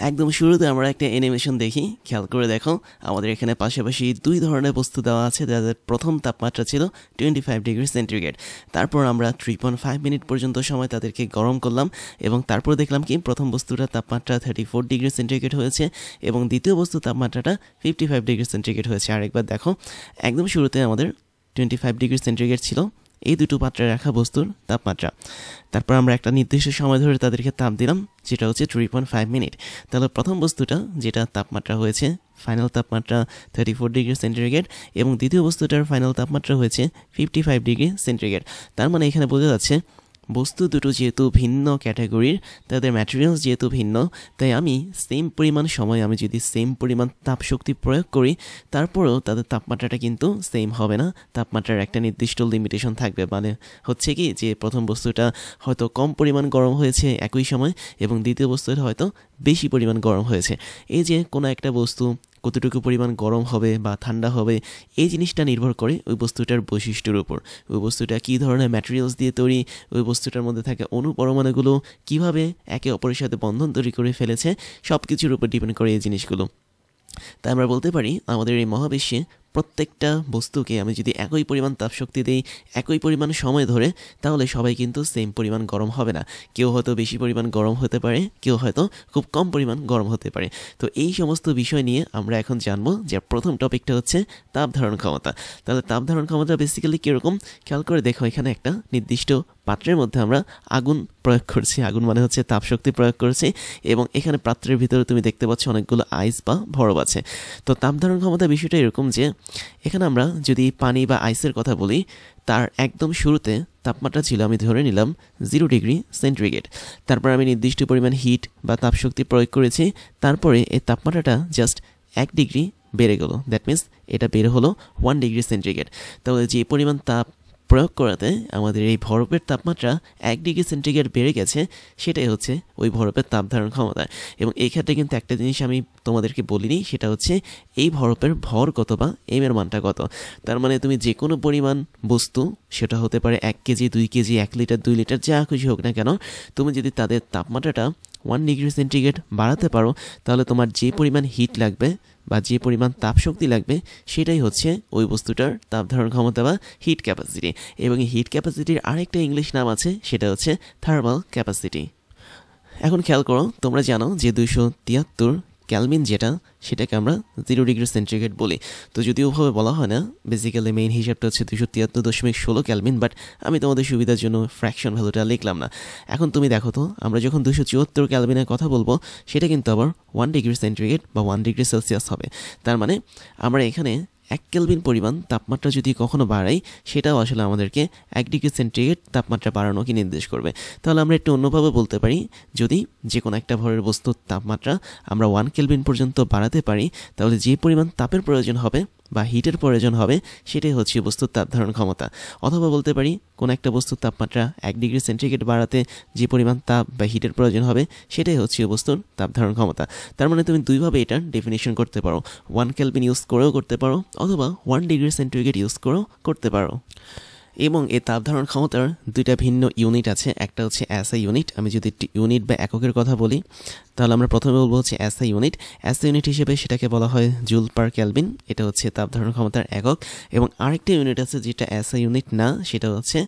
একদম শুরুতে আমরা একটা অ্যানিমেশন দেখি, খেয়াল করে দেখো আমাদের এখানে পাশাপাশি দুই ধরনের বস্তু দেওয়া আছে যাদের প্রথম তাপমাত্রা ছিল 25°C। তারপর আমরা 3.5 মিনিট পর্যন্ত সময় তাদেরকে গরম করলাম এবং তারপর দেখলাম কি প্রথম বস্তুটার তাপমাত্রা 34°C হয়েছে এবং দ্বিতীয় বস্তুর তাপমাত্রাটা 55°C হয়েছে। আরেকবার দেখো, একদম শুরুতে আমাদের 25°C ছিল এই দুটো পাত্রে রাখা বস্তুর তাপমাত্রা। তারপর আমরা একটা নির্দিষ্ট সময় ধরে তাদেরকে তাপ দিলাম, যেটা হচ্ছে 3.5 মিনিট। তাহলে প্রথম বস্তুটা যেটা তাপমাত্রা হয়েছে ফাইনাল তাপমাত্রা 34°C এবং দ্বিতীয় বস্তুটার ফাইনাল তাপমাত্রা হয়েছে 55°C। তার মানে এখানে বোঝা যাচ্ছে বস্তু দুটো যেহেতু ভিন্ন ক্যাটাগরির, তাদের ম্যাটেরিয়ালস যেহেতু ভিন্ন, তাই আমি সেম পরিমাণ সময় আমি যদি সেম পরিমাণ তাপশক্তি প্রয়োগ করি তারপরেও তাদের তাপমাত্রাটা কিন্তু সেম হবে না। তাপমাত্রার একটা নির্দিষ্ট লিমিটেশন থাকবে। মানে হচ্ছে কি যে প্রথম বস্তুটা হয়তো কম পরিমাণ গরম হয়েছে একই সময় এবং দ্বিতীয় বস্তুটা হয়তো বেশি পরিমাণ গরম হয়েছে। এই যে কোনো একটা বস্তু কতটুকু পরিমাণ গরম হবে বা ঠান্ডা হবে এই জিনিসটা নির্ভর করে ওই বস্তুটার বৈশিষ্ট্যের উপর। ওই বস্তুটা কী ধরনের ম্যাটেরিয়ালস দিয়ে তৈরি, ওই বস্তুটার মধ্যে থাকা অণু পরমাণুগুলো কীভাবে একে অপরের সাথে বন্ধন তৈরি করে ফেলেছে, সব কিছুর উপর ডিপেন্ড করে এই জিনিসগুলো। তাই আমরা বলতে পারি আমাদের এই মহাবিশ্বে প্রত্যেকটা বস্তুকে আমি যদি একই পরিমাণ তাপশক্তি দিই একই পরিমাণ সময় ধরে, তাহলে সবাই কিন্তু সেম পরিমাণ গরম হবে না। কেউ হয়তো বেশি পরিমাণ গরম হতে পারে, কেউ হয়তো খুব কম পরিমাণ গরম হতে পারে। তো এই সমস্ত বিষয় নিয়ে আমরা এখন জানবো যে প্রথম টপিকটা হচ্ছে তাপ ধারণ ক্ষমতা। তাহলে তাপ ধারণ ক্ষমতা বেসিক্যালি কীরকম খেয়াল করে দেখো, এখানে একটা নির্দিষ্ট পাত্রের মধ্যে আমরা আগুন প্রয়োগ করছি, আগুন মানে হচ্ছে তাপশক্তি প্রয়োগ করছি এবং এখানে পাত্রের ভিতরে তুমি দেখতে পাচ্ছ অনেকগুলো আইস বা বরফ আছে। তো তাপ ধারণ ক্ষমতা বিষয়টা এরকম যে এখানে আমরা যদি পানি বা আইসের কথা বলি, তার একদম শুরুতে তাপমাত্রা ছিল আমি ধরে নিলাম 0°C। তারপর আমি নির্দিষ্ট পরিমাণ হিট বা তাপশক্তি প্রয়োগ করেছি, তারপরে এই তাপমাত্রাটা জাস্ট 1 ডিগ্রি বেড়ে গেল। দ্যাট মিনস এটা বেড়ে হলো 1°C। তাহলে যে পরিমাণ তাপ প্রয়োগ করাতে আমাদের এই বরফের তাপমাত্রা 1°C বেড়ে গেছে, সেটাই হচ্ছে ওই বরফের তাপ ধারণ ক্ষমতা। এবং এই ক্ষেত্রে কিন্তু একটা জিনিস আমি তোমাদেরকে বলিনি, সেটা হচ্ছে এই বরফের ভর কত বা এম এর মানটা কত। তার মানে তুমি যে কোনো পরিমাণ বস্তু, সেটা হতে পারে 1 কেজি 2 কেজি 1 লিটার 2 লিটার যা খুশি হোক না কেন, তুমি যদি তাদের তাপমাত্রাটা 1°C বাড়াতে পারো, তাহলে তোমার যে পরিমাণ হিট লাগবে বা যে পরিমাণ তাপশক্তি লাগবে সেটাই হচ্ছে ওই বস্তুটার তাপ ধারণ ক্ষমতা বা হিট ক্যাপাসিটি। এবং এই হিট ক্যাপাসিটির আরেকটা ইংলিশ নাম আছে, সেটা হচ্ছে থার্মাল ক্যাপাসিটি। এখন খেয়াল করো, তোমরা জানো যে 273 ক্যালভিন যেটা, সেটাকে আমরা 0°C বলি। তো যদিও ওভাবে বলা হয় না, বেসিক্যালি মেইন হিসাবটা হচ্ছে 273.16 ক্যালভিন, বাট আমি তোমাদের সুবিধার জন্য ফ্র্যাকশন ভ্যালুটা লিখলাম না। এখন তুমি দেখো তো, আমরা যখন 274 ক্যালভিনের কথা বলবো সেটা কিন্তু আবার 1°C বা 1°C হবে। তার মানে আমরা এখানে 1 কেলভিন পরিমাণ তাপমাত্রা যদি কখনো বাড়াই, সেটাও আসলে আমাদেরকে 1°C তাপমাত্রা বাড়ানোকে নির্দেশ করবে। তাহলে আমরা একটু অন্যভাবে বলতে পারি, যদি যে কোনো একটা ভরের বস্তুর তাপমাত্রা আমরা 1 কেলভিন পর্যন্ত বাড়াতে পারি, তাহলে যে পরিমাণ তাপের প্রয়োজন হবে বা হিটের প্রয়োজন হবে সেটাই হচ্ছে বস্তুর তাপ ধারণ ক্ষমতা। অথবা বলতে পারি কোন একটা বস্তুর তাপমাত্রা 1°C বাড়াতে যে পরিমাণ তাপ বা হিটের প্রয়োজন হবে সেটাই হচ্ছে বস্তুর তাপ ধারণ ক্ষমতা। তার মানে তুমি দুইভাবে এটার ডেফিনেশন করতে পারো, 1 কেলভিন ইউজ করেও করতে পারো অথবা 1°C ইউজ করেও করতে পারো। এবং এই তাপ ধারণ ক্ষমতার দুইটা ভিন্ন ইউনিট আছে, একটা হচ্ছে এসআই ইউনিট। আমি যদি ইউনিট বা এককের কথা বলি, তাহলে আমরা প্রথমে বলবো হচ্ছে এসআই ইউনিট। এসআই ইউনিট হিসেবে সেটাকে বলা হয় জুল পার ক্যালভিন, এটা হচ্ছে তাপ ধারণ ক্ষমতার একক। এবং আরেকটা ইউনিট আছে যেটা এসআই ইউনিট না, সেটা হচ্ছে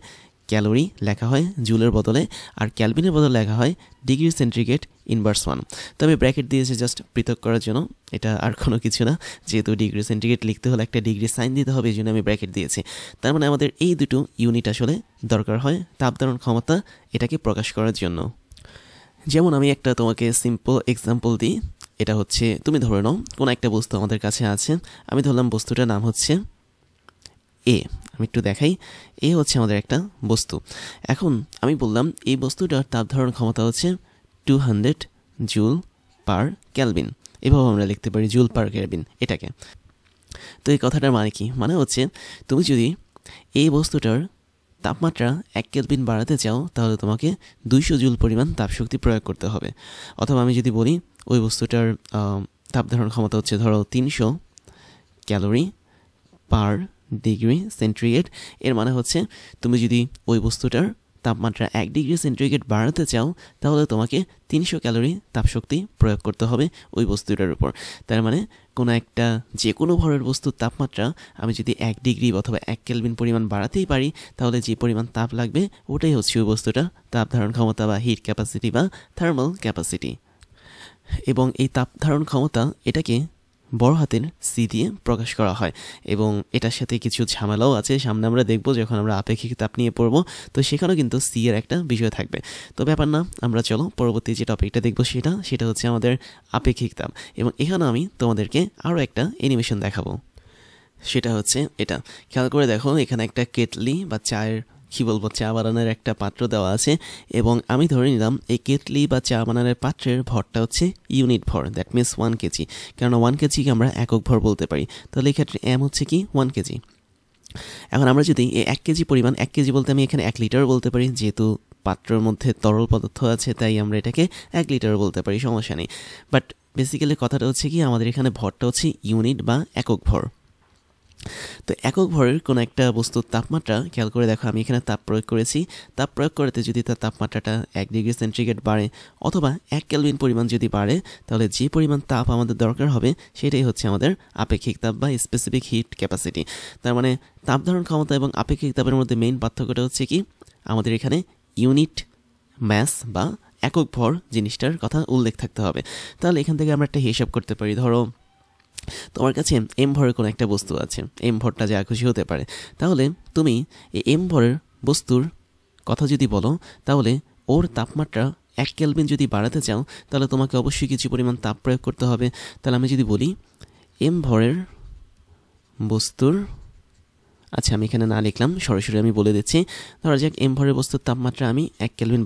ক্যালোরি লেখা হয় জুলের বদলে, আর ক্যালভিনের বদলে লেখা হয় °C ইনভার্স 1। তো আমি ব্র্যাকেট দিয়েছি জাস্ট পৃথক করার জন্য, এটা আর কোনো কিছু না। যেহেতু °C লিখতে হলে একটা ডিগ্রি সাইন দিতে হবে, এই জন্য আমি ব্র্যাকেট দিয়েছি। তার মানে আমাদের এই দুটো ইউনিট আসলে দরকার হয় তাপ ধারণ ক্ষমতা এটাকে প্রকাশ করার জন্য। যেমন আমি একটা তোমাকে সিম্পল এক্সাম্পল দিই, এটা হচ্ছে তুমি ধরে নাও কোনো একটা বস্তু আমাদের কাছে আছে, আমি ধরলাম বস্তুটার নাম হচ্ছে এ। আমি একটু দেখাই, এ হচ্ছে আমাদের একটা বস্তু। এখন আমি বললাম এই বস্তুটার তাপ ধারণ ক্ষমতা হচ্ছে 200 জুল পার ক্যালভিন। এভাবে আমরা লিখতে পারি জুল পার ক্যালভিন এটাকে। তো এই কথাটার মানে কি? মানে হচ্ছে তুমি যদি এই বস্তুটার তাপমাত্রা 1 কেলভিন বাড়াতে চাও, তাহলে তোমাকে 200 জুল পরিমাণ তাপশক্তি প্রয়োগ করতে হবে। অথবা আমি যদি বলি ওই বস্তুটার তাপ ধারণ ক্ষমতা হচ্ছে ধরো 300 ক্যালোরি পার ডিগ্রি সেন্টিগ্রেড, এর মানে হচ্ছে তুমি যদি ওই বস্তুটার তাপমাত্রা 1 ডিগ্রি সেন্টিগ্রেড বাড়াতে চাও তাহলে তোমাকে 300 ক্যালোরি তাপশক্তি প্রয়োগ করতে হবে ওই বস্তুটার উপর। তার মানে কোনো একটা যে কোনো ভরের বস্তুর তাপমাত্রা আমি যদি 1 ডিগ্রি অথবা 1 কেলভিন পরিমাণ বাড়াতেই পারি তাহলে যে পরিমাণ তাপ লাগবে ওটাই হচ্ছে ওই বস্তুটা তাপ ধারণ ক্ষমতা বা হিট ক্যাপাসিটি বা থার্মাল ক্যাপাসিটি। এবং এই তাপ ধারণ ক্ষমতা এটাকে বড় হাতের সি দিয়ে প্রকাশ করা হয় এবং এটার সাথে কিছু ঝামেলাও আছে, সামনে আমরা দেখব যখন আমরা আপেক্ষিক তাপ নিয়ে পড়বো, তো সেখানেও কিন্তু সি এর একটা বিষয় থাকবে। তো ব্যাপার না, আমরা চলো পরবর্তী যে টপিকটা দেখবো সেটা হচ্ছে আমাদের আপেক্ষিক তাপ। এবং এখানে আমি তোমাদেরকে আরও একটা অ্যানিমেশন দেখাবো, সেটা হচ্ছে এটা। খেয়াল করে দেখো, এখানে একটা কেটলি বা চায়ের চা বানানোর একটা পাত্র দেওয়া আছে এবং আমি ধরে নিলাম এই কেটলি বা চা বানানোর পাত্রের ভরটা হচ্ছে ইউনিট ভর, দ্যাট মিনস 1 কেজি। কেননা 1 কেজিকে আমরা একক ভর বলতে পারি, তাহলে এই ক্ষেত্রে এম হচ্ছে কি 1 কেজি। এখন আমরা যদি এই 1 কেজি পরিমাণ, 1 কেজি বলতে আমি এখানে 1 লিটার বলতে পারি, যেহেতু পাত্রের মধ্যে তরল পদার্থ আছে তাই আমরা এটাকে 1 লিটার বলতে পারি, সমস্যা নেই। বাট বেসিক্যালি কথাটা হচ্ছে কি আমাদের এখানে ভরটা হচ্ছে ইউনিট বা একক ভর। তো একক ভরের কোনো একটা বস্তুর তাপমাত্রা খেয়াল করে দেখো, আমি এখানে তাপ প্রয়োগ করেছি। তাপ প্রয়োগ করতে যদি তার তাপমাত্রাটা 1 ডিগ্রি সেন্টিগ্রেড বাড়ে অথবা 1 কেলভিন পরিমাণ যদি বাড়ে, তাহলে যে পরিমাণ তাপ আমাদের দরকার হবে সেটাই হচ্ছে আমাদের আপেক্ষিক তাপ বা স্পেসিফিক হিট ক্যাপাসিটি। তার মানে তাপ ধারণ ক্ষমতা এবং আপেক্ষিক তাপের মধ্যে মেইন পার্থক্যটা হচ্ছে কি আমাদের এখানে ইউনিট ম্যাস বা একক ভর জিনিসটার কথা উল্লেখ থাকতে হবে। তাহলে এখান থেকে আমরা একটা হিসাব করতে পারি। ধরো তোমার কাছে এম ভরের কোনো একটা বস্তু আছে, এম ভরটা যা খুশি হতে পারে, তাহলে তুমি এই এম ভরের বস্তুর কথা যদি বলো তাহলে ওর তাপমাত্রা 1 কেলভিন যদি বাড়াতে চাও তাহলে তোমাকে অবশ্যই কিছু পরিমাণ তাপ প্রয়োগ করতে হবে। তাহলে আমি যদি বলি এম ভরের বস্তুর, আচ্ছা আমি এখানে না লিখলাম, সরাসরি আমি বলে দিচ্ছি। ধরা যাক এম ভরের বস্তুর তাপমাত্রা আমি 1 কেলভিন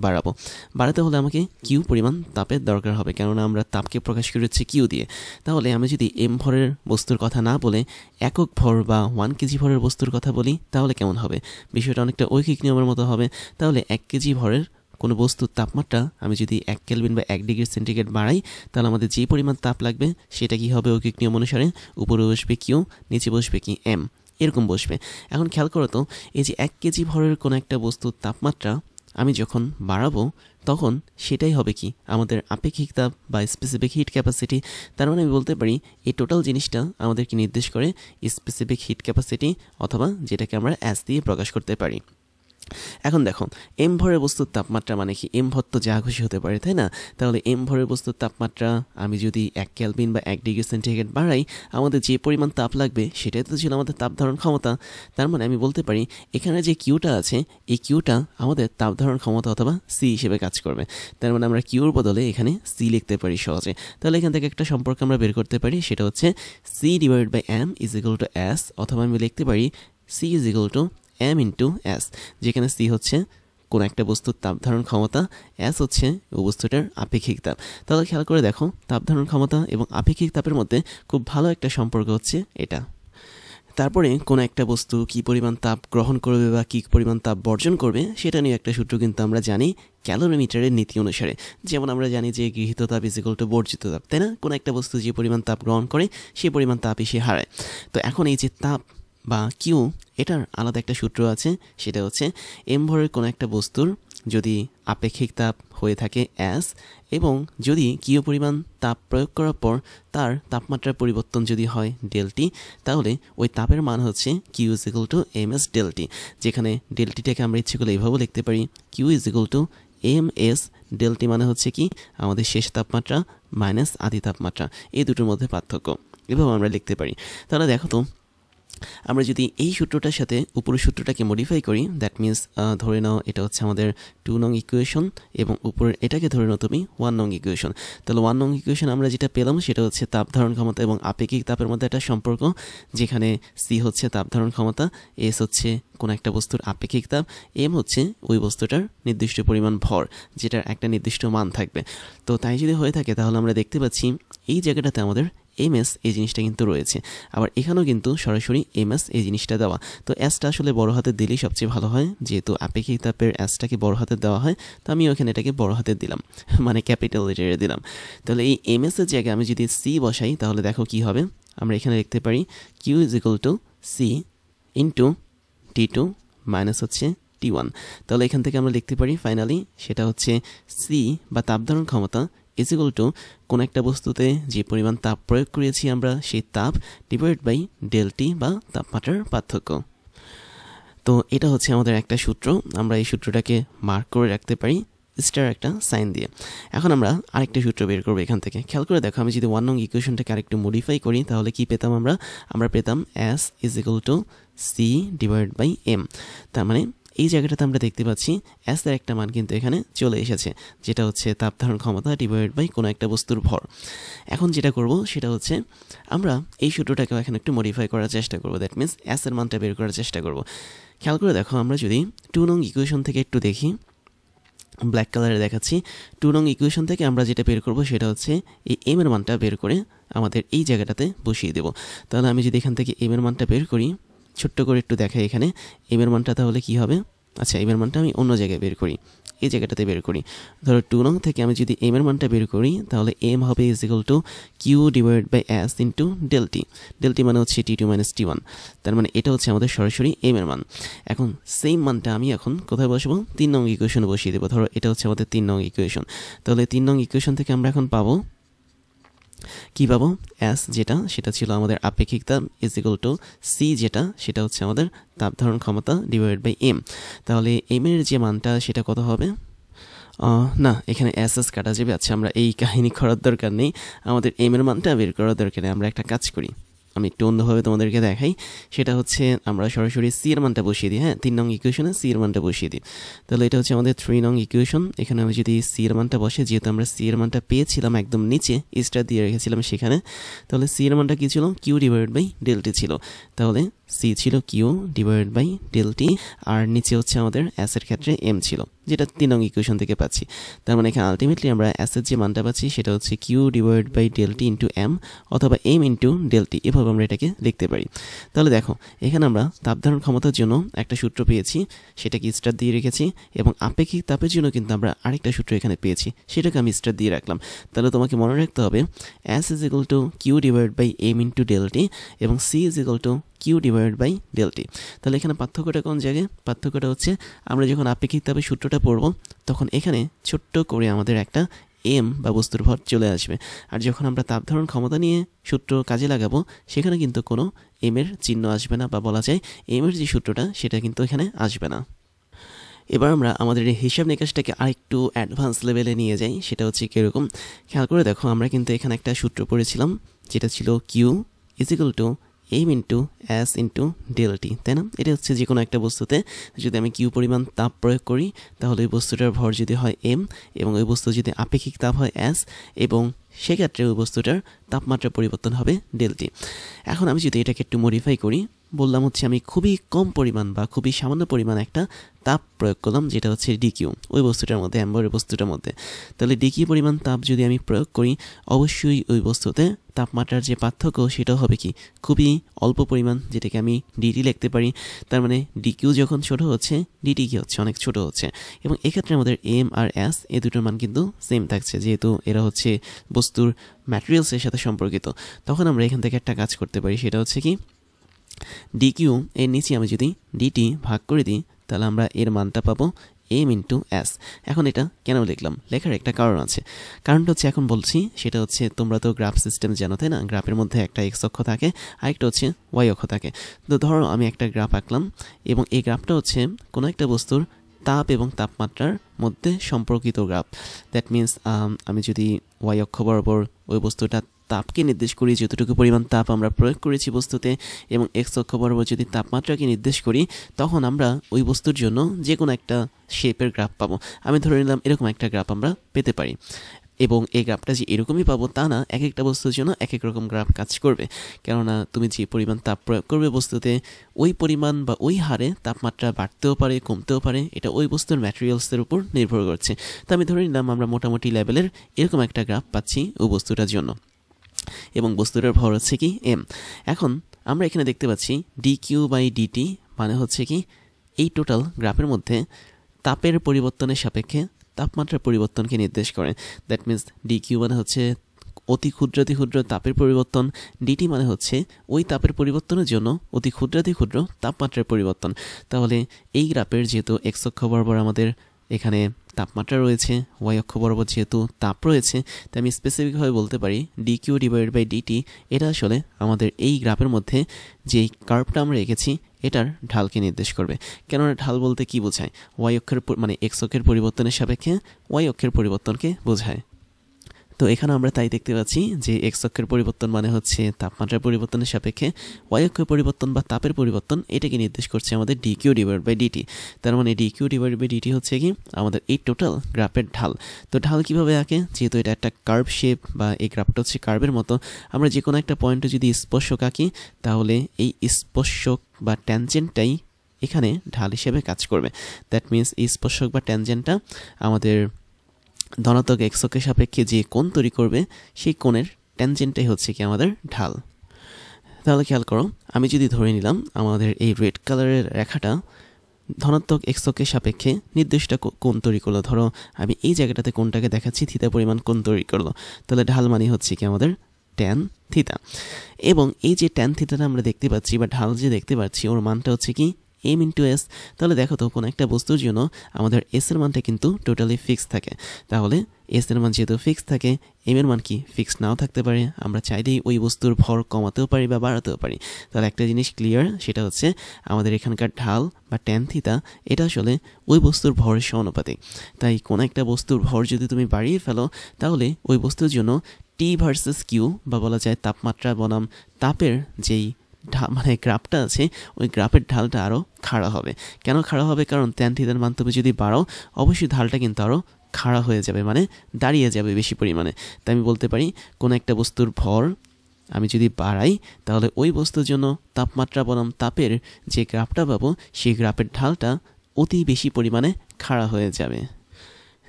বাড়াতে হলে আমাকে কিউ পরিমাণ তাপের দরকার হবে, কেননা আমরা তাপকে প্রকাশ করি হচ্ছে কিউ দিয়ে। তাহলে আমি যদি এম ভরের বস্তুর কথা না বলে একক ভর বা 1 কেজি ভরের বস্তুর কথা বলি তাহলে কেমন হবে? বিষয়টা অনেকটা ঐকিক নিয়মের মতো হবে। তাহলে 1 কেজি ভরের কোনো বস্তুর তাপমাত্রা আমি যদি 1 কেলভিন বা 1 ডিগ্রি সেন্টিগ্রেড বাড়াই তাহলে আমাদের যে পরিমাণ তাপ লাগবে সেটা কি হবে ঐকিক নিয়ম অনুসারে? উপরে বসবে কিউ, নিচে বসবে কি এম, এরকম বসবে। এখন খেয়াল করো তো, এই যে 1 কেজি ভরের কোনো একটা বস্তুর তাপমাত্রা আমি যখন বাড়াবো তখন সেটাই হবে কি আমাদের আপেক্ষিক তাপ বা স্পেসিফিক হিট ক্যাপাসিটি। তার মানে আমি বলতে পারি এই টোটাল জিনিসটা আমাদেরকে নির্দেশ করে স্পেসিফিক হিট ক্যাপাসিটি, অথবা যেটাকে আমরা এস দিয়ে প্রকাশ করতে পারি। এখন দেখো, এম ভরের বস্তুর তাপমাত্রা মানে কি? এম ভর তো যা খুশি হতে পারে, তাই না? তাহলে এম ভরের বস্তুর তাপমাত্রা আমি যদি 1 কেলভিন বা 1 ডিগ্রি সেন্টিগ্রেড বাড়াই, আমাদের যে পরিমাণ তাপ লাগবে সেটাই তো ছিল আমাদের তাপ ধারণ ক্ষমতা। তার মানে আমি বলতে পারি এখানে যে কিউটা আছে এই কিউটা আমাদের তাপ ধারণ ক্ষমতা অথবা সি হিসেবে কাজ করবে। তার মানে আমরা কিউর বদলে এখানে সি লিখতে পারি সহজে। তাহলে এখান থেকে একটা সম্পর্ক আমরা বের করতে পারি, সেটা হচ্ছে C divide by M is equal to S, অথবা আমি লিখতে পারি C is equal to M into S, যেখানে সি হচ্ছে কোন একটা বস্তুর তাপ ধারণ ক্ষমতা, এস হচ্ছে ওই বস্তুটার আপেক্ষিক তাপ। তাহলে খেয়াল করে দেখো, তাপ ধারণ ক্ষমতা এবং আপেক্ষিক তাপের মধ্যে খুব ভালো একটা সম্পর্ক হচ্ছে এটা। তারপরে কোনো একটা বস্তু কী পরিমাণ তাপ গ্রহণ করবে বা কী পরিমাণ তাপ বর্জন করবে সেটা নিয়ে একটা সূত্র কিন্তু আমরা জানি ক্যালোরিমিটারের নীতি অনুসারে। যেমন আমরা জানি যে গৃহীত তাপ ইজ ইকুয়াল টু বর্জিত তাপ, তাই না? কোনো একটা বস্তু যে পরিমাণ তাপ গ্রহণ করে সেই পরিমাণ তাপই সে হারায়। তো এখন এই যে তাপ বা কিউ, এটার আলাদা একটা সূত্র আছে, সেটা হচ্ছে এম ভরের কোনো একটা বস্তুর যদি আপেক্ষিক তাপ হয়ে থাকে এস, এবং যদি কিউ পরিমাণ তাপ প্রয়োগ করার পর তার তাপমাত্রার পরিবর্তন যদি হয় ডেলটি, তাহলে ওই তাপের মান হচ্ছে Q is equal to M S del T, যেখানে ডেলটিটাকে আমরা ইচ্ছে করলে এইভাবে লিখতে পারি Q is equal to M S del T, মানে হচ্ছে কি আমাদের শেষ তাপমাত্রা মাইনাস আদি তাপমাত্রা, এই দুটোর মধ্যে পার্থক্য, এভাবে আমরা লিখতে পারি। তাহলে দেখো তো, আমরা যদি এই সূত্রটার সাথে উপরের সূত্রটাকে মডিফাই করি, দ্যাট মিনস ধরে নাও এটা হচ্ছে আমাদের 2 নং ইকুয়েশন এবং উপরের এটাকে ধরে নাও তুমি 1 নং ইকুয়েশন। তাহলে 1 নং ইকুয়েশন আমরা যেটা পেলাম সেটা হচ্ছে তাপ ধারণ ক্ষমতা এবং আপেক্ষিক তাপের মধ্যে একটা সম্পর্ক, যেখানে সি হচ্ছে তাপ ধারণ ক্ষমতা, এস হচ্ছে কোনো একটা বস্তুর আপেক্ষিক তাপ, এম হচ্ছে ওই বস্তুটার নির্দিষ্ট পরিমাণ ভর যেটার একটা নির্দিষ্ট মান থাকবে। তো তাই যদি হয়ে থাকে তাহলে আমরা দেখতে পাচ্ছি এই জায়গাটাতে আমাদের এমএস এই জিনিসটা কিন্তু রয়েছে, আবার এখানেও কিন্তু সরাসরি এমএস এই জিনিসটা দেওয়া। তো এসটা আসলে বড় হাতে দিলেই সবচেয়ে ভালো হয়, যেহেতু আপেক্ষিক তাপের এসটাকে বড় হাতে দেওয়া হয়, তো আমি ওখানে এটাকে বড় হাতে দিলাম, মানে ক্যাপিটাল লেটারে দিলাম। তাহলে এই এমএস এর জায়গায় আমি যদি সি বসাই তাহলে দেখো কি হবে, আমরা এখানে লিখতে পারি Q is equal to C into T two minus হচ্ছে T1। তাহলে এখান থেকে আমরা লিখতে পারি ফাইনালি সেটা হচ্ছে সি বা তাপ ধারণ ক্ষমতা ইজ ইকুয়াল টু কোনো একটা বস্তুতে যে পরিমাণ তাপ প্রয়োগ করেছি আমরা সেই তাপ ডিভাইড বাই ডেল টি বা তাপমাত্রার পার্থক্য। তো এটা হচ্ছে আমাদের একটা সূত্র, আমরা এই সূত্রটাকে মার্ক করে রাখতে পারি স্টার একটা সাইন দিয়ে। এখন আমরা আরেকটা সূত্র বের করবো এখান থেকে। খেয়াল করে দেখো, আমি যদি 1 নং ইকুয়েশনটাকে আরেকটু মডিফাই করি তাহলে কি পেতাম আমরা পেতাম S is equal to C divide by M. তার মানে এই জায়গাটাতে আমরা দেখতে পাচ্ছি S এর একটা মান কিন্তু এখানে চলে এসেছে, যেটা হচ্ছে তাপ ধারণ ক্ষমতা ডিভাইড বাই কোনো একটা বস্তুর ভর। এখন যেটা করব সেটা হচ্ছে আমরা এই সূত্রটাকে এখানে একটু মডিফাই করার চেষ্টা করব, দ্যাট মিনস S এর মানটা বের করার চেষ্টা করব। খেয়াল করে দেখো, আমরা যদি 2 নং ইকুয়েশন থেকে একটু দেখি, ব্ল্যাক কালারে দেখাচ্ছি, 2 নং ইকুয়েশন থেকে আমরা যেটা বের করব সেটা হচ্ছে এই এম এর মানটা বের করে আমাদের এই জায়গাটাতে বসিয়ে দেব। তাহলে আমি যদি এখান থেকে এম এর মানটা বের করি, ছোট্ট করে একটু দেখাই এখানে এম এর মানটা তাহলে কি হবে, আচ্ছা এম এর মানটা আমি অন্য জায়গায় বের করি, এই জায়গাটাতে বের করি। ধরো 2 নং থেকে আমি যদি এম এর মানটা বের করি তাহলে এম হবে is equal to Q divide by S into del T মানে হচ্ছে T2 - T1। তার মানে এটা হচ্ছে আমাদের সরাসরি এম এর মান। এখন সেম মানটা আমি এখন কোথায় বসবো, 3 নং ইকুয়েশনে বসিয়ে দেবো। ধরো এটা হচ্ছে আমাদের 3 নং ইকুয়েশন। তাহলে 3 নং ইকুয়েশন থেকে আমরা এখন পাবো কি পাবো, এস যেটা সেটা ছিল আমাদের আপেক্ষিক তাপ ইজ ইকুয়াল টু সি যেটা সেটা হচ্ছে আমাদের তাপ ধারণ ক্ষমতা ডিভাইড বাই এম। তাহলে এম এর যে মানটা সেটা কত হবে, না এখানে এস কাটা যাবে। আচ্ছা আমরা এই কাহিনী করার দরকার নেই, আমাদের এম এর মানটা বের করার দরকার নেই। আমরা একটা কাজ করি, আমি একটু অন্যভাবে তোমাদেরকে দেখাই, সেটা হচ্ছে আমরা সরাসরি সি এর মানটা বসিয়ে দিই। হ্যাঁ, 3 নং ইকুয়েশনে সি এর মানটা বসিয়ে দিই। তাহলে এটা হচ্ছে আমাদের 3 নং ইকুয়েশন। এখানে আমি যদি সি এর মানটা বসে, যেহেতু আমরা সি এর মানটা পেয়েছিলাম একদম নিচে স্টার দিয়ে রেখেছিলাম সেখানে, তাহলে সি এর মানটা কি ছিল, Q divide by del T ছিল। তাহলে সি ছিল Q divide by del T, আর নিচে হচ্ছে আমাদের এস এর ক্ষেত্রে এম ছিল, যেটা 3 নং ইকুয়েশন থেকে পাচ্ছি। তার মানে এখানে আলটিমেটলি আমরা এস এর যে মানটা পাচ্ছি সেটা হচ্ছে Q divide by del T into M, অথবা এম ইন্টু ডেল টি, এভাবে আমরা এটাকে লিখতে পারি। তাহলে দেখো এখানে আমরা তাপ ধারণ ক্ষমতার জন্য একটা সূত্র পেয়েছি, সেটাকে স্টার দিয়ে রেখেছি, এবং আপেক্ষিক তাপের জন্য কিন্তু আমরা আরেকটা সূত্র এখানে পেয়েছি, সেটাকে আমি স্টার দিয়ে রাখলাম। তাহলে তোমাকে মনে রাখতে হবে S is equal to Q divide by M into del T, এবং C is equal to Q divide by del T. তাহলে এখানে পার্থক্যটা কোন জায়গায়, পার্থক্যটা হচ্ছে আমরা যখন আপেক্ষিক তাপের সূত্রটা পড়ব তখন এখানে ছোট্ট করে আমাদের একটা এম বা বস্তুর ভর চলে আসবে, আর যখন আমরা তাপ ধারণ ক্ষমতা নিয়ে সূত্র কাজে লাগাবো সেখানে কিন্তু কোনো এম এর চিহ্ন আসবে না, বা বলা যায় এম এর যে সূত্রটা সেটা কিন্তু এখানে আসবে না। এবার আমরা আমাদের এই হিসাব নিকাশটাকে আরেকটু অ্যাডভান্স লেভেলে নিয়ে যাই, সেটা হচ্ছে কীরকম, খেয়াল করে দেখো, আমরা কিন্তু এখানে একটা সূত্র পড়েছিলাম যেটা ছিল Q is equal to M into S into del T, তাই না? এটা হচ্ছে যে কোনো একটা বস্তুতে যদি আমি কিউ পরিমাণ তাপ প্রয়োগ করি তাহলে ওই বস্তুটার ভর যদি হয় এম, এবং ওই বস্তু যদি আপেক্ষিক তাপ হয় এস, এবং সেক্ষেত্রে ওই বস্তুটার তাপমাত্রা পরিবর্তন হবে ডেল টি। এখন আমি যদি এটাকে একটু মডিফাই করি, বললাম হচ্ছে আমি খুবই কম পরিমাণ বা খুবই সামান্য পরিমাণ একটা তাপ প্রয়োগ করলাম, যেটা হচ্ছে ডিকিউ ওই বস্তুটার মধ্যে, অ্যাম্বরের বস্তুটার মধ্যে। তাহলে ডিকিউ পরিমাণ তাপ যদি আমি প্রয়োগ করি, অবশ্যই ওই বস্তুতে তাপমাত্রার যে পার্থক্য সেটাও হবে কি, খুবই অল্প পরিমাণ, যেটাকে আমি ডিটি লিখতে পারি। তার মানে ডিকিউ যখন ছোট হচ্ছে, ডিটি কি হচ্ছে, অনেক ছোট হচ্ছে। এবং এক্ষেত্রে আমাদের এম আর এস এই দুটোর মান কিন্তু সেম থাকছে, যেহেতু এরা হচ্ছে বস্তুর ম্যাটেরিয়ালসের সাথে সম্পর্কিত। তখন আমরা এখান থেকে একটা কাজ করতে পারি, সেটা হচ্ছে কি, ডিকিউ এর নিচে আমি যদি ডিটি ভাগ করে দিই তাহলে আমরা এর মানটা পাবো এম ইন্টু এস। এখন এটা কেন লিখলাম, লেখার একটা কারণ আছে। কারণটা হচ্ছে এখন বলছি, সেটা হচ্ছে তোমরা তো গ্রাফ সিস্টেম জানো, তাই না? গ্রাফের মধ্যে একটা এক্স অক্ষ থাকে, আরেকটা হচ্ছে ওয়াই অক্ষ থাকে। তো ধরো আমি একটা গ্রাফ আঁকলাম, এবং এই গ্রাফটা হচ্ছে কোনো একটা বস্তুর তাপ এবং তাপমাত্রার মধ্যে সম্পর্কিত গ্রাফ। দ্যাট মিনস আমি যদি ওয়াই অক্ষ বরাবর ওই বস্তুটা তাপকে নির্দেশ করি, যতটুকু পরিমাণ তাপ আমরা প্রয়োগ করেছি বস্তুতে, এবং এক্স অক্ষ বরাবর যদি তাপমাত্রাকে নির্দেশ করি, তখন আমরা ওই বস্তুর জন্য যে কোনো একটা শেপের গ্রাফ পাবো। আমি ধরে নিলাম এরকম একটা গ্রাফ আমরা পেতে পারি, এবং এই গ্রাফটা যে এরকমই পাবো তা না, এক একটা বস্তুর জন্য এক এক রকম গ্রাফ কাজ করবে। কেননা তুমি যে পরিমাণ তাপ প্রয়োগ করবে বস্তুতে, ওই পরিমাণ বা ওই হারে তাপমাত্রা বাড়তেও পারে, কমতেও পারে, এটা ওই বস্তুর ম্যাটেরিয়ালসের উপর নির্ভর করছে। তো আমি ধরে নিলাম আমরা মোটামুটি লেভেলের এরকম একটা গ্রাফ পাচ্ছি ওই বস্তুটার জন্য, এবং বস্তুটার ভর হচ্ছে কি এম। এখন আমরা এখানে দেখতে পাচ্ছি ডি কিউ বাই ডিটি মানে হচ্ছে কি, এই টোটাল গ্রাফের মধ্যে তাপের পরিবর্তনের সাপেক্ষে তাপমাত্রার পরিবর্তনকে নির্দেশ করে। দ্যাট মিনস ডি কিউ মানে হচ্ছে অতি ক্ষুদ্রাতিক্ষুদ্র তাপের পরিবর্তন, ডিটি মানে হচ্ছে ওই তাপের পরিবর্তনের জন্য অতি ক্ষুদ্রাতিক্ষুদ্র তাপমাত্রার পরিবর্তন। তাহলে এই গ্রাফের যেহেতু এক্স অক্ষ বরাবর আমাদের এখানে তাপমাত্রা রয়েছে, ওয়াই অক্ষ বরাবর যেহেতু তাপ রয়েছে, তাই আমি স্পেসিফিকভাবে বলতে পারি ডিকিউ ডিভাইডেড বাই ডিটি এটা আসলে আমাদের এই গ্রাফের মধ্যে যেই কার্ভটা আমরা এঁকেছি এটার ঢালকে নির্দেশ করবে। কেননা ঢাল বলতে কি বোঝায়? ওয়াই অক্ষের মানে এক্স অক্ষের পরিবর্তনের সাপেক্ষে ওয়াই অক্ষের পরিবর্তনকে বোঝায়। তো এখানে আমরা তাই দেখতে পাচ্ছি যে এক্স অক্ষের পরিবর্তন মানে হচ্ছে তাপমাত্রার পরিবর্তনের সাপেক্ষে ওয়াই অক্ষের পরিবর্তন বা তাপের পরিবর্তন, এটাকে নির্দেশ করছে আমাদের ডিকিউ ডিভাইড বাই ডিটি। তার মানে ডিকিউ ডিভাইড বাই ডিটি হচ্ছে কি আমাদের এই টোটাল গ্রাফের ঢাল। তো ঢাল কিভাবে আঁকে? যেহেতু এটা একটা কার্ভ শেপ বা এই গ্রাফটা হচ্ছে কার্ভের মতো, আমরা যে কোনো একটা পয়েন্টে যদি স্পর্শক আঁকি তাহলে এই স্পর্শক বা ট্যানজেন্টটাই এখানে ঢাল হিসেবে কাজ করবে। দ্যাট মিনস এই স্পর্শক বা ট্যানজেন্টটা আমাদের ধনাত্মক এক্স অক্ষের সাপেক্ষে যে কোণ তৈরি করবে সেই কোণের ট্যানজেন্টটাই হচ্ছে কি আমাদের ঢাল। তাহলে খেয়াল করো, আমি যদি ধরে নিলাম আমাদের এই রেড কালারের রেখাটা ধনাত্মক এক্স অক্ষের সাপেক্ষে নির্দিষ্ট কোণ তৈরি করলো, ধরো আমি এই জায়গাটাতে কোণটাকে দেখাচ্ছি থিতা পরিমাণ কোণ তৈরি করলো, তাহলে ঢাল মানে হচ্ছে কি আমাদের ট্যান থিতা। এবং এই যে ট্যান থিতাটা আমরা দেখতে পাচ্ছি বা ঢাল যে দেখতে পাচ্ছি ওর মানটা হচ্ছে কি এম ইন্টু এস। তাহলে দেখো তো কোনো একটা বস্তুর জন্য আমাদের এস এর মানটা কিন্তু টোটালি ফিক্স থাকে। তাহলে এস এর মান যেহেতু ফিক্স থাকে, এম এর মান কি ফিক্স নাও থাকতে পারে, আমরা চাইলেই ওই বস্তুর ভর কমাতেও পারি বা বাড়াতেও পারি। তাহলে একটা জিনিস ক্লিয়ার, সেটা হচ্ছে আমাদের এখানকার ঢাল বা ট্যান থিতা এটা আসলে ওই বস্তুর ভরের সমানুপাতিক। তাই কোনো একটা বস্তুর ভর যদি তুমি বাড়িয়ে ফেলো তাহলে ওই বস্তুর জন্য টি ভার্সেস কিউ বা বলা যায় তাপমাত্রা বনাম তাপের যেই মানে গ্রাফটা আছে ওই গ্রাফের ঢালটা আরও খাড়া হবে। কেন খাড়া হবে? কারণ ট্যান থিতার মান তুমি যদি বাড়াও অবশ্যই ঢালটা কিন্তু আরও খাড়া হয়ে যাবে, মানে দাঁড়িয়ে যাবে বেশি পরিমাণে। তাই আমি বলতে পারি কোনো একটা বস্তুর ভর আমি যদি বাড়াই তাহলে ওই বস্তুর জন্য তাপমাত্রা বনাম তাপের যে গ্রাফটা পাবো সেই গ্রাফের ঢালটা অতি বেশি পরিমাণে খাড়া হয়ে যাবে।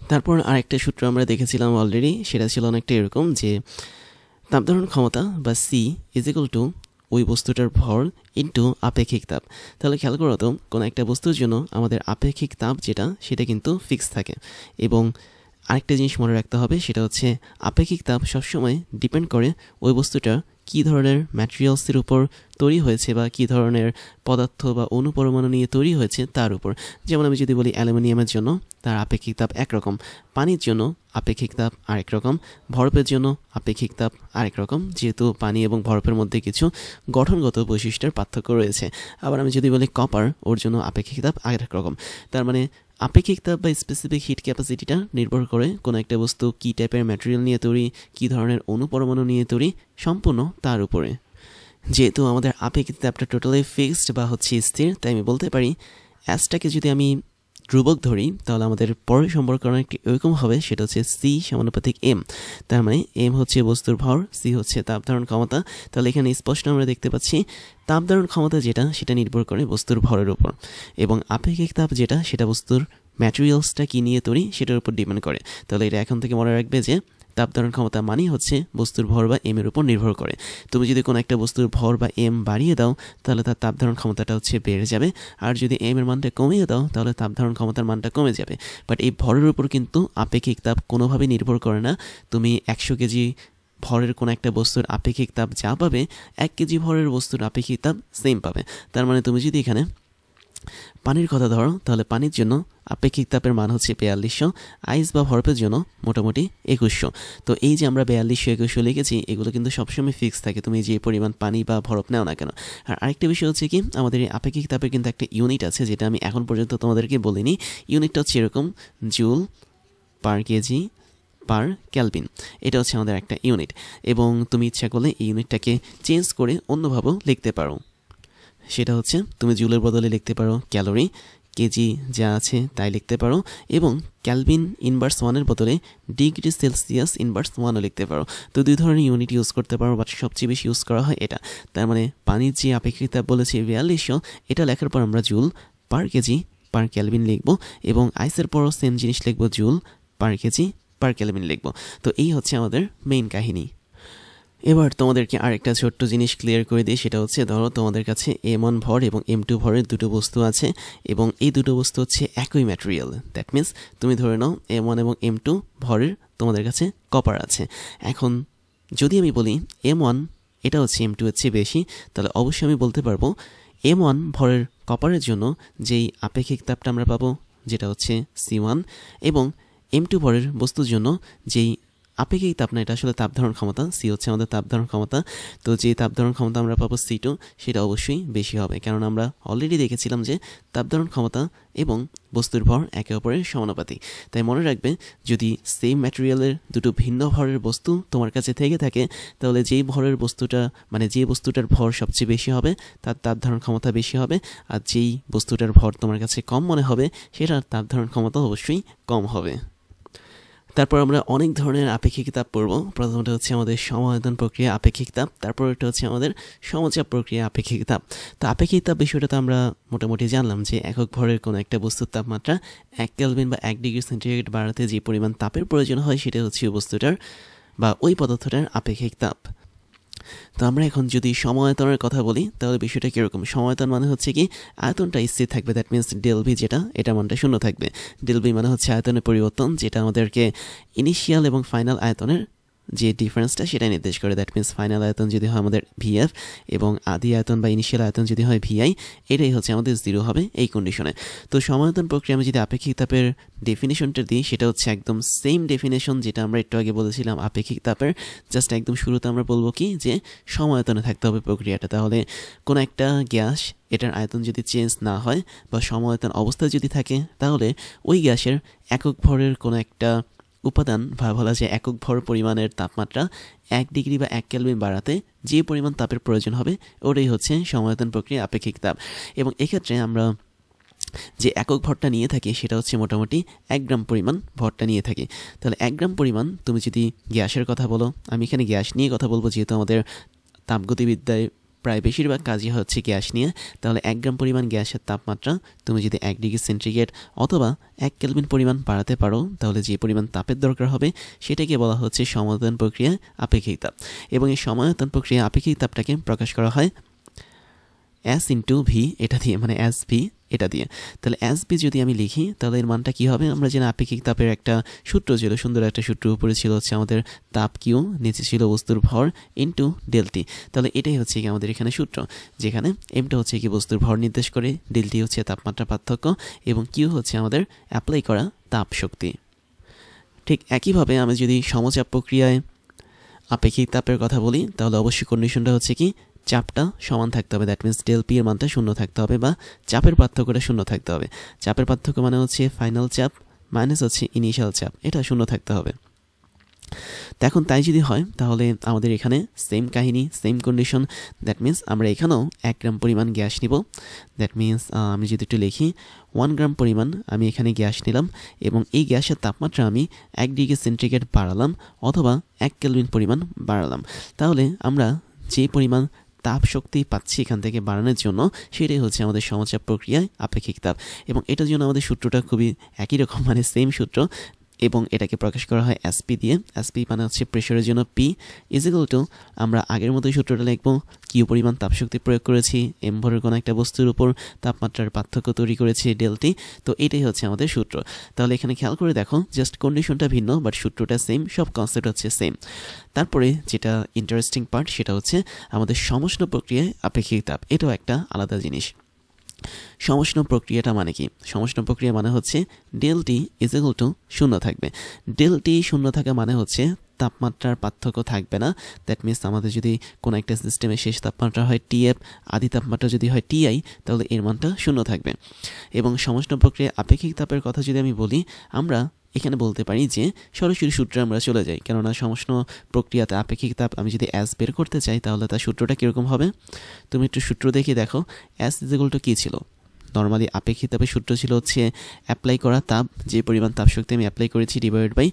তারপর আরেকটা সূত্র আমরা দেখেছিলাম অলরেডি, সেটা ছিল অনেকটা এরকম যে তাপ ধারণ ক্ষমতা বা সি ইজ ইকুয়াল টু ওই বস্তুটার ভর ইন্টু আপেক্ষিক তাপ। তাহলে খেয়াল করো তো কোনো একটা বস্তুর জন্য আমাদের আপেক্ষিক তাপ যেটা সেটা কিন্তু ফিক্স থাকে। এবং আরেকটা জিনিস মনে রাখতে হবে, সেটা হচ্ছে আপেক্ষিক তাপ সবসময় ডিপেন্ড করে ওই বস্তুটা কী ধরনের ম্যাটেরিয়ালসের উপর তৈরি হয়েছে বা কী ধরনের পদার্থ বা অনুপরমাণু নিয়ে তৈরি হয়েছে তার উপর। যেমন আমি যদি বলি অ্যালুমিনিয়ামের জন্য তার আপেক্ষিক তাপ একরকম, পানির জন্য আপেক্ষিক তাপ আরেক রকম, বরফের জন্য আপেক্ষিক তাপ আরেক রকম, যেহেতু পানি এবং বরফের মধ্যে কিছু গঠনগত বৈশিষ্ট্যের পার্থক্য রয়েছে। আবার আমি যদি বলি কপার, ওর জন্য আপেক্ষিক তাপ আরেক রকম। তার মানে আপেক্ষিক তাপ বা স্পেসিফিক হিট ক্যাপাসিটিটা নির্ভর করে কোনো একটা বস্তু কী টাইপের ম্যাটেরিয়াল নিয়ে তৈরি, কী ধরনের অনুপরমাণু নিয়ে তৈরি, সম্পূর্ণ তার উপরে। যেহেতু আমাদের আপেক্ষিক তাপটা টোটালি ফিক্সড বা হচ্ছে স্থির, তাই আমি বলতে পারি অ্যাসটাকে যদি আমি ধ্রুবক ধরি তাহলে আমাদের পরের সম্পর্করণ একটি এরকম হবে, সেটা হচ্ছে সি সমানুপাতিক এম। তার মানে এম হচ্ছে বস্তুর ভর, সি হচ্ছে তাপ ধারণ ক্ষমতা। তাহলে এখানে স্পষ্ট আমরা দেখতে পাচ্ছি তাপ ধারণ ক্ষমতা যেটা সেটা নির্ভর করে বস্তুর ভরের উপর, এবং আপেক্ষিক তাপ যেটা সেটা বস্তুর ম্যাটেরিয়ালসটা কী নিয়ে তৈরি সেটার উপর ডিপেন্ড করে। তাহলে এটা এখন থেকে মনে রাখবে যে তাপ ধারণ ক্ষমতা মানেই হচ্ছে বস্তুর ভর বা এম এর উপর নির্ভর করে। তুমি যদি কোনো একটা বস্তুর ভর বা এম বাড়িয়ে দাও তাহলে তার তাপ ধারণ ক্ষমতাটা হচ্ছে বেড়ে যাবে, আর যদি এম এর মানটা কমিয়ে দাও তাহলে তাপ ধারণ ক্ষমতার মানটা কমে যাবে। বাট এই ভরের উপর কিন্তু আপেক্ষিক তাপ কোনোভাবেই নির্ভর করে না। তুমি 100 কেজি ভরের কোনো একটা বস্তুর আপেক্ষিক তাপ যা পাবে 1 কেজি ভরের বস্তুর আপেক্ষিক তাপ সেম পাবে। তার মানে তুমি যদি এখানে পানির কথা ধরো তাহলে পানির জন্য আপেক্ষিক তাপের মান হচ্ছে 4200, আইস বা বরফের জন্য মোটামুটি 2100। তো এই যে আমরা 4200 2100 লিখেছি এগুলো কিন্তু সবসময় ফিক্স থাকে, তুমি যে পরিমাণ পানি বা বরফ নাও না কেন। আর আরেকটা বিষয় হচ্ছে কি আমাদের এই আপেক্ষিক তাপের কিন্তু একটা ইউনিট আছে যেটা আমি এখন পর্যন্ত তোমাদেরকে বলিনি। ইউনিটটা হচ্ছে এরকম, জুল পার কেজি পার ক্যালভিন। এটা হচ্ছে আমাদের একটা ইউনিট, এবং তুমি ইচ্ছা করলে এই ইউনিটটাকে চেঞ্জ করে অন্যভাবেও লিখতে পারো। সেটা হচ্ছে তুমি জুলের বদলে লিখতে পারো ক্যালোরি, কেজি যা আছে তাই লিখতে পারো, এবং ক্যালভিন ইনভার্স 1-এর বদলে ডিগ্রি সেলসিয়াস ইনভার্স 1ও লিখতে পারো। তো দুই ধরনের ইউনিট ইউজ করতে পারো, বাট সবচেয়ে বেশি ইউজ করা হয় এটা। তার মানে পানির যে আপেক্ষিক তাপ বলেছি 4200, এটা লেখার পর আমরা জুল পার কেজি পার ক্যালভিন লিখবো, এবং আইসের পরও সেম জিনিস লিখবো, জুল পার কেজি পার ক্যালভিন লিখবো। তো এই হচ্ছে আমাদের মেইন কাহিনী। এবার তোমাদেরকে আরেকটা ছোট্ট জিনিস ক্লিয়ার করে দিই, সেটা হচ্ছে ধরো তোমাদের কাছে M1 ভর এবং M2 ভরের দুটো বস্তু আছে, এবং এই দুটো বস্তু হচ্ছে একই ম্যাটেরিয়াল। দ্যাট মিনস তুমি ধরে নাও M1 এবং M2 ভরের তোমাদের কাছে কপার আছে। এখন যদি আমি বলি M1 এটা হচ্ছে M2 এর চেয়ে বেশি, তাহলে অবশ্যই আমি বলতে পারবো M1 ভরের কপারের জন্য যেই আপেক্ষিক তাপটা আমরা পাবো যেটা হচ্ছে C1, এবং M2 ভরের বস্তুর জন্য যেই আপেক্ষিক তাপ না, এটা আসলে তাপ ধারণ ক্ষমতা, সি হচ্ছে আমাদের তাপ ধারণ ক্ষমতা, তো যে তাপ ধারণ ক্ষমতা আমরা পাবো C2 সেটা অবশ্যই বেশি হবে, কারণ আমরা অলরেডি দেখেছিলাম যে তাপ ধারণ ক্ষমতা এবং বস্তুর ভর একে অপরের সমানুপাতিক। তাই মনে রাখবে, যদি সেম ম্যাটেরিয়ালের দুটো ভিন্ন ভরের বস্তু তোমার কাছে থেকে থাকে, তাহলে যেই ভরের বস্তুটা মানে যে বস্তুটার ভর সবচেয়ে বেশি হবে তার তাপ ধারণ ক্ষমতা বেশি হবে, আর যেই বস্তুটার ভর তোমার কাছে কম মনে হবে সেটার তাপ ধারণ ক্ষমতা অবশ্যই কম হবে। তারপর আমরা অনেক ধরনের আপেক্ষিক তাপ পড়ব। প্রথমটা হচ্ছে আমাদের সমায়তন প্রক্রিয়া আপেক্ষিক তাপ, তারপর এটা হচ্ছে আমাদের সমচাপ প্রক্রিয়া আপেক্ষিক তাপ। তো আপেক্ষিক তাপ বিষয়টা তো আমরা মোটামুটি জানলাম যে একক ভরের কোনো একটা বস্তুর তাপমাত্রা 1 কেলভিন বা 1 ডিগ্রি সেন্টিগ্রেড বাড়াতে যে পরিমাণ তাপের প্রয়োজন হয় সেটা হচ্ছে ওই বস্তুটার বা ওই পদার্থটার আপেক্ষিক তাপ। তো আমরা এখন যদি সমায়তনের কথা বলি তাহলে বিষয়টা কীরকম। সমায়তন মানে হচ্ছে কি আয়তনটা স্থির থাকবে, দ্যাট মিনস ডেল ভি যেটা, এটা মানটা শূন্য থাকবে। ডেল ভি মানে হচ্ছে আয়তনের পরিবর্তন, যেটা আমাদেরকে ইনিশিয়াল এবং ফাইনাল আয়তনের যে ডিফারেন্সটা সেটা নির্দেশ করে। দ্যাট মিনস ফাইনাল আয়তন যদি হয় আমাদের ভিএফ এবং আদি আয়তন বা ইনিশিয়াল আয়তন যদি হয় ভিআই, এটাই হচ্ছে আমাদের 0 হবে এই কন্ডিশনে। তো সমায়তন প্রক্রিয়া আমি যদি আপেক্ষিক তাপের ডেফিনেশনটা দিই, সেটা হচ্ছে একদম সেম ডেফিনেশন যেটা আমরা একটু আগে বলেছিলাম আপেক্ষিক তাপের। জাস্ট একদম শুরুতে আমরা বলবো কি যে সমায়তনে থাকতে হবে প্রক্রিয়াটা। তাহলে কোনো একটা গ্যাস এটার আয়তন যদি চেঞ্জ না হয় বা সমায়তন অবস্থায় যদি থাকে, তাহলে ওই গ্যাসের একক ভরের কোনো একটা উপাদান বা বলা যায় একক ভর পরিমাণের তাপমাত্রা 1 ডিগ্রি বা 1 কেলভিন বাড়াতে যে পরিমাণ তাপের প্রয়োজন হবে ওটাই হচ্ছে সমায়তন প্রক্রিয়া আপেক্ষিক তাপ। এবং এক্ষেত্রে আমরা যে একক ভরটা নিয়ে থাকি সেটা হচ্ছে মোটামুটি 1 গ্রাম পরিমাণ ভরটা নিয়ে থাকি। তাহলে 1 গ্রাম পরিমাণ তুমি যদি গ্যাসের কথা বলো, আমি এখানে গ্যাস নিয়ে কথা বলবো যেহেতু আমাদের তাপগতিবিদ্যায় প্রায় বেশিরভাগ কাজই হচ্ছে গ্যাস নিয়ে, তাহলে 1 গ্রাম পরিমাণ গ্যাসের তাপমাত্রা তুমি যদি 1 ডিগ্রি সেন্টিগ্রেড অথবা 1 কেলভিন পরিমাণ বাড়াতে পারো, তাহলে যে পরিমাণ তাপের দরকার হবে সেটাকে বলা হচ্ছে সমায়তন প্রক্রিয়া আপেক্ষিক তাপ। এবং এই সমায়তন প্রক্রিয়া আপেক্ষিক তাপটাকে প্রকাশ করা হয় S ইন্টু ভি এটা দিয়ে, মানে এস ভি এটা দিয়ে। তাহলে এস ভি যদি আমি লিখি তাহলে এর মানটা কী হবে, আমরা জানি আপেক্ষিক তাপের একটা সূত্র ছিল, সুন্দর একটা সূত্র, উপরে ছিল হচ্ছে আমাদের তাপ কিউ, নিচে ছিল বস্তুর ভর ইন্টু ডেলটি। তাহলে এটাই হচ্ছে কি আমাদের এখানে সূত্র, যেখানে এমটা হচ্ছে কি বস্তুর ভর নির্দেশ করে, ডেলটি হচ্ছে তাপমাত্রা পার্থক্য এবং কিউ হচ্ছে আমাদের অ্যাপ্লাই করা তাপ শক্তি। ঠিক একইভাবে আমি যদি সমচাপ প্রক্রিয়ায় আপেক্ষিক তাপের কথা বলি তাহলে অবশ্যই কন্ডিশনটা হচ্ছে কি চাপটা সমান থাকতে হবে, দ্যাট মিনস ডেল পি এর মানটা শূন্য থাকতে হবে বা চাপের পার্থক্যটা শূন্য থাকতে হবে। চাপের পার্থক্য মানে হচ্ছে ফাইনাল চাপ মাইনাস হচ্ছে ইনিশিয়াল চাপ, এটা শূন্য থাকতে হবে। তো এখন তাই যদি হয় তাহলে আমাদের এখানে সেম কাহিনী, সেম কন্ডিশন, দ্যাট মিনস আমরা এখানেও 1 গ্রাম পরিমাণ গ্যাস নিব। দ্যাট মিনস আমি যদি একটু লিখি 1 গ্রাম পরিমাণ আমি এখানে গ্যাস নিলাম এবং এই গ্যাসের তাপমাত্রা আমি 1 ডিগ্রি সেন্টিগ্রেড বাড়ালাম অথবা 1 কেলভিন পরিমাণ বাড়ালাম। তাহলে আমরা যে পরিমাণ তাপ শক্তি পাচ্ছি এখান থেকে বাড়ানোর জন্য সেটাই হচ্ছে আমাদের সমচাপ প্রক্রিয়ায় আপেক্ষিক তাপ। এবং এটার জন্য আমাদের সূত্রটা খুবই একই রকম, মানে সেম সূত্র, এবং এটাকে প্রকাশ করা হয় এসপি দিয়ে। এসপি মানে হচ্ছে প্রেশারের জন্য পি ইজ ইকুয়াল টু, আমরা আগের মতোই সূত্রটা লিখব, কিউ পরিমাণ তাপশক্তি প্রয়োগ করেছি এম ভরের কোনো একটা বস্তুর উপর তাপমাত্রার পার্থক্য তৈরি করেছি ডেলটি। তো এটাই হচ্ছে আমাদের সূত্র। তাহলে এখানে খেয়াল করে দেখো, জাস্ট কন্ডিশনটা ভিন্ন বাট সূত্রটা সেম, সব কনসেপ্ট হচ্ছে সেম। তারপরে যেটা ইন্টারেস্টিং পার্ট সেটা হচ্ছে আমাদের সমষ্ণ প্রক্রিয়ায় আপেক্ষিক তাপ, এটাও একটা আলাদা জিনিস। সমষ্ণ প্রক্রিয়াটা মানে কি? সমষ্ণ প্রক্রিয়া মানে হচ্ছে ডেলটি ইজ ইকুয়াল টু শূন্য থাকবে। ডেলটি শূন্য থাকা মানে হচ্ছে তাপমাত্রার পার্থক্য থাকবে না। দ্যাট মিনস আমাদের যদি কোনো একটা সিস্টেমের শেষ তাপমাত্রা হয় টিএফ, আদি তাপমাত্রা যদি হয় টিআই, তাহলে এর মানটা শূন্য থাকবে। এবং সমষ্ণ প্রক্রিয়া আপেক্ষিক তাপের কথা যদি আমি বলি, আমরা এখানে বলতে পারি যে সরাসরি সূত্রে আমরা চলে যাই, কেননা সমষ্ণ প্রক্রিয়াতে আপেক্ষিক তাপ আমি যদি অ্যাস বের করতে চাই তাহলে তার সূত্রটা কীরকম হবে, তুমি একটু সূত্র দেখে দেখো। অ্যাস ইজ ইকুয়াল টু কী ছিল? নর্মালি আপেক্ষিক তাপের সূত্র ছিল হচ্ছে অ্যাপ্লাই করা তাপ, যে পরিমাণ তাপশক্তি আমি অ্যাপ্লাই করেছি ডিভাইডেড বাই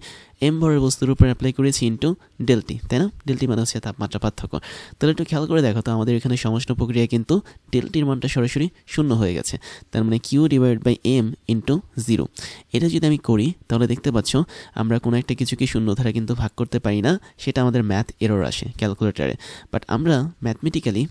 এম ভরের বস্তুর উপর অ্যাপ্লাই করেছি ইন্টু ডেলটি, তাই না? ডেলটি মানে হচ্ছে তাপমাত্রা পার্থক্য। তাহলে একটু খেয়াল করে দেখো তো আমাদের এখানে সমষ্ণ প্রক্রিয়া কিন্তু ডেলটির মানটা সরাসরি শূন্য হয়ে গেছে, তার মানে Q divided by M into 0। এটা যদি আমি করি তাহলে দেখতে পাচ্ছ আমরা কোনো একটা কিছুকে শূন্য ধারা কিন্তু ভাগ করতে পারি না, সেটা আমাদের ম্যাথ এরর আসে ক্যালকুলেটারে। বাট আমরা ম্যাথমেটিক্যালি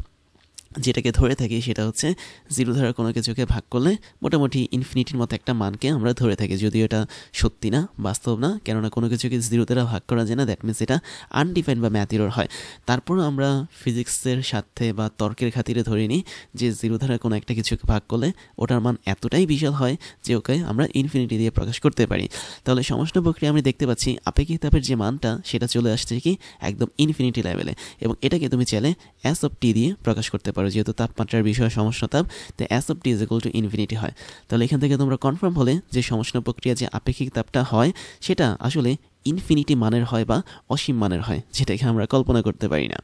যেটাকে ধরে থাকি সেটা হচ্ছে জিরো দ্বারা কোনো কিছুকে ভাগ করলে মোটামুটি ইনফিনিটির মতো একটা মানকে আমরা ধরে থাকি, যদিও এটা সত্যি না, বাস্তব না, কেননা কোনো কিছুকে জিরো দ্বারা ভাগ করা যায় না, দ্যাট মিনস এটা আনডিফাইন্ড বা ম্যাথ এরর হয়। তারপরও আমরা ফিজিক্সের সাথে বা তর্কের খাতিরে ধরে নিই যে জিরো দ্বারা কোনো একটা কিছুকে ভাগ করলে ওটার মান এতটাই বিশাল হয় যে ওকে আমরা ইনফিনিটি দিয়ে প্রকাশ করতে পারি। তাহলে সমষ্ণ প্রক্রিয়া আমরা দেখতে পাচ্ছি আপেক্ষিক তাপের যে মানটা সেটা চলে আসছে কি একদম ইনফিনিটি লেভেলে, এবং এটাকে তুমি চাইলে এস অফ টি দিয়ে প্রকাশ করতে পারো, যেহেতু তাপমাত্রার বিষয় সমষ্ণ তাপ, তো S of T is equal to infinity হয়। তাহলে এখান থেকে তোমরা কনফার্ম হলে যে সমষ্ণ প্রক্রিয়া যে আপেক্ষিক তাপটা হয় সেটা আসলে ইনফিনিটি মানের হয় বা অসীম মানের হয়, যেটাকে আমরা কল্পনা করতে পারি না।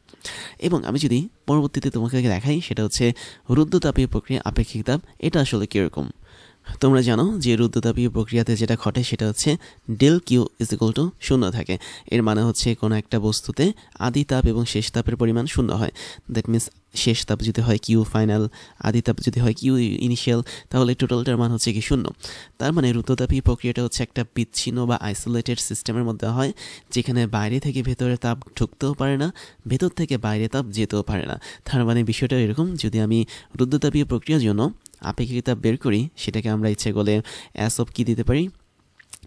এবং আমি যদি পরবর্তীতে তোমাকে দেখাই সেটা হচ্ছে রুদ্ধতাপীয় প্রক্রিয়া আপেক্ষিক তাপ, এটা আসলে কীরকম। তোমরা জানো যে রুদ্ধতাপীয় প্রক্রিয়াতে যেটা ঘটে সেটা হচ্ছে del Q is equal to শূন্য থাকে। এর মানে হচ্ছে কোনো একটা বস্তুতে আদি তাপ এবং শেষ তাপের পরিমাণ শূন্য হয়। দ্যাট মিনস শেষ তাপ যদি হয় কিউ ফাইনাল, আদি তাপ যদি হয় কিউ ইনিশিয়াল, তাহলে টোটালটার মান হচ্ছে কি শূন্য। তার মানে রুদ্ধতাপীয় প্রক্রিয়াটা হচ্ছে একটা বিচ্ছিন্ন বা আইসোলেটেড সিস্টেমের মধ্যে হয়, যেখানে বাইরে থেকে ভেতরে তাপ ঢুকতেও পারে না, ভেতর থেকে বাইরে তাপ যেতেও পারে না। তার মানে বিষয়টা এরকম, যদি আমি রুদ্ধতাপীয় প্রক্রিয়ার জন্য আপেক্ষিক তাপ বের করি, সেটাকে আমরা ইচ্ছে করলে এস অফ কি দিতে পারি,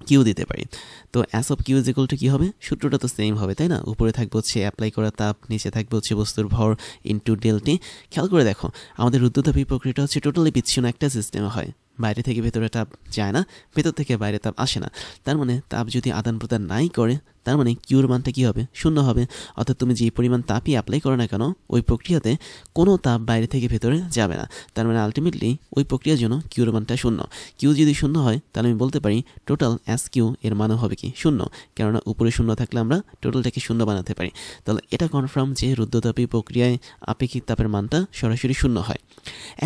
কিউ দিতে পারি। তো S of Q is equal to কী হবে, সূত্রটা তো সেম হবে তাই না, উপরে থাকবে হচ্ছে অ্যাপ্লাই করা তাপ, নিচে থাকবে হচ্ছে বস্তুর ভর ইনটু ডেলটি। খেয়াল করে দেখো আমাদের রুদ্ধতাপীয় প্রক্রিয়াটা হচ্ছে টোটালি বিচ্ছিন্ন একটা সিস্টেমে হয়, বাইরে থেকে ভেতরে তাপ যায় না, ভেতর থেকে বাইরে তাপ আসে না। তার মানে তাপ যদি আদান প্রদান নাই করে, তার মানে কিউর মানটা কী হবে, শূন্য হবে। অর্থাৎ তুমি যে পরিমাণ তাপই অ্যাপ্লাই করো না কেন ওই প্রক্রিয়াতে কোনো তাপ বাইরে থেকে ভেতরে যাবে না। তার মানে আলটিমেটলি ওই প্রক্রিয়ার জন্য কিউর মানটা শূন্য। কিউ যদি শূন্য হয় তাহলে আমি বলতে পারি টোটাল এস কিউ এর মানও হবে কি শূন্য, কেননা উপরে শূন্য থাকলে আমরা টোটালটাকে শূন্য বানাতে পারি। তাহলে এটা কনফার্ম যে রুদ্ধতাপীয় প্রক্রিয়ায় আপেক্ষিক তাপের মানটা সরাসরি শূন্য হয়।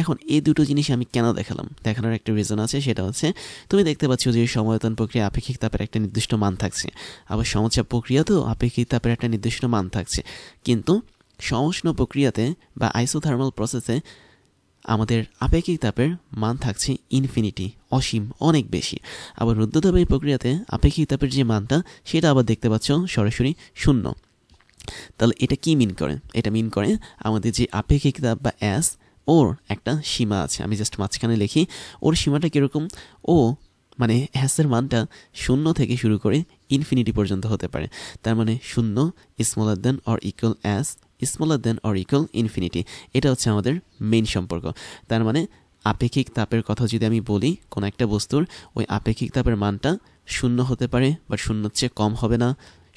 এখন এই দুটো জিনিস আমি কেন দেখালাম, দেখানোর একটা রিজন আছে, সেটা হচ্ছে তুমি দেখতে পাচ্ছ যে সময়তন প্রক্রিয়া আপেক্ষিক তাপের একটা নির্দিষ্ট মান থাকছে, আবার সমচাপ প্রক্রিয়াতেও আপেক্ষিক তাপের একটা নির্দিষ্ট মান থাকছে, কিন্তু সমষ্ণ প্রক্রিয়াতে বা আইসোথার্মাল প্রসেসে আমাদের আপেক্ষিক তাপের মান থাকছে ইনফিনিটি, অসীম, অনেক বেশি। আবার রুদ্ধতাপীয় প্রক্রিয়াতে আপেক্ষিক তাপের যে মানটা সেটা আবার দেখতে পাচ্ছ সরাসরি শূন্য। তাহলে এটা কি মিন করে, এটা মিন করে আমাদের যে আপেক্ষিক তাপ বা এস, ওর একটা সীমা আছে। আমি জাস্ট মাঝখানে লিখি ওর সীমাটা কীরকম, ও মানে এসের মানটা শূন্য থেকে শুরু করে ইনফিনিটি পর্যন্ত হতে পারে। তার মানে শূন্য smaller than or equal S, smaller than or equal infinity. এটা হচ্ছে আমাদের মেইন সম্পর্ক। তার মানে আপেক্ষিক তাপের কথা যদি আমি বলি কোনো একটা বস্তুর, ওই আপেক্ষিক তাপের মানটা শূন্য হতে পারে, বাট শূন্যর চেয়ে কম হবে না,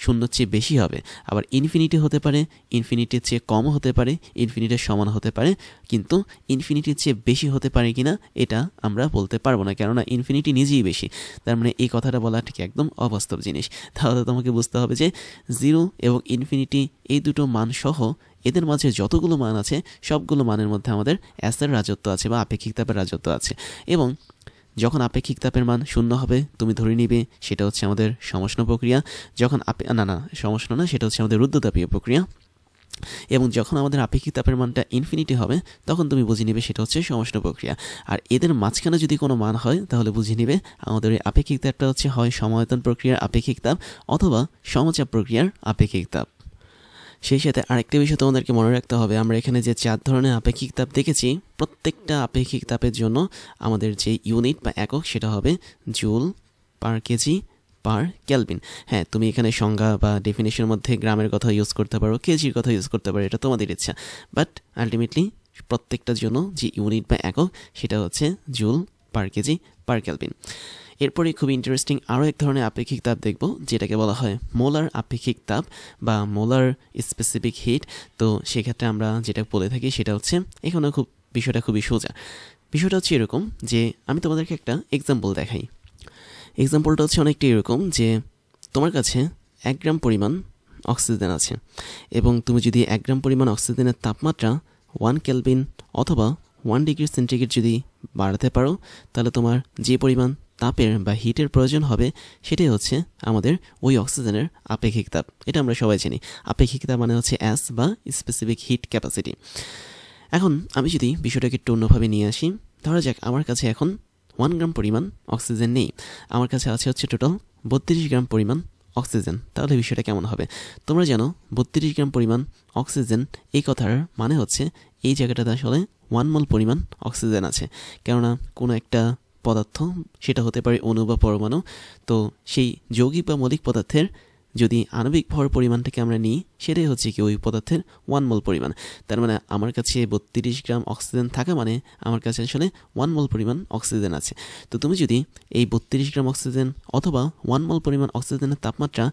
শূন্যর চেয়ে বেশি হবে। আবার ইনফিনিটি হতে পারে, ইনফিনিটির চেয়ে কমও হতে পারে, ইনফিনিটির সমান হতে পারে, কিন্তু ইনফিনিটির চেয়ে বেশি হতে পারে কিনা এটা আমরা বলতে পারবো না, কেননা ইনফিনিটি নিজেই বেশি। তার মানে এই কথাটা বলা ঠিক একদম অবাস্তব জিনিস। তাহলে তোমাকে বুঝতে হবে যে জিরো এবং ইনফিনিটি এই দুটো মান সহ এদের মাঝে যতগুলো মান আছে সবগুলো মানের মধ্যে আমাদের এসের রাজত্ব আছে বা আপেক্ষিক তাপের রাজত্ব আছে। এবং যখন আপেক্ষিক তাপের মান শূন্য হবে তুমি ধরে নিবে সেটা হচ্ছে আমাদের সমষ্ণ প্রক্রিয়া, যখন সমষ্ণ না, সেটা হচ্ছে আমাদের রুদ্ধতাপীয় প্রক্রিয়া। এবং যখন আমাদের আপেক্ষিক তাপের মানটা ইনফিনিটি হবে তখন তুমি বুঝে নিবে সেটা হচ্ছে সমষ্ণ প্রক্রিয়া। আর এদের মাঝখানে যদি কোনো মান হয় তাহলে বুঝে নিবে আমাদের এই আপেক্ষিক তাপটা হচ্ছে হয় সমায়তন প্রক্রিয়ার আপেক্ষিক তাপ অথবা সমচাপ প্রক্রিয়ার আপেক্ষিক তাপ। সেই সাথে আরেকটা বিষয় তোমাদেরকে মনে রাখতে হবে, আমরা এখানে যে 4 ধরনের আপেক্ষিক তাপ দেখেছি, প্রত্যেকটা আপেক্ষিক তাপের জন্য আমাদের যে ইউনিট বা একক সেটা হবে joule per KG per kelvin. হ্যাঁ, তুমি এখানে সংজ্ঞা বা ডেফিনেশনের মধ্যে গ্রামের কথা ইউজ করতে পারো, কেজির কথা ইউজ করতে পারো, এটা তোমাদের ইচ্ছা। বাট আলটিমেটলি প্রত্যেকটার জন্য যে ইউনিট বা একক সেটা হচ্ছে joule per KG per kelvin. এরপরে খুব ইন্টারেস্টিং আরও এক ধরনের আপেক্ষিক তাপ দেখব, যেটাকে বলা হয় মোলার আপেক্ষিক তাপ বা মোলার স্পেসিফিক হিট। তো সেক্ষেত্রে আমরা যেটা বলে থাকি সেটা হচ্ছে, এখানে বিষয়টা খুবই সোজা। বিষয়টা হচ্ছে এরকম যে আমি তোমাদেরকে একটা এক্সাম্পল দেখাই। এক্সাম্পলটা হচ্ছে অনেকটা এরকম যে তোমার কাছে 1 গ্রাম পরিমাণ অক্সিজেন আছে, এবং তুমি যদি 1 গ্রাম পরিমাণ অক্সিজেনের তাপমাত্রা 1 কেলভিন অথবা 1 ডিগ্রি সেন্টিগ্রেড যদি বাড়াতে পারো, তাহলে তোমার যে পরিমাণ তাপের বা হিটের প্রয়োজন হবে সেটাই হচ্ছে আমাদের ওই অক্সিজেনের আপেক্ষিক তাপ। এটা আমরা সবাই জানি, আপেক্ষিক তাপ মানে হচ্ছে এস বা স্পেসিফিক হিট ক্যাপাসিটি। এখন আমি যদি বিষয়টাকে একটু অন্যভাবে নিয়ে আসি, ধরা যাক আমার কাছে এখন 1 গ্রাম পরিমাণ অক্সিজেন নেই, আমার কাছে আছে হচ্ছে টোটাল 32 গ্রাম পরিমাণ অক্সিজেন, তাহলে বিষয়টা কেমন হবে? তোমরা জানো 32 গ্রাম পরিমাণ অক্সিজেন, এই কথার মানে হচ্ছে এই জায়গাটাতে আসলে 1 মোল পরিমাণ অক্সিজেন আছে। কেননা কোনো একটা পদার্থ, সেটা হতে পারে অণু বা পরমাণু, তো সেই যৌগিক বা মৌলিক পদার্থের যদি আণবিক ভর পরিমাণটাকে আমরা নিই, সেটাই হচ্ছে কি ওই পদার্থের 1 মোল পরিমাণ। তার মানে আমার কাছে 32 গ্রাম অক্সিজেন থাকা মানে আমার কাছে আসলে 1 মোল পরিমাণ অক্সিজেন আছে। তো তুমি যদি এই 32 গ্রাম অক্সিজেন অথবা 1 মোল পরিমাণ অক্সিজেনের তাপমাত্রা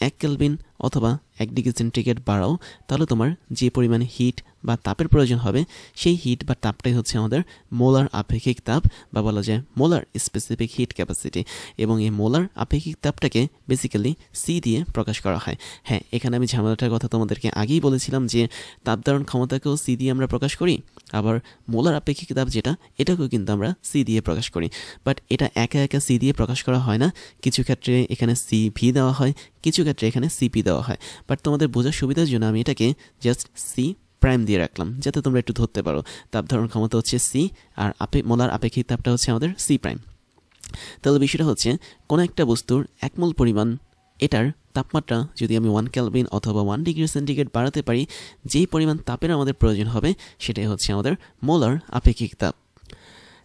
1 কেলভিন অথবা 1 ডিগ্রি সেন্টিগ্রেড বাড়াও, তাহলে তোমার যে পরিমাণে হিট বা তাপের প্রয়োজন হবে, সেই হিট বা তাপটাই হচ্ছে আমাদের মোলার আপেক্ষিক তাপ, বা বলা যায় মোলার স্পেসিফিক হিট ক্যাপাসিটি। এবং এই মোলার আপেক্ষিক তাপটাকে বেসিক্যালি সি দিয়ে প্রকাশ করা হয়। হ্যাঁ, এখানে আমি ঝামেলাটার কথা তোমাদেরকে আগেই বলেছিলাম যে তাপ ধারণ ক্ষমতাকেও সি দিয়ে আমরা প্রকাশ করি, আবার মোলার আপেক্ষিক তাপ যেটা, এটাকেও কিন্তু আমরা সি দিয়ে প্রকাশ করি। বাট এটা একা একা সি দিয়ে প্রকাশ করা হয় না, কিছু ক্ষেত্রে এখানে সি ভি দেওয়া হয়, কিছু ক্ষেত্রে এখানে সিপি দেওয়া হয়। বাট তোমাদের বোঝার সুবিধার জন্য আমি এটাকে জাস্ট সি প্রাইম দিয়ে রাখলাম, যাতে তোমরা একটু ধরতে পারো তাপ ধারণ ক্ষমতা হচ্ছে সি, আর মোলার আপেক্ষিক তাপটা হচ্ছে আমাদের সি প্রাইম। তাহলে বিষয়টা হচ্ছে কোনো একটা বস্তুর 1 মোল পরিমাণ, এটার তাপমাত্রা যদি আমি 1 কেলভিন অথবা 1 ডিগ্রি সেন্টিগ্রেড বাড়াতে পারি, যেই পরিমাণ তাপের আমাদের প্রয়োজন হবে, সেটাই হচ্ছে আমাদের মোলার আপেক্ষিক তাপ।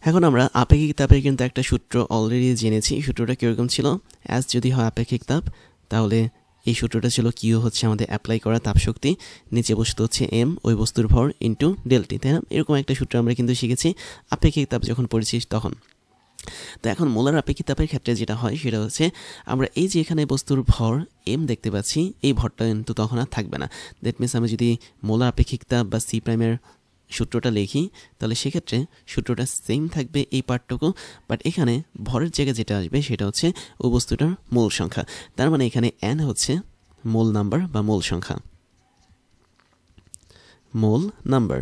এখন আমরা আপেক্ষিক তাপের কিন্তু একটা সূত্র অলরেডি জেনেছি। সূত্রটা কীরকম ছিল? অ্যাজ যদি হয় আপেক্ষিক তাপ, তাহলে এই সূত্রটা ছিল কিউ হচ্ছে আমাদের অ্যাপ্লাই করা তাপশক্তি, নিচে বস্তু হচ্ছে এম, ওই বস্তুর ভর ইন্টু ডেলটি, তাই না? এরকম একটা সূত্র আমরা কিন্তু শিখেছি আপেক্ষিক তাপ যখন পড়েছি তখন। তো এখন মোলার আপেক্ষিক তাপের ক্ষেত্রে যেটা হয় সেটা হচ্ছে, আমরা এই যে এখানে বস্তুর ভর এম দেখতে পাচ্ছি, এই ভরটা কিন্তু তখন আর থাকবে না। দ্যাট মিনস আমি যদি মোলার আপেক্ষিক তাপ বা সি প্রাইমের সূত্রটা লিখি, তাহলে সেক্ষেত্রে সূত্রটা সেম থাকবে এই পার্টটুকু, বাট এখানে ভরের জায়গায় যেটা আসবে সেটা হচ্ছে ওই বস্তুটার মোল সংখ্যা। তার মানে এখানে এন হচ্ছে মোল নাম্বার বা মোল সংখ্যা, মোল নাম্বার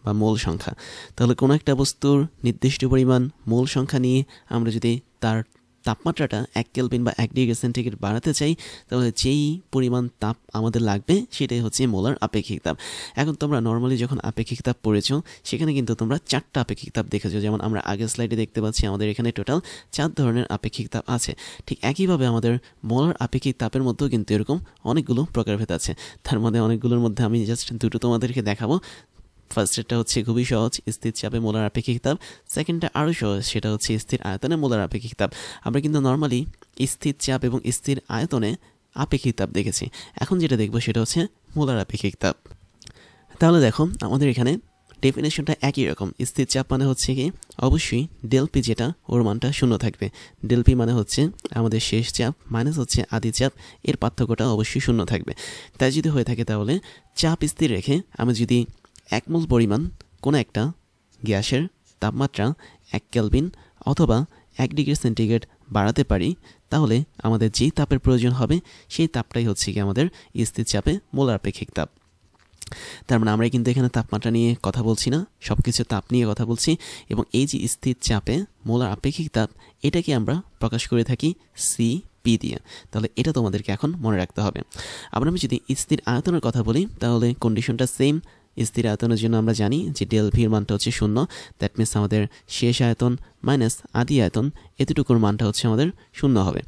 বা মোল সংখ্যা। তাহলে কোনো একটা বস্তুর নির্দিষ্ট পরিমাণ মোল সংখ্যা নিয়ে আমরা যদি তার তাপমাত্রাটা 1 কেলভিন বা 1 ডিগ্রি সেন্টিগ্রেড বাড়াতে চাই, তাহলে যেই পরিমাণ তাপ আমাদের লাগবে সেটাই হচ্ছে মোলার আপেক্ষিক তাপ। এখন তোমরা নর্মালি যখন আপেক্ষিক তাপ পড়েছো, সেখানে কিন্তু তোমরা 4টা আপেক্ষিক তাপ দেখেছো। যেমন আমরা আগের স্লাইডে দেখতে পাচ্ছি আমাদের এখানে টোটাল 4 ধরনের আপেক্ষিক তাপ আছে। ঠিক একইভাবে আমাদের মোলার আপেক্ষিক তাপের মধ্যেও কিন্তু এরকম অনেকগুলো প্রকারভেদ আছে। তার মধ্যে অনেকগুলোর মধ্যে আমি জাস্ট দুটো তোমাদেরকে দেখাবো। ফার্স্টেরটা হচ্ছে খুবই সহজ, স্থির চাপে মোলার আপেক্ষিক তাপ। সেকেন্ডটা আরও সহজ, সেটা হচ্ছে স্থির আয়তনে মোলার আপেক্ষিক তাপ। আমরা কিন্তু নর্মালি স্থির চাপ এবং স্থির আয়তনে আপেক্ষিক তাপ দেখেছি। এখন যেটা দেখবো সেটা হচ্ছে মোলার আপেক্ষিক তাপ। তাহলে দেখো আমাদের এখানে ডেফিনেশনটা একই রকম। স্থির চাপ মানে হচ্ছে কি, অবশ্যই ডেলপি যেটা, ওর মানটা 0 থাকবে। ডেলপি মানে হচ্ছে আমাদের শেষ চাপ মাইনাস হচ্ছে আদি চাপ, এর পার্থক্যটা অবশ্যই 0 থাকবে। তাই যদি হয়ে থাকে, তাহলে চাপ স্থির রেখে আমি যদি 1 মোল পরিমাণ কোনো একটা গ্যাসের তাপমাত্রা 1 কেলভিন অথবা 1 ডিগ্রি সেন্টিগ্রেড বাড়াতে পারি, তাহলে আমাদের যেই তাপের প্রয়োজন হবে সেই তাপটাই হচ্ছে কি আমাদের স্থির চাপে মোলার আপেক্ষিক তাপ। তার মানে আমরা কিন্তু এখানে তাপমাত্রা নিয়ে কথা বলছি না, সব কিছু তাপ নিয়ে কথা বলছি। এবং এই যে স্থির চাপে মোলার আপেক্ষিক তাপ, এটাকে আমরা প্রকাশ করে থাকি সিপি দিয়ে। তাহলে এটা তোমাদেরকে এখন মনে রাখতে হবে। আবার আমি যদি স্থির আয়তনের কথা বলি, তাহলে কন্ডিশনটা সেম। স্থির আয়তনের জন্য আমরা জানি যে ডেল ভির মানটা হচ্ছে 0। দ্যাট মিনস আমাদের শেষ আয়তন মাইনাস আদি আয়তন, এতটুকুর মানটা হচ্ছে আমাদের 0 হবে।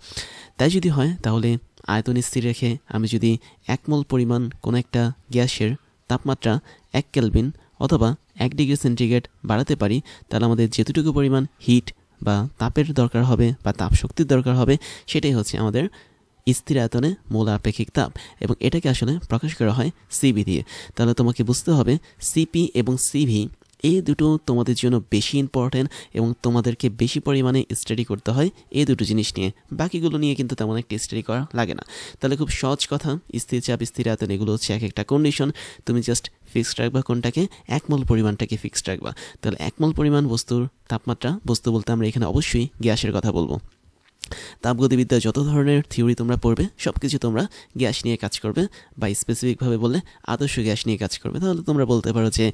তাই যদি হয়, তাহলে আয়তন স্থির রেখে আমি যদি 1 মোল পরিমাণ কোনো একটা গ্যাসের তাপমাত্রা 1 কেলভিন অথবা 1 ডিগ্রি সেন্টিগ্রেড বাড়াতে পারি, তাহলে আমাদের যেতটুকু পরিমাণ হিট বা তাপের দরকার হবে বা তাপ শক্তির দরকার হবে, সেটাই হচ্ছে আমাদের স্থির আয়তনে মোলার আপেক্ষিক তাপ। এবং এটাকে আসলে প্রকাশ করা হয় সিভি দিয়ে। তাহলে তোমাকে বুঝতে হবে সিপি এবং সিভি এই দুটো তোমাদের জন্য বেশি ইম্পর্টেন্ট, এবং তোমাদেরকে বেশি পরিমাণে স্টাডি করতে হয় এই দুটো জিনিস নিয়ে। বাকিগুলো নিয়ে কিন্তু তেমন একটা স্টাডি করা লাগে না। তাহলে খুব সহজ কথা, স্থির চাপ, স্থির আয়তন, এগুলো হচ্ছে এক একটা কন্ডিশন। তুমি জাস্ট ফিক্সড রাখবা কোনটাকে, 1 মোল পরিমাণটাকে ফিক্সড রাখবা। তাহলে 1 মোল পরিমাণ বস্তুর তাপমাত্রা, বস্তু বলতে আমরা এখানে অবশ্যই গ্যাসের কথা বলবো। তাপগতিবিদ্যা যত ধরনের থিওরি তোমরা পড়বে, সব কিছু তোমরা গ্যাস নিয়ে কাজ করবে, বা স্পেসিফিকভাবে বললে আদর্শ গ্যাস নিয়ে কাজ করবে। তাহলে তোমরা বলতে পারো যে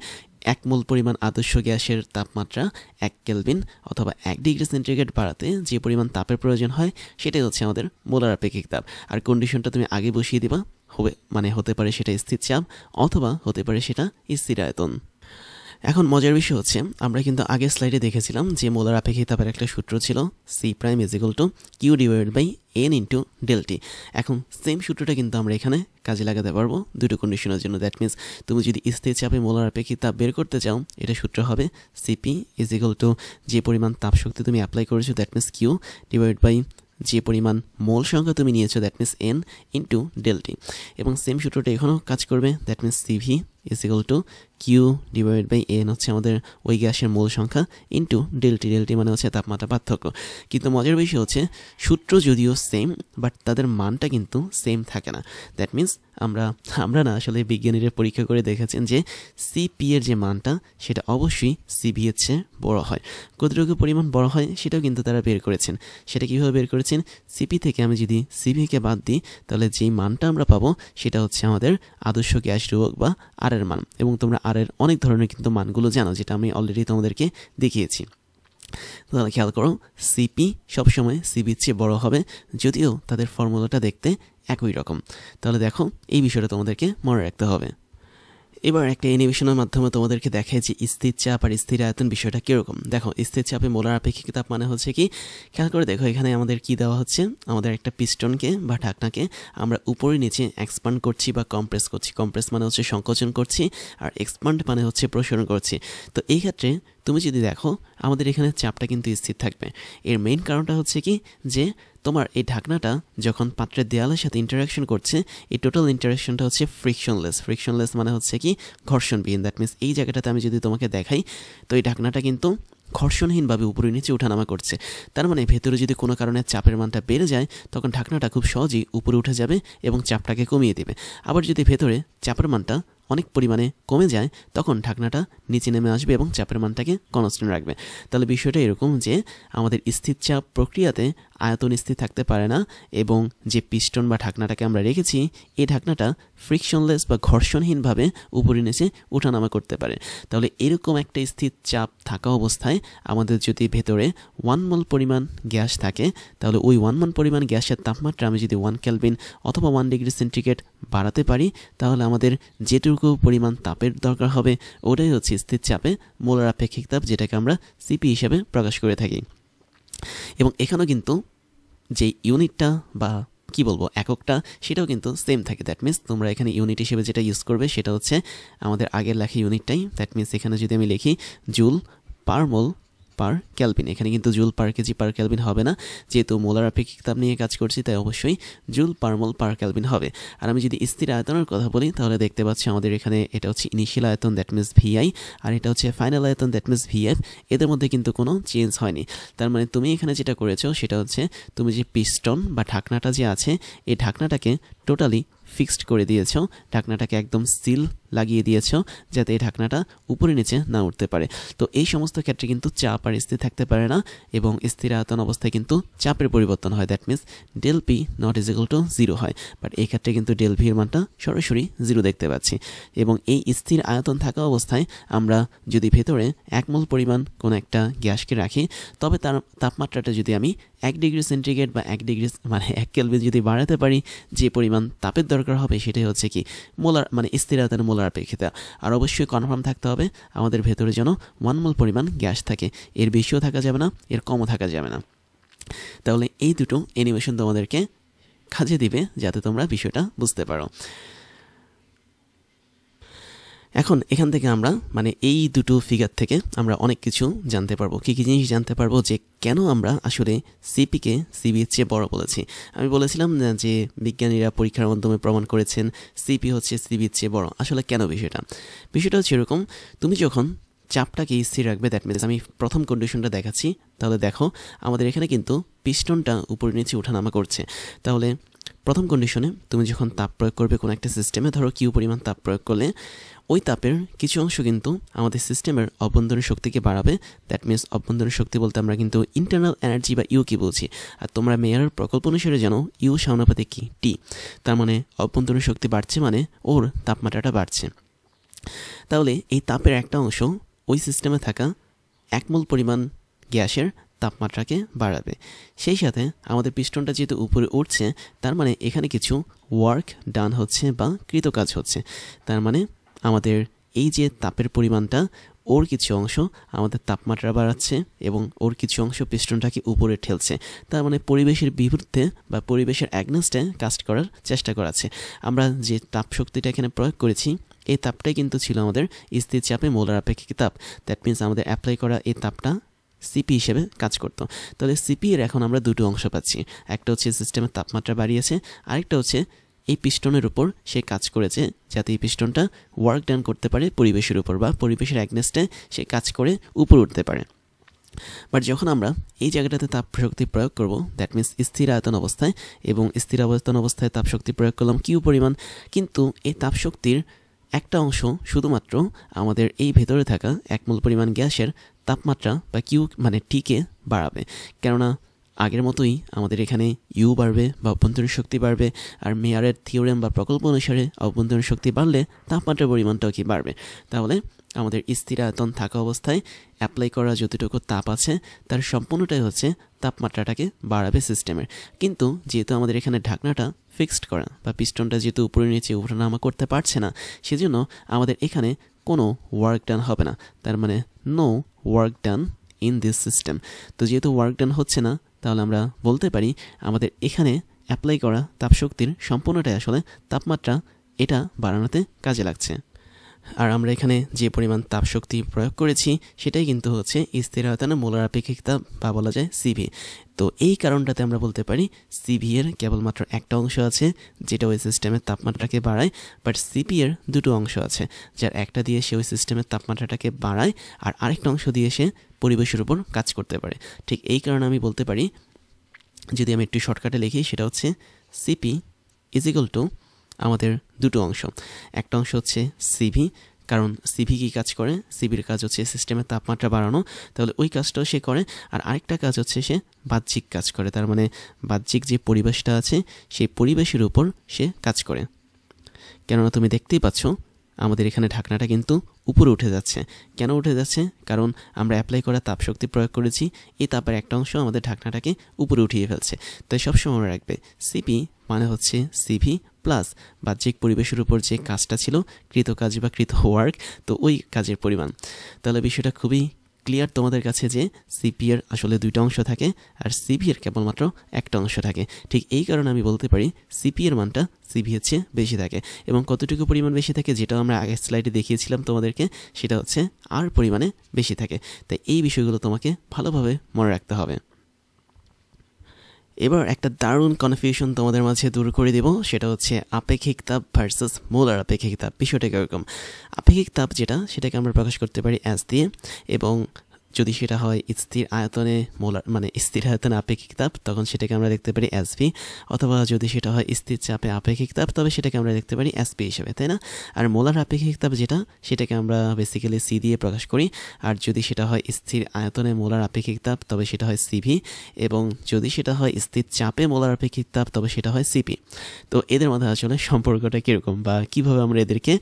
1 মোল পরিমাণ আদর্শ গ্যাসের তাপমাত্রা 1 কেলভিন অথবা 1 ডিগ্রি সেন্টিগ্রেড বাড়াতে যে পরিমাণ তাপের প্রয়োজন হয়, সেটাই হচ্ছে আমাদের মোলার আপেক্ষিক তাপ। আর কন্ডিশনটা তুমি আগে বসিয়ে দিবা, হতে পারে সেটা স্থির চাপ অথবা হতে পারে সেটা স্থির আয়তন। এখন মজার বিষয় হচ্ছে আমরা কিন্তু আগের স্লাইডে দেখেছিলাম যে মোলার আপেক্ষিক তাপের একটা সূত্র ছিল C prime is equal to Q divided by N into del T. এখন সেম সূত্রটা কিন্তু আমরা এখানে কাজে লাগাতে পারবো দুটো কন্ডিশনের জন্য। দ্যাট মিনস তুমি যদি স্থির চাপে মোলার আপেক্ষিক তাপ বের করতে চাও, এটা সূত্র হবে সিপি ইজ ইকুয়াল টু যে পরিমাণ তাপ শক্তি তুমি অ্যাপ্লাই করেছো that means Q divide by যে পরিমাণ মোল সংখ্যা তুমি নিয়েছো that means N into del T. এবং সেম সূত্রটা এখানেও কাজ করবে, that means CV is equal to Q divide by N হচ্ছে আমাদের ওই গ্যাসের মোল সংখ্যা ইন্টু ডেলটি। ডেলটি মানে হচ্ছে তাপমাত্রা পার্থক্য। কিন্তু মজার বিষয় হচ্ছে সূত্র যদিও সেম, বাট তাদের মানটা কিন্তু সেম থাকে না। দ্যাট মিনস আমরা না আসলে বিজ্ঞানীরা পরীক্ষা করে দেখেছেন যে সিপি এর যে মানটা সেটা অবশ্যই সিভি এর চেয়ে বড় হয়। কতটুকু পরিমাণ বড় হয় সেটাও কিন্তু তারা বের করেছেন। সেটা কীভাবে বের করেছেন? সিপি থেকে আমি যদি সিভিকে বাদ দিই তাহলে যেই মানটা আমরা পাবো সেটা হচ্ছে আমাদের আদর্শ গ্যাস ধ্রুবক বা আর এর মান। এবং তোমরা আর এর অনেক ধরনের কিন্তু মানগুলো জানো, যেটা আমি অলরেডি তোমাদেরকে দেখিয়েছি। তাহলে খেয়াল করো, সিপি সবসময় সিবির চেয়ে বড় হবে, যদিও তাদের ফর্মুলাটা দেখতে একই রকম। তাহলে দেখো এই বিষয়টা তোমাদেরকে মনে রাখতে হবে। এবার একটা অ্যানিমেশনের মাধ্যমে তোমাদেরকে দেখায় যে স্থির চাপ আর স্থির আয়তন বিষয়টা কীরকম। দেখো স্থির চাপে মোলার আপেক্ষিক তাপ মানে হচ্ছে কি, খেয়াল করে দেখো এখানে আমাদের কি দেওয়া হচ্ছে, আমাদের একটা পিস্টনকে বা ঢাকনাকে আমরা উপরে নিচে এক্সপান্ড করছি বা কম্প্রেস করছি। কম্প্রেস মানে হচ্ছে সংকোচন করছি, আর এক্সপান্ড মানে হচ্ছে প্রসারণ করছি। তো এই ক্ষেত্রে তুমি যদি দেখো আমাদের এখানে চাপটা কিন্তু স্থির থাকবে। এর মেইন কারণটা হচ্ছে কি, যে তোমার এই ঢাকনাটা যখন পাত্রের দেয়ালের সাথে ইন্টারাকশন করছে, এই টোটাল ইন্টারাকশনটা হচ্ছে ফ্রিকশনলেস। ফ্রিকশনলেস মানে হচ্ছে কি ঘর্ষণবিহীন। দ্যাট মিনস এই জায়গাটাতে আমি যদি তোমাকে দেখাই, তো এই ঢাকনাটা কিন্তু ঘর্ষণহীনভাবে উপরে নিচে ওঠানামা করছে। তার মানে ভেতরে যদি কোনো কারণে চাপের মানটা বেড়ে যায়, তখন ঢাকনাটা খুব সহজেই উপরে উঠে যাবে এবং চাপটাকে কমিয়ে দেবে। আবার যদি ভেতরে চাপের মানটা অনেক পরিমাণে কমে যায়, তখন ঢাকনাটা নিচে নেমে আসবে এবং চাপের মানটাকে কনস্ট্যান্ট রাখবে। তাহলে বিষয়টা এরকম যে আমাদের স্থির চাপ প্রক্রিয়াতে আয়তন স্থির থাকতে পারে না, এবং যে পিস্টন বা ঢাকনাটাকে আমরা রেখেছি, এই ঢাকনাটা ফ্রিকশনলেস বা ঘর্ষণহীনভাবে উপরে নিচে ওঠানামা করতে পারে। তাহলে এরকম একটা স্থির চাপ থাকা অবস্থায় আমাদের যদি ভেতরে 1 মোল পরিমাণ গ্যাস থাকে, তাহলে ওই 1 মোল পরিমাণ গ্যাসের তাপমাত্রা আমি যদি 1 কেলভিন অথবা 1 ডিগ্রি সেন্টিগ্রেড বাড়াতে পারি, তাহলে আমাদের যেটুকু পরিমাণ তাপের দরকার হবে ওটাই হচ্ছে স্থির চাপে মোলার আপেক্ষিক তাপ, যেটাকে আমরা সিপি হিসেবে প্রকাশ করে থাকি। এবং এখানেও কিন্তু যে ইউনিটটা বা কি বলবো এককটা, সেটাও কিন্তু সেম থাকে। দ্যাট মিনস তোমরা এখানে ইউনিট হিসেবে যেটা ইউজ করবে সেটা হচ্ছে আমাদের আগের লেখা ইউনিটটাই। দ্যাট মিনস এখানে যদি আমি লিখি জুল পার মোল পার ক্যালভিন, এখানে কিন্তু জুল পার কেজি পার ক্যালভিন হবে না, যেহেতু মোলার আপেক্ষিক তাপ নিয়ে কাজ করছি, তাই অবশ্যই জুল পার মোল পার ক্যালভিন হবে। আর আমি যদি স্থির আয়তনের কথা বলি, তাহলে দেখতে পাচ্ছি আমাদের এখানে এটা হচ্ছে ইনিশিয়াল আয়তন দ্যাট মিনস ভিআই, আর এটা হচ্ছে ফাইনাল আয়তন দ্যাট মিনস ভিএফ। এদের মধ্যে কিন্তু কোনো চেঞ্জ হয়নি। তার মানে তুমি এখানে যেটা করেছো সেটা হচ্ছে তুমি যে পিস্টন বা ঢাকনাটা যে আছে, এই ঢাকনাটাকে টোটালি ফিক্সড করে দিয়েছ, ঢাকনাটাকে একদম সিল লাগিয়ে দিয়েছ, যাতে এই ঢাকনাটা উপরে নিচে না উঠতে পারে। তো এই সমস্ত ক্ষেত্রে কিন্তু চাপ আর স্থির থাকতে পারে না, এবং স্থির আয়তন অবস্থায় কিন্তু চাপের পরিবর্তন হয়। That means del P not is equal to 0 হয়। বাট এই ক্ষেত্রে কিন্তু ডেল ভি এর মানটা সরাসরি 0 দেখতে পাচ্ছি। এবং এই স্থির আয়তন থাকা অবস্থায় আমরা যদি ভেতরে 1 মোল পরিমাণ কোনো একটা গ্যাসকে রাখি, তবে তার তাপমাত্রাটা যদি আমি 1 ডিগ্রি সেন্টিগ্রেড বা 1 ডিগ্রি মানে 1 কেলভিন যদি বাড়াতে পারি, যে পরিমাণ তাপের দরকার হবে সেটাই হচ্ছে কি মোলার মানে স্থির আয়তনের মোলার আপেক্ষিকতা। আর অবশ্যই কনফার্ম থাকতে হবে আমাদের ভেতরে যেন 1 মোল পরিমাণ গ্যাস থাকে, এর বেশিও থাকা যাবে না, এর কমও থাকা যাবে না। তাহলে এই দুটো অ্যানিমেশন তোমাদেরকে কাজে দিবে যাতে তোমরা বিষয়টা বুঝতে পারো। এখন এখান থেকে আমরা মানে এই দুটো ফিগার থেকে আমরা অনেক কিছু জানতে পারবো। কী কী জিনিস জানতে পারবো, যে কেন আমরা আসলে সিপিকে সিবির চেয়ে বড় বলেছি। আমি বলেছিলাম যে বিজ্ঞানীরা পরীক্ষার মাধ্যমে প্রমাণ করেছেন সিপি হচ্ছে সিবির চেয়ে বড়। আসলে কেন বিষয়টা হচ্ছে এরকম, তুমি যখন চাপটাকে স্থির রাখবে, দ্যাট মিনস আমি প্রথম কন্ডিশনটা দেখাচ্ছি, তাহলে দেখো আমাদের এখানে কিন্তু পিস্টনটা উপরে নিচে ওঠানামা করছে। তাহলে প্রথম কন্ডিশনে তুমি যখন তাপ প্রয়োগ করবে কোনো একটা সিস্টেমে, ধরো কিউ পরিমাণ তাপ প্রয়োগ করলে ওই তাপের কিছু অংশ কিন্তু আমাদের সিস্টেমের অভ্যন্তরীণ শক্তিকে বাড়াবে। দ্যাট মিনস অভ্যন্তরীণ শক্তি বলতে আমরা কিন্তু ইন্টারনাল এনার্জি বা ইউ কি বলছি। আর তোমরা মেয়ারের প্রকল্প অনুসারে জানো ইউ সমানুপাতিক কি টি। তার মানে অভ্যন্তরীণ শক্তি বাড়ছে মানে ওর তাপমাত্রাটা বাড়ছে। তাহলে এই তাপের একটা অংশ ওই সিস্টেমে থাকা 1 মোল পরিমাণ গ্যাসের তাপমাত্রাকে বাড়াবে। সেই সাথে আমাদের পিস্টনটা যেহেতু উপরে উঠছে, তার মানে এখানে কিছু ওয়ার্ক ডান হচ্ছে বা কৃতকাজ হচ্ছে। তার মানে আমাদের এই যে তাপের পরিমাণটা ওর কিছু অংশ আমাদের তাপমাত্রা বাড়াচ্ছে এবং ওর কিছু অংশ পিস্টনটাকে উপরে ঠেলছে। তার মানে পরিবেশের বিরুদ্ধে বা পরিবেশের অ্যাগনেস্টে কাজ করার চেষ্টা করাচ্ছে। আমরা যে তাপ শক্তিটা এখানে প্রয়োগ করেছি এই তাপটাই কিন্তু ছিল আমাদের স্থির চাপে মোলার আপেক্ষিক তাপ। দ্যাট মিনস আমাদের অ্যাপ্লাই করা এই তাপটা সিপি হিসেবে কাজ করতো। তাহলে সিপি এর এখন আমরা দুটো অংশ পাচ্ছি, একটা হচ্ছে সিস্টেমের তাপমাত্রা বাড়িয়েছে, আরেকটা হচ্ছে এই পিস্টনের উপর সে কাজ করেছে যাতে এই পিস্টনটা ওয়ার্ক ডান করতে পারে পরিবেশের উপর বা পরিবেশের অ্যাগনেস্টে সে কাজ করে উপর উঠতে পারে। বাট যখন আমরা এই জায়গাটাতে তাপ শক্তি প্রয়োগ করব, দ্যাট মিনস স্থির আয়তন অবস্থায়, এবং স্থির আয়তন অবস্থায় তাপ শক্তি প্রয়োগ করলাম কিউ পরিমাণ, কিন্তু এই তাপ শক্তির একটা অংশ শুধুমাত্র আমাদের এই ভেতরে থাকা 1 মোল পরিমাণ গ্যাসের তাপমাত্রা বা কিউ মানে টিকে বাড়াবে। কেননা আগের মতোই আমাদের এখানে ইউ বাড়বে বা অভ্যন্তরীণ শক্তি বাড়বে, আর মেয়ারের থিওরেম বা প্রকল্প অনুসারে অভ্যন্তরীণ শক্তি বাড়লে তাপমাত্রার পরিমাণটাও কি বাড়বে। তাহলে আমাদের স্থির আয়তন থাকা অবস্থায় অ্যাপ্লাই করা যতটুকু তাপ আছে তার সম্পূর্ণটাই হচ্ছে তাপমাত্রাটাকে বাড়াবে সিস্টেমের। কিন্তু যেহেতু আমাদের এখানে ঢাকনাটা ফিক্সড করা বা পিস্টনটা যেহেতু উপরে নিচে ওঠানামা করতে পারছে না, সেজন্য আমাদের এখানে কোনো ওয়ার্ক ডান হবে না। তার মানে no work done in this system. তো যেহেতু ওয়ার্ক ডান হচ্ছে না, তাহলে আমরা বলতে পারি আমাদের এখানে অ্যাপ্লাই করা তাপশক্তির সম্পূর্ণটাই আসলে তাপমাত্রা এটা বাড়ানোতে কাজে লাগছে। আর আমরা এখানে যে পরিমাণ তাপশক্তি প্রয়োগ করেছি সেটাই কিন্তু হচ্ছে স্থির আয়তনে মোলার আপেক্ষিক তাপ বা বলা যায় সিভি। তো এই কারণটাতে আমরা বলতে পারি সিভি এর কেবলমাত্র একটা অংশ আছে যেটা ওই সিস্টেমের তাপমাত্রাকে বাড়ায়, বাট সিপি এর দুটো অংশ আছে, যার একটা দিয়ে সে ওই সিস্টেমের তাপমাত্রাটাকে বাড়ায় আর আরেকটা অংশ দিয়ে সে পরিবেশের উপর কাজ করতে পারে। ঠিক এই কারণে আমি বলতে পারি, যদি আমি একটু শর্টকাটে লিখি, সেটা হচ্ছে সিপি ইজ ইকুয়াল টু আমাদের দুটো অংশ। একটা অংশ হচ্ছে সিভি, কারণ সিভি কী কাজ করে, সিভির কাজ হচ্ছে সিস্টেমের তাপমাত্রা বাড়ানো, তাহলে ওই কাজটাও সে করে। আর আরেকটা কাজ হচ্ছে সে বাহ্যিক কাজ করে, তার মানে বাহ্যিক যে পরিবেশটা আছে সেই পরিবেশের উপর সে কাজ করে। কেননা তুমি দেখতেই পাচ্ছ আমাদের এখানে ঢাকনাটা কিন্তু উপরে উঠে যাচ্ছে। কেন উঠে যাচ্ছে? কারণ আমরা অ্যাপ্লাই করা তাপশক্তি প্রয়োগ করেছি, এই তাপের একটা অংশ আমাদের ঢাকনাটাকে উপরে উঠিয়ে ফেলছে। তাই সবসময় মনে রাখবে সিপি মানে হচ্ছে সিভি প্লাস বাহ্যিক পরিবেশের উপর যে কাজটা ছিল, কৃত কাজ বা কৃত ওয়ার্ক, তো ওই কাজের পরিমাণ। তাহলে বিষয়টা খুবই ক্লিয়ার তোমাদের কাছে যে সিপি এর আসলে দুইটা অংশ থাকে আর সিভি এর কেবলমাত্র একটা অংশ থাকে। ঠিক এই কারণে আমি বলতে পারি সিপি এর মানটা সিভি এর চেয়ে বেশি থাকে। এবং কতটুকু পরিমাণ বেশি থাকে, যেটা আমরা আগের স্লাইডে দেখিয়েছিলাম তোমাদেরকে, সেটা হচ্ছে আর পরিমাণে বেশি থাকে। তাই এই বিষয়গুলো তোমাকে ভালোভাবে মনে রাখতে হবে। এবার একটা দারুণ কনফিউশন তোমাদের মাঝে দূর করে দেব, সেটা হচ্ছে আপেক্ষিক তাপ ভার্সাস মোলার আপেক্ষিক তাপ। বিষয়টা কীরকম? আপেক্ষিক তাপ যেটা, সেটাকে আমরা প্রকাশ করতে পারি এস দিয়ে, এবং যদি সেটা হয় স্থির আয়তনে মোলার মানে স্থির আয়তনে আপেক্ষিক তাপ, তখন সেটাকে আমরা দেখতে পারি এসভি, অথবা যদি সেটা হয় স্থির চাপে আপেক্ষিক তাপ, তবে সেটাকে আমরা দেখতে পারি এসপি হিসেবে, তাই না? আর মোলার আপেক্ষিক তাপ যেটা, সেটাকে আমরা বেসিক্যালি সি দিয়ে প্রকাশ করি। আর যদি সেটা হয় স্থির আয়তনে মোলার আপেক্ষিক তাপ, তবে সেটা হয় সিভি, এবং যদি সেটা হয় স্থির চাপে মোলার আপেক্ষিক তাপ, তবে সেটা হয় সিপি। তো এদের মধ্যে আসলে সম্পর্কটা কীরকম বা কীভাবে আমরা এদেরকে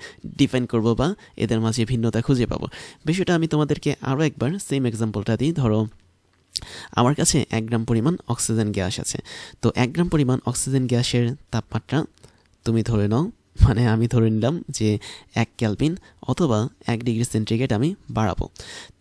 ডিফাইন করব বা এদের মাঝে ভিন্নতা খুঁজে পাবো, বিষয়টা আমি তোমাদেরকে আরও একবার সেম এক্সাম্পলটা দিই। ধরো আমার কাছে 1 গ্রাম পরিমাণ অক্সিজেন গ্যাস আছে। তো 1 গ্রাম পরিমাণ অক্সিজেন গ্যাসের তাপমাত্রা তুমি ধরে নাও, মানে আমি ধরে নিলাম যে 1 কেলভিন অথবা 1 ডিগ্রি সেন্টিগ্রেড আমি বাড়াবো।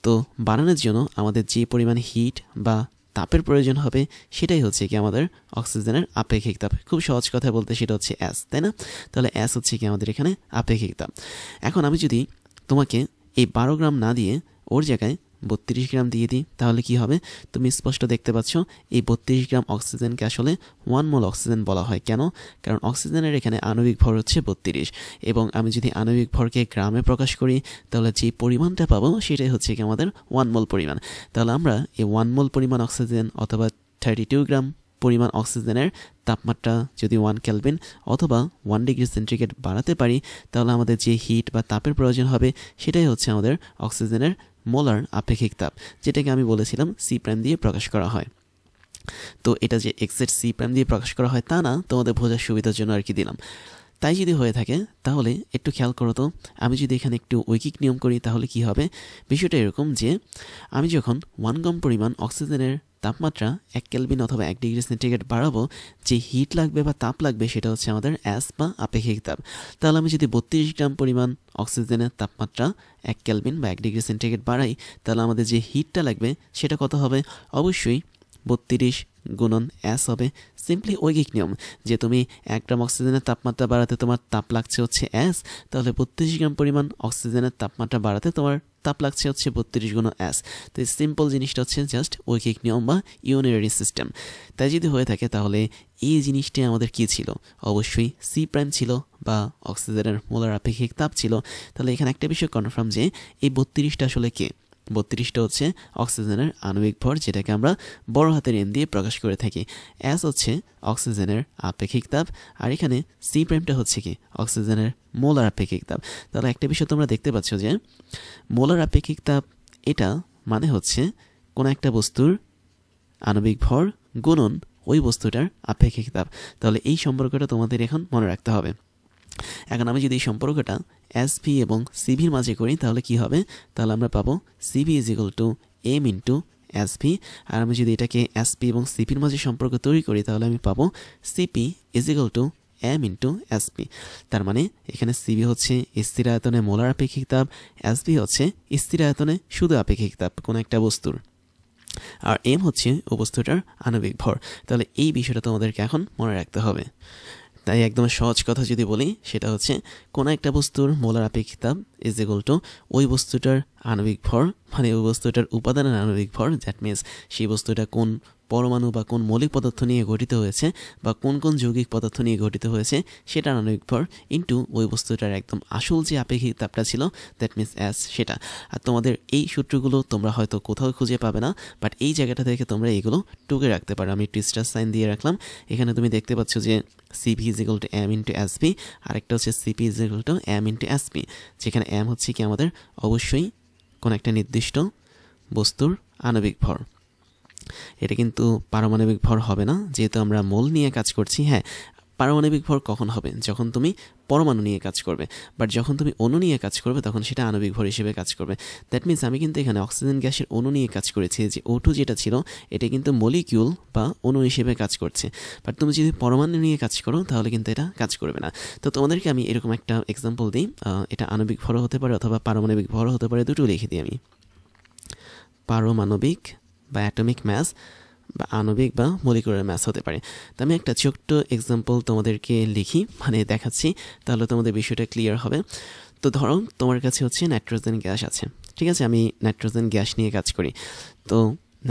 তো বাড়ানোর জন্য আমাদের যে পরিমাণ হিট বা তাপের প্রয়োজন হবে সেটাই হচ্ছে কি আমাদের অক্সিজেনের আপেক্ষিক তাপ। খুব সহজ কথা বলতে সেটা হচ্ছে এস, তাই না? তাহলে এস হচ্ছে কি আমাদের এখানে আপেক্ষিক তাপ। এখন আমি যদি তোমাকে এই 12 গ্রাম না দিয়ে ওর জায়গায় 32 গ্রাম দিয়ে দিই, তাহলে কি হবে? তুমি স্পষ্ট দেখতে পাচ্ছ এই 32 গ্রাম অক্সিজেনকে আসলে 1 মোল অক্সিজেন বলা হয়। কেন? কারণ অক্সিজেনের এখানে আণবিক ভর হচ্ছে 32, এবং আমি যদি আণবিক ভরকে গ্রামে প্রকাশ করি তাহলে যে পরিমাণটা পাবো সেটাই হচ্ছে কি আমাদের 1 মোল পরিমাণ। তাহলে আমরা এই 1 মোল পরিমাণ অক্সিজেন অথবা 32 গ্রাম পরিমাণ অক্সিজেনের তাপমাত্রা যদি 1 কেলভিন অথবা 1 ডিগ্রি সেন্টিগ্রেড বাড়াতে পারি, তাহলে আমাদের যে হিট বা তাপের প্রয়োজন হবে সেটাই হচ্ছে আমাদের অক্সিজেনের মোলার আপেক্ষিক তাপ, যেটাকে আমি বলেছিলাম সি প্রাইম দিয়ে প্রকাশ করা হয়। তো এটা যে এক্সাক্ট সি প্রাইম দিয়ে প্রকাশ করা হয় তা না, তোমাদের বোঝার সুবিধার জন্য আর কি দিলাম। তাই যদি হয়ে থাকে তাহলে একটু খেয়াল করো তো, আমি যদি এখানে একটু ঐকিক নিয়ম করি তাহলে কি হবে। বিষয়টা এরকম যে আমি যখন 1 গ্রাম পরিমাণ অক্সিজেনের তাপমাত্রা 1 কেলভিন অথবা 1 ডিগ্রি সেন্টিগ্রেড বাড়াবো, যে হিট লাগবে বা তাপ লাগবে সেটা হচ্ছে আমাদের অ্যাস বা আপেক্ষিক তাপ। তাহলে আমি যদি 32 গ্রাম পরিমাণ অক্সিজেনের তাপমাত্রা 1 কেলভিন বা 1 ডিগ্রি সেন্টিগ্রেড বাড়াই, তাহলে আমাদের যে হিটটা লাগবে সেটা কত হবে? অবশ্যই 32 গুণন অ্যাস হবে। সিম্পলি ঐকিক নিয়ম যে তুমি 1 গ্রাম অক্সিজেনের তাপমাত্রা বাড়াতে তোমার তাপ লাগছে হচ্ছে অ্যাস, তাহলে 32 গ্রাম পরিমাণ অক্সিজেনের তাপমাত্রা বাড়াতে তোমার তাপ লাগছে হচ্ছে 32 গুণ অ্যাস। তো এই সিম্পল জিনিসটা হচ্ছে জাস্ট ঐকিক নিয়ম বা ইউনিটারি সিস্টেম। তাই যদি হয়ে থাকে তাহলে এই জিনিসটি আমাদের কি ছিল? অবশ্যই সি প্রাইম ছিল বা অক্সিজেনের মোলার আপেক্ষিক তাপ ছিল। তাহলে এখানে একটা বিষয় কনফার্ম যে এই 32টা আসলে কে? 32টা হচ্ছে অক্সিজেনের আণবিক ভর, যেটাকে আমরা বড় হাতের এম দিয়ে প্রকাশ করে থাকি। অ্যাস হচ্ছে অক্সিজেনের আপেক্ষিক তাপ, আর এখানে সি প্রাইমটা হচ্ছে কি? অক্সিজেনের মোলার আপেক্ষিক তাপ। তাহলে একটা বিষয় তোমরা দেখতে পাচ্ছ যে মোলার আপেক্ষিক তাপ এটা মানে হচ্ছে কোনো একটা বস্তুর আণবিক ভর গুণন ওই বস্তুটার আপেক্ষিক তাপ। তাহলে এই সম্পর্কটা তোমাদের এখন মনে রাখতে হবে। এখন আমি যদি এই সম্পর্কটা এসভি এবং সিভির মাঝে করি তাহলে কি হবে? তাহলে আমরা পাবো CV is equal to M into SV. আর আমি যদি এটাকে এসপি এবং সিপির মাঝে সম্পর্ক তৈরি করি তাহলে আমি পাবো CP is equal to M into SP. তার মানে এখানে সিবি হচ্ছে স্থির আয়তনে মোলার আপেক্ষিক তাপ, এসভি হচ্ছে স্থির আয়তনে শুধু আপেক্ষিক তাপ কোনো একটা বস্তুর, আর এম হচ্ছে ও বস্তুটার আণবিক ভর। তাহলে এই বিষয়টা তোমাদেরকে এখন মনে রাখতে হবে। তাই একদম সহজ কথা যদি বলি সেটা হচ্ছে কোনো একটা বস্তুর মোলার আপেক্ষিক তাপ ইজ ইকুয়াল টু ওই বস্তুটার আণবিক ভর, মানে ওই বস্তুটার উপাদানের আণবিক ভর। দ্যাট মিনস সেই বস্তুটা কোন পরমাণু বা কোন মৌলিক পদার্থ নিয়ে গঠিত হয়েছে বা কোন কোন যৌগিক পদার্থ নিয়ে গঠিত হয়েছে সেটার আণবিক ভর ইন্টু ওই বস্তুটার একদম আসল যে আপেক্ষিক তাপটা ছিল দ্যাট মিনস অ্যাস সেটা। আর তোমাদের এই সূত্রগুলো তোমরা হয়তো কোথাও খুঁজে পাবে না, বাট এই জায়গাটা থেকে তোমরা এইগুলো টুকে রাখতে পারো। আমি একটু স্টার সাইন দিয়ে রাখলাম। এখানে তুমি দেখতে পাচ্ছ যে CV is equal to M into SP, আরেকটা হচ্ছে CP is equal to M into SP, যেখানে এম হচ্ছে কি আমাদের অবশ্যই কোন একটা নির্দিষ্ট বস্তুর আণবিক ভর। এটা কিন্তু পারমাণবিক ভর হবে না, যেহেতু আমরা মোল নিয়ে কাজ করছি। হ্যাঁ, পারমাণবিক ভর কখন হবে? যখন তুমি পরমাণু নিয়ে কাজ করবে, বাট যখন তুমি অণু নিয়ে কাজ করবে তখন সেটা আণবিক ভর হিসেবে কাজ করবে। দ্যাট মিনস আমি কিন্তু এখানে অক্সিজেন গ্যাসের অণু নিয়ে কাজ করেছি, যে O2 যেটা ছিল এটা কিন্তু মলিকিউল বা অণু হিসেবে কাজ করছে। বাট তুমি যদি পরমাণু নিয়ে কাজ করো তাহলে কিন্তু এটা কাজ করবে না। তো তোমাদেরকে আমি এরকম একটা এক্সাম্পল দিই, এটা আণবিক ভরও হতে পারে অথবা পারমাণবিক ভরও হতে পারে, দুটো লিখে দিই আমি। পারমাণবিক বা অ্যাটমিক ম্যাস বা আণবিক বা মলিকুলার ম্যাস হতে পারে। তো আমি একটা ছোট্ট এক্সাম্পল তোমাদেরকে লিখি, মানে দেখাচ্ছি, তাহলে তোমাদের বিষয়টা ক্লিয়ার হবে। তো ধরো তোমার কাছে হচ্ছে নাইট্রোজেন গ্যাস আছে, ঠিক আছে? আমি নাইট্রোজেন গ্যাস নিয়ে কাজ করি। তো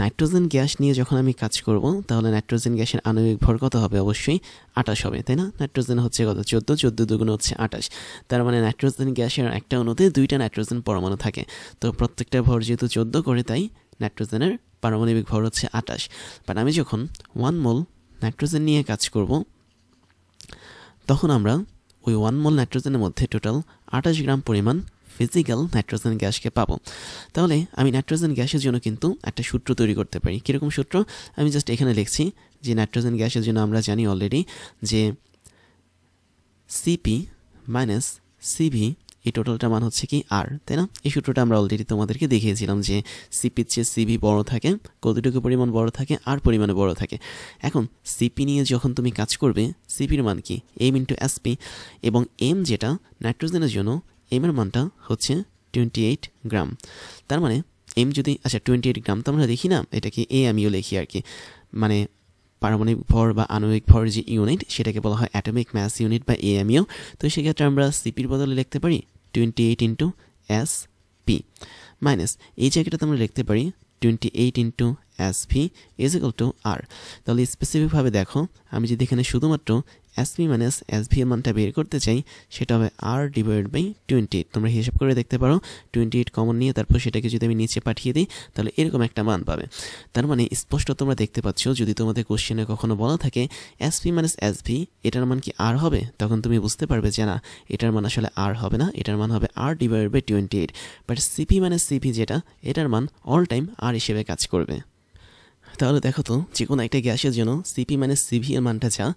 নাইট্রোজেন গ্যাস নিয়ে যখন আমি কাজ করব তাহলে নাইট্রোজেন গ্যাসের আণবিক ভর কত হবে? অবশ্যই 28 হবে, তাই না? নাইট্রোজেন হচ্ছে কত? 14, 14 দুগুণ হচ্ছে 28। তার মানে নাইট্রোজেন গ্যাসের একটা অণুতে 2টা নাইট্রোজেন পরমাণু থাকে। তো প্রত্যেকটা ভর যেহেতু 14 করে, তাই নাইট্রোজেনের পারমাণবিক ভর হচ্ছে 28। বাট আমি যখন 1 মোল নাইট্রোজেন নিয়ে কাজ করব তখন আমরা ওই 1 মোল নাইট্রোজেনের মধ্যে টোটাল 28 গ্রাম পরিমাণ ফিজিক্যাল নাইট্রোজেন গ্যাসকে পাবো। তাহলে আমি নাইট্রোজেন গ্যাসের জন্য কিন্তু একটা সূত্র তৈরি করতে পারি। কীরকম সূত্র? আমি জাস্ট এখানে লিখছি যে নাইট্রোজেন গ্যাসের জন্য আমরা জানি অলরেডি যে সিপি মাইনাস সিভি, এই টোটালটা মান হচ্ছে কি আর, তাই না? এই সূত্রটা আমরা অলরেডি তোমাদেরকে দেখিয়েছিলাম যে সিপির চেয়ে সিভি বড় থাকে, কতটুকু পরিমাণ বড় থাকে? আর পরিমাণে বড় থাকে। এখন সিপি নিয়ে যখন তুমি কাজ করবে, সিপির মান কি? এম ইন্টু এসপি, এবং এম যেটা নাইট্রোজেনের জন্য এম এর মানটা হচ্ছে 28 গ্রাম। তার মানে এম যদি, আচ্ছা 28 গ্রাম তো আমরা দেখি না, এটাকে এ আমিও লিখি আর কি, মানে পারমাণবিক ভর বা আণবিক ভর যে ইউনিট সেটাকে বলা হয় অ্যাটমিক ম্যাস ইউনিট বা এএমইউ। তো সেক্ষেত্রে আমরা সিপির বদলে লিখতে পারি 28 ইন্টু এস পি মাইনাস এই জায়গাটাতে আমরা লিখতে পারি 28 into S V is equal to R. তাহলে স্পেসিফিকভাবে দেখো, আমি যদি এখানে শুধুমাত্র এসপি মাইনাস এসভি এর মানটা বের করতে চাই সেটা হবে আর ডিভাইডেড বাই 28। তোমরা হিসাব করে দেখতে পারো, 28 কমন নিয়ে তারপর সেটাকে যদি আমি নিচে পাঠিয়ে দিই তাহলে এরকম একটা মান পাবে। তার মানে স্পষ্ট তোমরা দেখতে পাচ্ছ, যদি তোমাদের কোশ্চেনে কখনো বলা থাকে এসপি মাইনাস এসভি এটার মান কি আর হবে, তখন তুমি বুঝতে পারবে যে না, এটার মান আসলে আর হবে না, এটার মান হবে R divided by 28। But CP minus CV যেটা, এটার মান অল টাইম আর হিসেবে কাজ করবে। তাহলে দেখো তো, যে কোনো একটা গ্যাসের জন্য সিপি মাইনাস সিভি এর মানটা যা,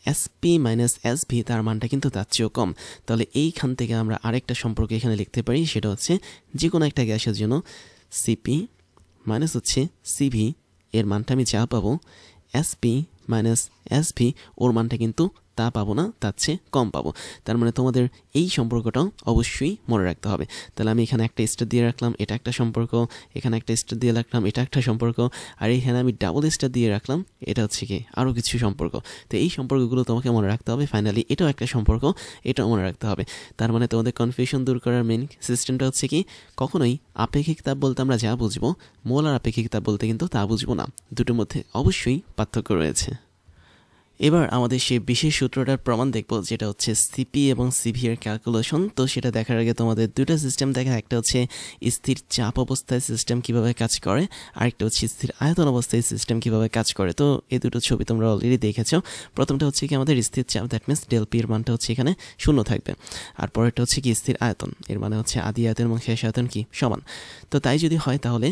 এসপি মাইনাস এসভি তার মানটা কিন্তু তার চেয়েও কম। তাহলে এইখান থেকে আমরা আরেকটা সম্পর্ক এখানে লিখতে পারি, সেটা হচ্ছে যে কোনো একটা গ্যাসের জন্য সিপি মাইনাস হচ্ছে সিভি এর মানটা আমি যা পাবো, এসপি মাইনাস এসভি ওর মানটা কিন্তু তা পাবো না, তার চেয়ে কম পাবো। তার মানে তোমাদের এই সম্পর্কটাও অবশ্যই মনে রাখতে হবে। তাহলে আমি এখানে একটা স্টার দিয়ে রাখলাম, এটা একটা সম্পর্ক, এখানে একটা স্টার দিয়ে রাখলাম, এটা একটা সম্পর্ক, আর এখানে আমি ডাবল স্টার দিয়ে রাখলাম, এটা হচ্ছে কি আরও কিছু সম্পর্ক। তো এই সম্পর্কগুলো তোমাকে মনে রাখতে হবে। ফাইনালি এটাও একটা সম্পর্ক, এটাও মনে রাখতে হবে। তার মানে তোমাদের কনফিউশন দূর করার মেন সিস্টেমটা হচ্ছে কি, কখনোই আপেক্ষিক তাপ বলতে আমরা যা বুঝবো, মোলার আপেক্ষিক তাপ বলতে কিন্তু তা বুঝবো না। দুটোর মধ্যে অবশ্যই পার্থক্য রয়েছে। এবার আমাদের সেই বিশেষ সূত্রটার প্রমাণ দেখব, যেটা হচ্ছে সিপি এবং সিভি এর ক্যালকুলেশন। তো সেটা দেখার আগে তোমাদের দুটো সিস্টেম দেখা, একটা হচ্ছে স্থির চাপ অবস্থায় সিস্টেম কিভাবে কাজ করে, আরেকটা হচ্ছে স্থির আয়তন অবস্থায় সিস্টেম কিভাবে কাজ করে। তো এই দুটো ছবি তোমরা অলরেডি দেখেছো। প্রথমটা হচ্ছে কি আমাদের স্থির চাপ, দ্যাট মিনস ডেল পি এর মানটা হচ্ছে এখানে 0 থাকবে। আর পরেরটা হচ্ছে কি স্থির আয়তন, এর মানে হচ্ছে আদি আয়তন এবং শেষ আয়তন কি সমান। তো তাই যদি হয় তাহলে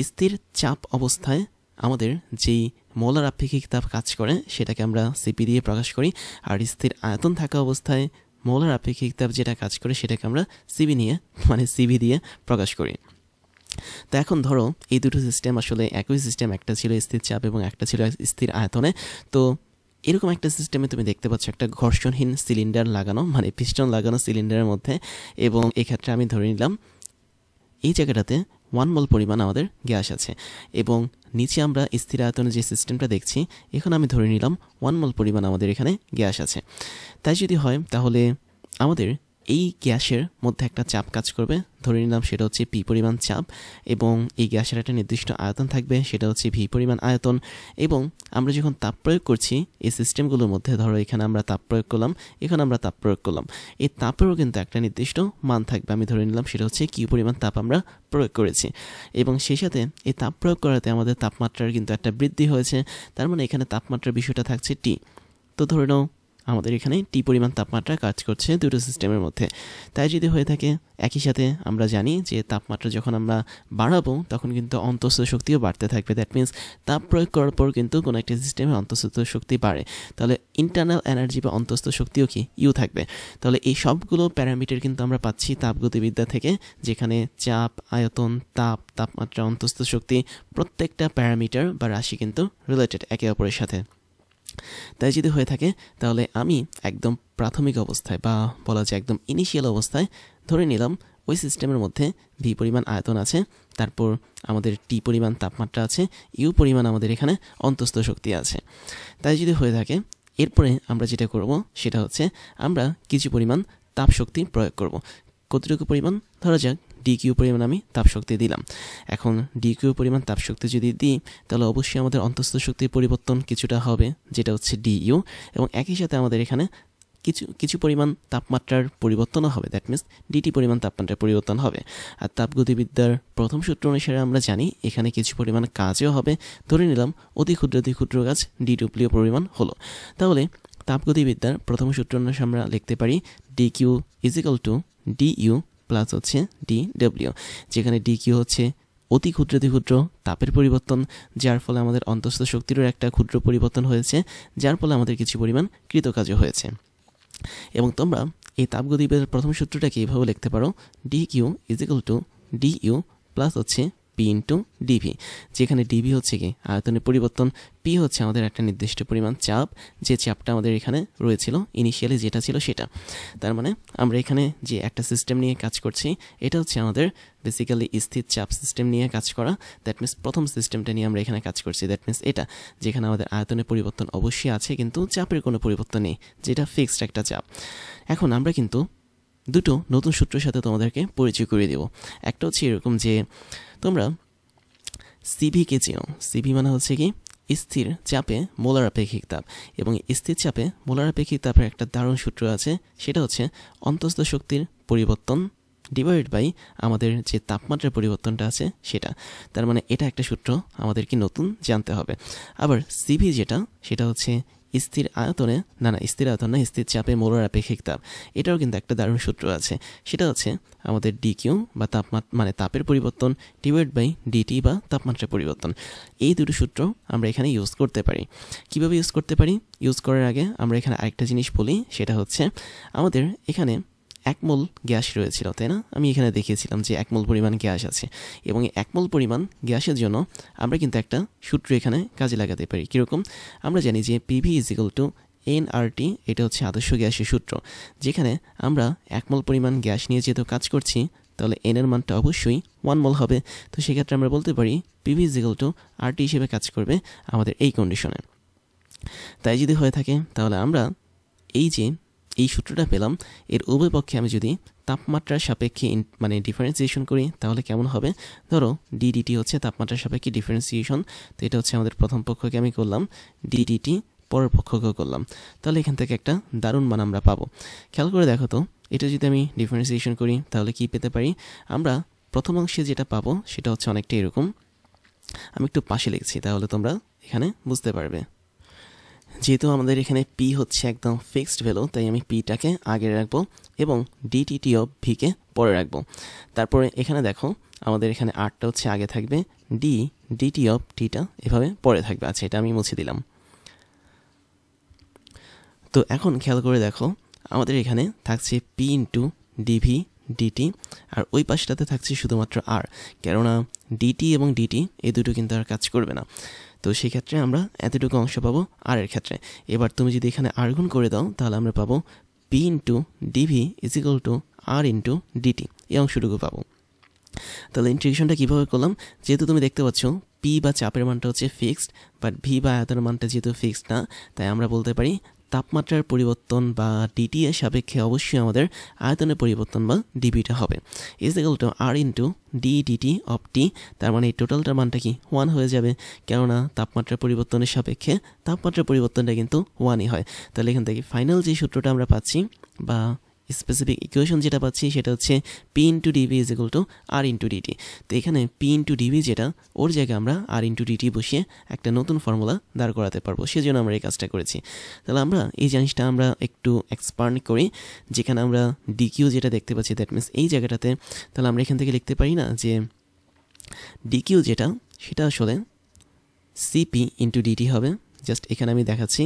স্থির চাপ অবস্থায় আমাদের যেই মোলার আপেক্ষিক তাপ কাজ করে সেটাকে আমরা সিপি দিয়ে প্রকাশ করি, আর স্থির আয়তন থাকা অবস্থায় মোলার আপেক্ষিক তাপ যেটা কাজ করে সেটাকে আমরা সিবি নিয়ে মানে সিভি দিয়ে প্রকাশ করি। তো এখন ধরো এই দুটো সিস্টেম আসলে একই সিস্টেম, একটা ছিল স্থির চাপ এবং একটা ছিল স্থির আয়তনে। তো এরকম একটা সিস্টেমে তুমি দেখতে পাচ্ছ একটা ঘর্ষণহীন সিলিন্ডার লাগানো, মানে পিস্টন লাগানো সিলিন্ডারের মধ্যে, এবং এক্ষেত্রে আমি ধরে নিলাম এই জায়গাটাতে 1 মোল পরিমাণ আমাদের গ্যাস আছে, এবং নিচে আমরা স্থির আয়তনে যে সিস্টেমটা দেখছি এখন আমি ধরে নিলাম 1 মোল পরিমাণ আমাদের এখানে গ্যাস আছে। তাই যদি হয় তাহলে আমাদের এই গ্যাসের মধ্যে একটা চাপ কাজ করবে, ধরে নিলাম সেটা হচ্ছে পি পরিমাণ চাপ, এবং এই গ্যাসের একটা নির্দিষ্ট আয়তন থাকবে, সেটা হচ্ছে ভি পরিমাণ আয়তন। এবং আমরা যখন তাপ প্রয়োগ করছি এই সিস্টেমগুলোর মধ্যে, ধরো এখানে আমরা তাপ প্রয়োগ করলাম, এখানে আমরা তাপ প্রয়োগ করলাম, এই তাপেরও কিন্তু একটা নির্দিষ্ট মান থাকবে। আমি ধরে নিলাম সেটা হচ্ছে কিউ পরিমাণ তাপ আমরা প্রয়োগ করেছি, এবং সেই সাথে এই তাপ প্রয়োগ করাতে আমাদের তাপমাত্রার কিন্তু একটা বৃদ্ধি হয়েছে। তার মানে এখানে তাপমাত্রার বিষয়টা থাকছে টি। তো ধরে নাও আমাদের এখানে টি পরিমাণ তাপমাত্রা কাজ করছে দুটো সিস্টেমের মধ্যে। তাই যদি হয়ে থাকে, একই সাথে আমরা জানি যে তাপমাত্রা যখন আমরা বাড়াবো তখন কিন্তু অন্তঃস্থ শক্তিও বাড়তে থাকবে। দ্যাট মিনস তাপ প্রয়োগ করার পর কিন্তু কোনো একটা সিস্টেমে অন্তঃস্থ শক্তি বাড়ে, তাহলে ইন্টারনাল এনার্জি বা অন্তঃস্থ শক্তিও কি ইউ থাকবে। তাহলে এই সবগুলো প্যারামিটার কিন্তু আমরা পাচ্ছি তাপগতিবিদ্যা থেকে, যেখানে চাপ, আয়তন, তাপ, তাপমাত্রা, অন্তঃস্থ শক্তি প্রত্যেকটা প্যারামিটার বা রাশি কিন্তু রিলেটেড একে অপরের সাথে। তাই যদি হয়ে থাকে তাহলে আমি একদম প্রাথমিক অবস্থায় বা বলা যায় একদম ইনিশিয়াল অবস্থায় ধরে নিলাম ওই সিস্টেমের মধ্যে ভি পরিমাণ আয়তন আছে, তারপর আমাদের টি পরিমাণ তাপমাত্রা আছে, ইউ পরিমাণ আমাদের এখানে অন্তঃস্থ শক্তি আছে। তাই যদি হয়ে থাকে এরপরে আমরা যেটা করব সেটা হচ্ছে আমরা কিছু পরিমাণ তাপ শক্তি প্রয়োগ করব। কতটুকু পরিমাণ? ধরা যাক ডিকিউ পরিমাণ আমি তাপশক্তি দিলাম। এখন ডিকিউ পরিমাণ তাপশক্তি যদি দিই তাহলে অবশ্যই আমাদের অন্তঃস্থ শক্তির পরিবর্তন কিছুটা হবে, যেটা হচ্ছে ডিইউ, এবং একই সাথে আমাদের এখানে কিছু পরিমাণ তাপমাত্রার পরিবর্তনও হবে। দ্যাট মিনস ডিটি পরিমাণ তাপমাত্রার পরিবর্তন হবে। আর তাপগতিবিদ্যার প্রথম সূত্র অনুসারে আমরা জানি এখানে কিছু পরিমাণ কাজও হবে। ধরে নিলাম অতি ক্ষুদ্র কাজ ডিডব্লিউ পরিমাণ হলো। তাহলে তাপগতিবিদ্যার প্রথম সূত্র অনুসারে আমরা লিখতে পারি DQ is equal to DU plus হচ্ছে ডিডব্লিউ, যেখানে ডিকিউ হচ্ছে অতি ক্ষুদ্র তাপের পরিবর্তন, যার ফলে আমাদের অন্তঃস্থ শক্তিরও একটা ক্ষুদ্র পরিবর্তন হয়েছে, যার ফলে আমাদের কিছু পরিমাণ কৃতকাজও হয়েছে। এবং তোমরা এই তাপগতিবিদ্যার প্রথম সূত্রটাকে এইভাবে লিখতে পারো, DQ is equal to DU plus হচ্ছে পি ইন্টু ডিভি, যেখানে ডিভি হচ্ছে কি আয়তনের পরিবর্তন, পি হচ্ছে আমাদের একটা নির্দিষ্ট পরিমাণ চাপ, যে চাপটা আমাদের এখানে রয়েছিল ইনিশিয়ালি যেটা ছিল সেটা। তার মানে আমরা এখানে যে একটা সিস্টেম নিয়ে কাজ করছি এটা হচ্ছে আমাদের বেসিক্যালি স্থির চাপ সিস্টেম নিয়ে কাজ করা। দ্যাট মিনস প্রথম সিস্টেমটা নিয়ে আমরা এখানে কাজ করছি। দ্যাট মিনস এটা যেখানে আমাদের আয়তনের পরিবর্তন অবশ্যই আছে কিন্তু চাপের কোনো পরিবর্তন নেই, যেটা ফিক্সড একটা চাপ। এখন আমরা কিন্তু দুটো নতুন সূত্রের সাথে তোমাদেরকে পরিচয় করিয়ে দেব। একটা হচ্ছে এরকম যে তোমরা সিভিকে চেনো। সিভি মানে হচ্ছে কি স্থির চাপে মোলার আপেক্ষিক তাপ, এবং স্থির চাপে মোলার আপেক্ষিক তাপের একটা দারুণ সূত্র আছে, সেটা হচ্ছে অন্তঃস্থ শক্তির পরিবর্তন ডিভাইডেড বাই আমাদের যে তাপমাত্রার পরিবর্তনটা আছে সেটা। তার মানে এটা একটা সূত্র আমাদের কি নতুন জানতে হবে। আবার সিভি যেটা সেটা হচ্ছে স্থির আয়তনে স্থির আয়তন না, স্থির চাপে মোলার আপেক্ষিক তাপ, এটাও কিন্তু একটা দারুণ সূত্র আছে। সেটা হচ্ছে আমাদের ডিকিউ বা তাপমাত্রা তাপের পরিবর্তন ডিভাইড বাই ডিটি বা তাপমাত্রার পরিবর্তন। এই দুটো সূত্র আমরা এখানে ইউজ করতে পারি। কিভাবে ইউজ করতে পারি? ইউজ করার আগে আমরা এখানে আরেকটা জিনিস বলি, সেটা হচ্ছে আমাদের এখানে 1 মোল গ্যাস রয়েছিল, তাই না? আমি এখানে দেখিয়েছিলাম যে 1 মোল পরিমাণ গ্যাস আছে, এবং এই 1 মোল পরিমাণ গ্যাসের জন্য আমরা কিন্তু একটা সূত্র এখানে কাজে লাগাতে পারি। কীরকম? আমরা জানি যে পিভি ইজিক্যাল টু এনআরটি, এটা হচ্ছে আদর্শ গ্যাসের সূত্র, যেখানে আমরা 1 মোল পরিমাণ গ্যাস নিয়ে যেহেতু কাজ করছি, তাহলে এন এর মানটা অবশ্যই 1 মোল হবে। তো সেক্ষেত্রে আমরা বলতে পারি পিভি ইজিক্যাল টু আরটি হিসেবে কাজ করবে আমাদের এই কন্ডিশনে। তাই যদি হয়ে থাকে, তাহলে আমরা এই সূত্রটা পেলাম, এর উভয় পক্ষে আমি যদি তাপমাত্রার সাপেক্ষে ডিফারেন্সিয়েশন করি, তাহলে কেমন হবে? ধরো ডিডিটি হচ্ছে তাপমাত্রার সাপেক্ষে ডিফারেন্সিয়েশন, তো এটা হচ্ছে আমাদের প্রথম পক্ষকে আমি করলাম, ডিডিটি পরের পক্ষকেও করলাম, তাহলে এখান থেকে একটা দারুণ মান আমরা পাবো। খেয়াল করে দেখো তো, এটা যদি আমি ডিফারেন্সিয়েশন করি, তাহলে কি পেতে পারি? আমরা প্রথম অংশে যেটা পাবো সেটা হচ্ছে অনেকটা এরকম। আমি একটু পাশে লিখছি, তাহলে তোমরা এখানে বুঝতে পারবে। যেহেতু আমাদের এখানে পি হচ্ছে একদম ফিক্সড ভ্যালু, তাই আমি পিটাকে আগে রাখবো এবং ডিটিটি অফ ভিকে পরে রাখবো। তারপরে এখানে দেখো আমাদের এখানে আরটা হচ্ছে আগে থাকবে, ডিটি অফ টিটা এভাবে পরে থাকবে। আচ্ছা, এটা আমি মুছে দিলাম। তো এখন খেয়াল করে দেখো, আমাদের এখানে থাকছে পি ইন্টু ডিভি ডিটি, আর ওই পাশটাতে থাকছে শুধুমাত্র আর, কেননা ডিটি এবং ডিটি এই দুটো কিন্তু আর কাজ করবে না। তো সেক্ষেত্রে আমরা এতটুকু অংশ পাবো আর এর ক্ষেত্রে। এবার তুমি যদি এখানে আর গুণ করে দাও, তাহলে আমরা পাবো P into DV is equal to R into DT, এই অংশটুকু পাবো। তাহলে ইন্টিগ্রেশনটা কীভাবে করলাম? যেহেতু তুমি দেখতে পাচ্ছ পি বা চাপের মানটা হচ্ছে ফিক্সড, বাট ভি বা আয়তনের মানটা যেহেতু ফিক্সড না, তাই আমরা বলতে পারি তাপমাত্রার পরিবর্তন বা ডিটি এর সাপেক্ষে অবশ্যই আমাদের আয়তনের পরিবর্তন বা ডিবিটা হবে is equal to R into DT of T. তার মানে এই টোটালটার মানটা কি 1 হয়ে যাবে, কেননা তাপমাত্রার পরিবর্তনের সাপেক্ষে তাপমাত্রার পরিবর্তনটা কিন্তু 1ই হয়। তাহলে এখান থেকে ফাইনাল যে সূত্রটা আমরা পাচ্ছি বা স্পেসিফিক ইকুয়েশন যেটা পাচ্ছি, সেটা হচ্ছে P into DV is equal to R into DT. তো এখানে পি ইন্টু ডিভি যেটা, ওর জায়গায় আমরা আর ইন্টু ডিটি বসিয়ে একটা নতুন ফর্মুলা দাঁড় করাতে পারবো, সেজন্য আমরা এই কাজটা করেছি। তাহলে আমরা এই জিনিসটা আমরা একটু এক্সপান্ড করি, যেখানে আমরা ডিকিউ যেটা দেখতে পাচ্ছি, দ্যাট মিনস এই জায়গাটাতে, তাহলে আমরা এখান থেকে লিখতে পারি না যে ডিকিউ যেটা, সেটা আসলে সিপি ইন্টু ডিটি হবে। জাস্ট এখানে আমি দেখাচ্ছি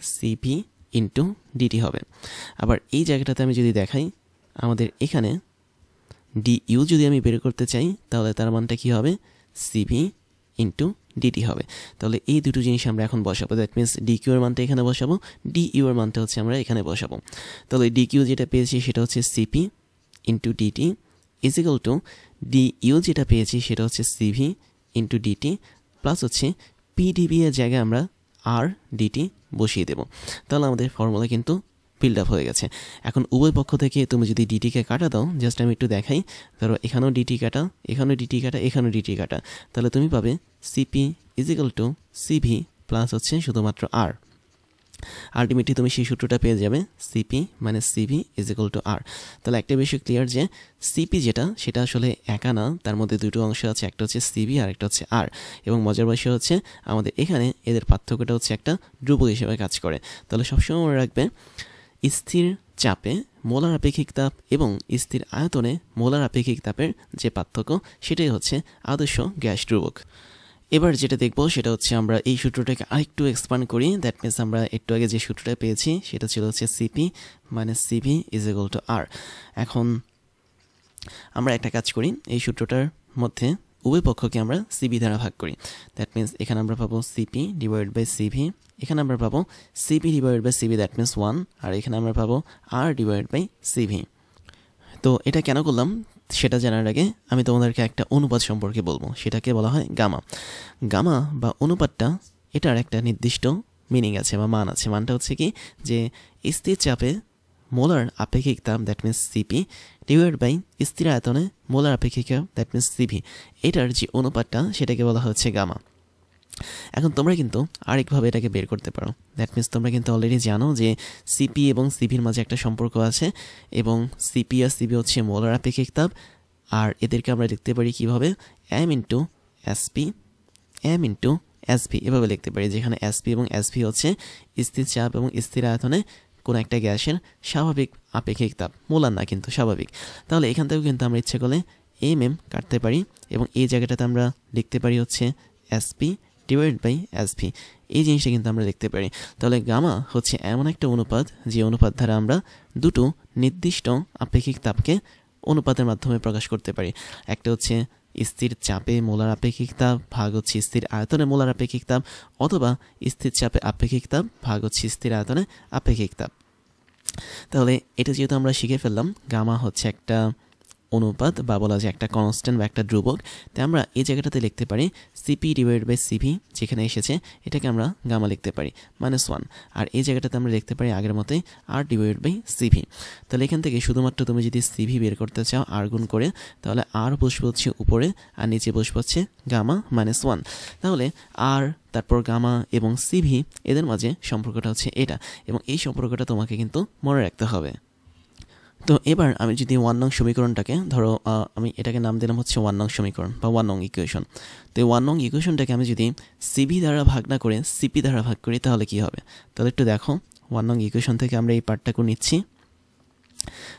সিপি ইন্টু ডিটি হবে। আবার এই জায়গাটাতে আমি যদি দেখাই, আমাদের এখানে ডিইউ যদি আমি বের করতে চাই, তাহলে তার মানটা কি হবে? সিভি ইন্টু ডিটি হবে। তাহলে এই দুটো জিনিস আমরা এখন বসাবো, দ্যাট মিনস ডিকিউ এর মানটা এখানে বসাবো, ডিইউ এর মানটা হচ্ছে আমরা এখানে বসাবো। তাহলে ডিকিউ যেটা পেয়েছি সেটা হচ্ছে CP into DT is equal to DU যেটা পেয়েছি সেটা হচ্ছে সিভি ইন্টু ডিটি প্লাস হচ্ছে পিডিবি এর জায়গায় আমরা আর ডিটি বসিয়ে দেব। তাহলে আমাদের ফর্মুলা কিন্তু বিল্ড আপ হয়ে গেছে। এখন উভয় পক্ষ থেকে তুমি যদি ডিটিকে কাটা দাও, জাস্ট আমি একটু দেখাই, ধরো এখানেও ডিটি কাটা, এখানেও ডিটি কাটা, এখানেও ডিটি কাটা, তাহলে তুমি পাবে CP is equal to CV plus হচ্ছে শুধুমাত্র আর। আলটিমেটলি তুমি সেই সূত্রটা পেয়ে যাবে সিপি মানে CV is equal to R. তাহলে একটা বিষয় ক্লিয়ার যে সিপি যেটা, সেটা আসলে একা না, তার মধ্যে দুটো অংশ আছে, একটা হচ্ছে সিভি আর একটা হচ্ছে আর। এবং মজার বিষয় হচ্ছে আমাদের এখানে এদের পার্থক্যটা হচ্ছে একটা ধ্রুবক হিসেবে কাজ করে। তাহলে সবসময় মনে রাখবে স্থির চাপে মোলার আপেক্ষিক তাপ এবং স্থির আয়তনে মোলার আপেক্ষিক তাপের যে পার্থক্য, সেটাই হচ্ছে আদর্শ গ্যাস ধ্রুবক। এবার যেটা দেখবো সেটা হচ্ছে আমরা এই সূত্রটাকে আরেকটু এক্সপান্ড করি, দ্যাট মিনস আমরা একটু আগে যে সূত্রটা পেয়েছি সেটা ছিল হচ্ছে সিপি মানে সিভি ইজ ইকুয়াল টু আর। এখন আমরা একটা কাজ করি, এই সূত্রটার মধ্যে উভয় পক্ষকে আমরা সিবি দ্বারা ভাগ করি, দ্যাট মিনস এখানে আমরা পাবো সিপি ডিভাইড বাই সিভি, এখানে আমরা পাবো CP divide by CV that means 1, আর এখানে আমরা পাবো আর ডিভাইড বাই সিভি। তো এটা কেন করলাম সেটা জানার আগে আমি তোমাদেরকে একটা অনুপাত সম্পর্কে বলবো, সেটাকে বলা হয় গামা। গামা বা অনুপাতটা, এটার একটা নির্দিষ্ট মিনিং আছে বা মান আছে। মানটা হচ্ছে কি, যে স্থির চাপে মোলার আপেক্ষিক তাপ that means CP divide by স্থির আয়তনে মোলার আপেক্ষিক তাপ দ্যাট মিনস সিভি, এটার যে অনুপাতটা সেটাকে বলা হচ্ছে গামা। এখন তোমরা কিন্তু আরেকভাবে এটাকে বের করতে পারো, দ্যাট মিনস তোমরা কিন্তু অলরেডি জানো যে সিপি এবং সিভির মাঝে একটা সম্পর্ক আছে, এবং সিপি আর সিভি হচ্ছে মোলার আপেক্ষিক তাপ, আর এদেরকে আমরা লিখতে পারি কীভাবে, M into SP M into SV এভাবে লিখতে পারি, যেখানে এসপি এবং এসভি হচ্ছে স্থির চাপ এবং স্থির আয়তনে কোনো একটা গ্যাসের স্বাভাবিক আপেক্ষিক তাপ, মোলার না কিন্তু স্বাভাবিক। তাহলে এখান থেকেও কিন্তু আমরা ইচ্ছে করলে কাটতে পারি এবং এই জায়গাটাতে আমরা লিখতে পারি হচ্ছে এসপি ডিভাইড বাই এসভি, এই জিনিসটা কিন্তু আমরা লিখতে পারি। তাহলে গামা হচ্ছে এমন একটা অনুপাত যে অনুপাত দ্বারা আমরা দুটো নির্দিষ্ট আপেক্ষিক তাপকে অনুপাতের মাধ্যমে প্রকাশ করতে পারি। একটা হচ্ছে স্থির চাপে মোলার আপেক্ষিক তাপ ভাগ হচ্ছে স্থির আয়তনে মোলার আপেক্ষিক তাপ, অথবা স্থির চাপে আপেক্ষিক তাপ ভাগ হচ্ছে স্থির আয়তনে আপেক্ষিক তাপ। তাহলে এটা যেহেতু আমরা শিখে ফেললাম গামা হচ্ছে একটা অনুপাত বা বলা যায় একটা কনস্ট্যান্ট বা একটা ধ্রুবক, তাই আমরা এই জায়গাটাতে লিখতে পারি সিপি ডিভাইড বাই সিভি, যেখানে এসেছে এটাকে আমরা গামা লিখতে পারি -1, আর এই জায়গাটাতে আমরা লিখতে পারি আগের মতোই আর ডিভাইড বাই সিভি। তাহলে এখান থেকে শুধুমাত্র তুমি যদি সিভি বের করতে চাও আর গুণ করে, তাহলে আর বসবে হচ্ছে উপরে আর নিচে বসবে হচ্ছে গামা -1। তাহলে আর তারপর গামা এবং সিভি এদের মাঝে সম্পর্কটা হচ্ছে এটা, এবং এই সম্পর্কটা তোমাকে কিন্তু মনে রাখতে হবে। তো এবার আমি যদি 1 নং সমীকরণটাকে ধরো, আমি এটাকে নাম দিলাম হচ্ছে 1 নং সমীকরণ বা 1 নং ইকুয়েশন। তো এই 1 নং ইকুয়েশনটাকে আমি যদি সিভি দ্বারা ভাগ না করে সিপি দ্বারা ভাগ করি তাহলে কি হবে? তাহলে একটু দেখো, 1 নং ইকুয়েশন থেকে আমরা এই পার্টটাকে নিচ্ছি।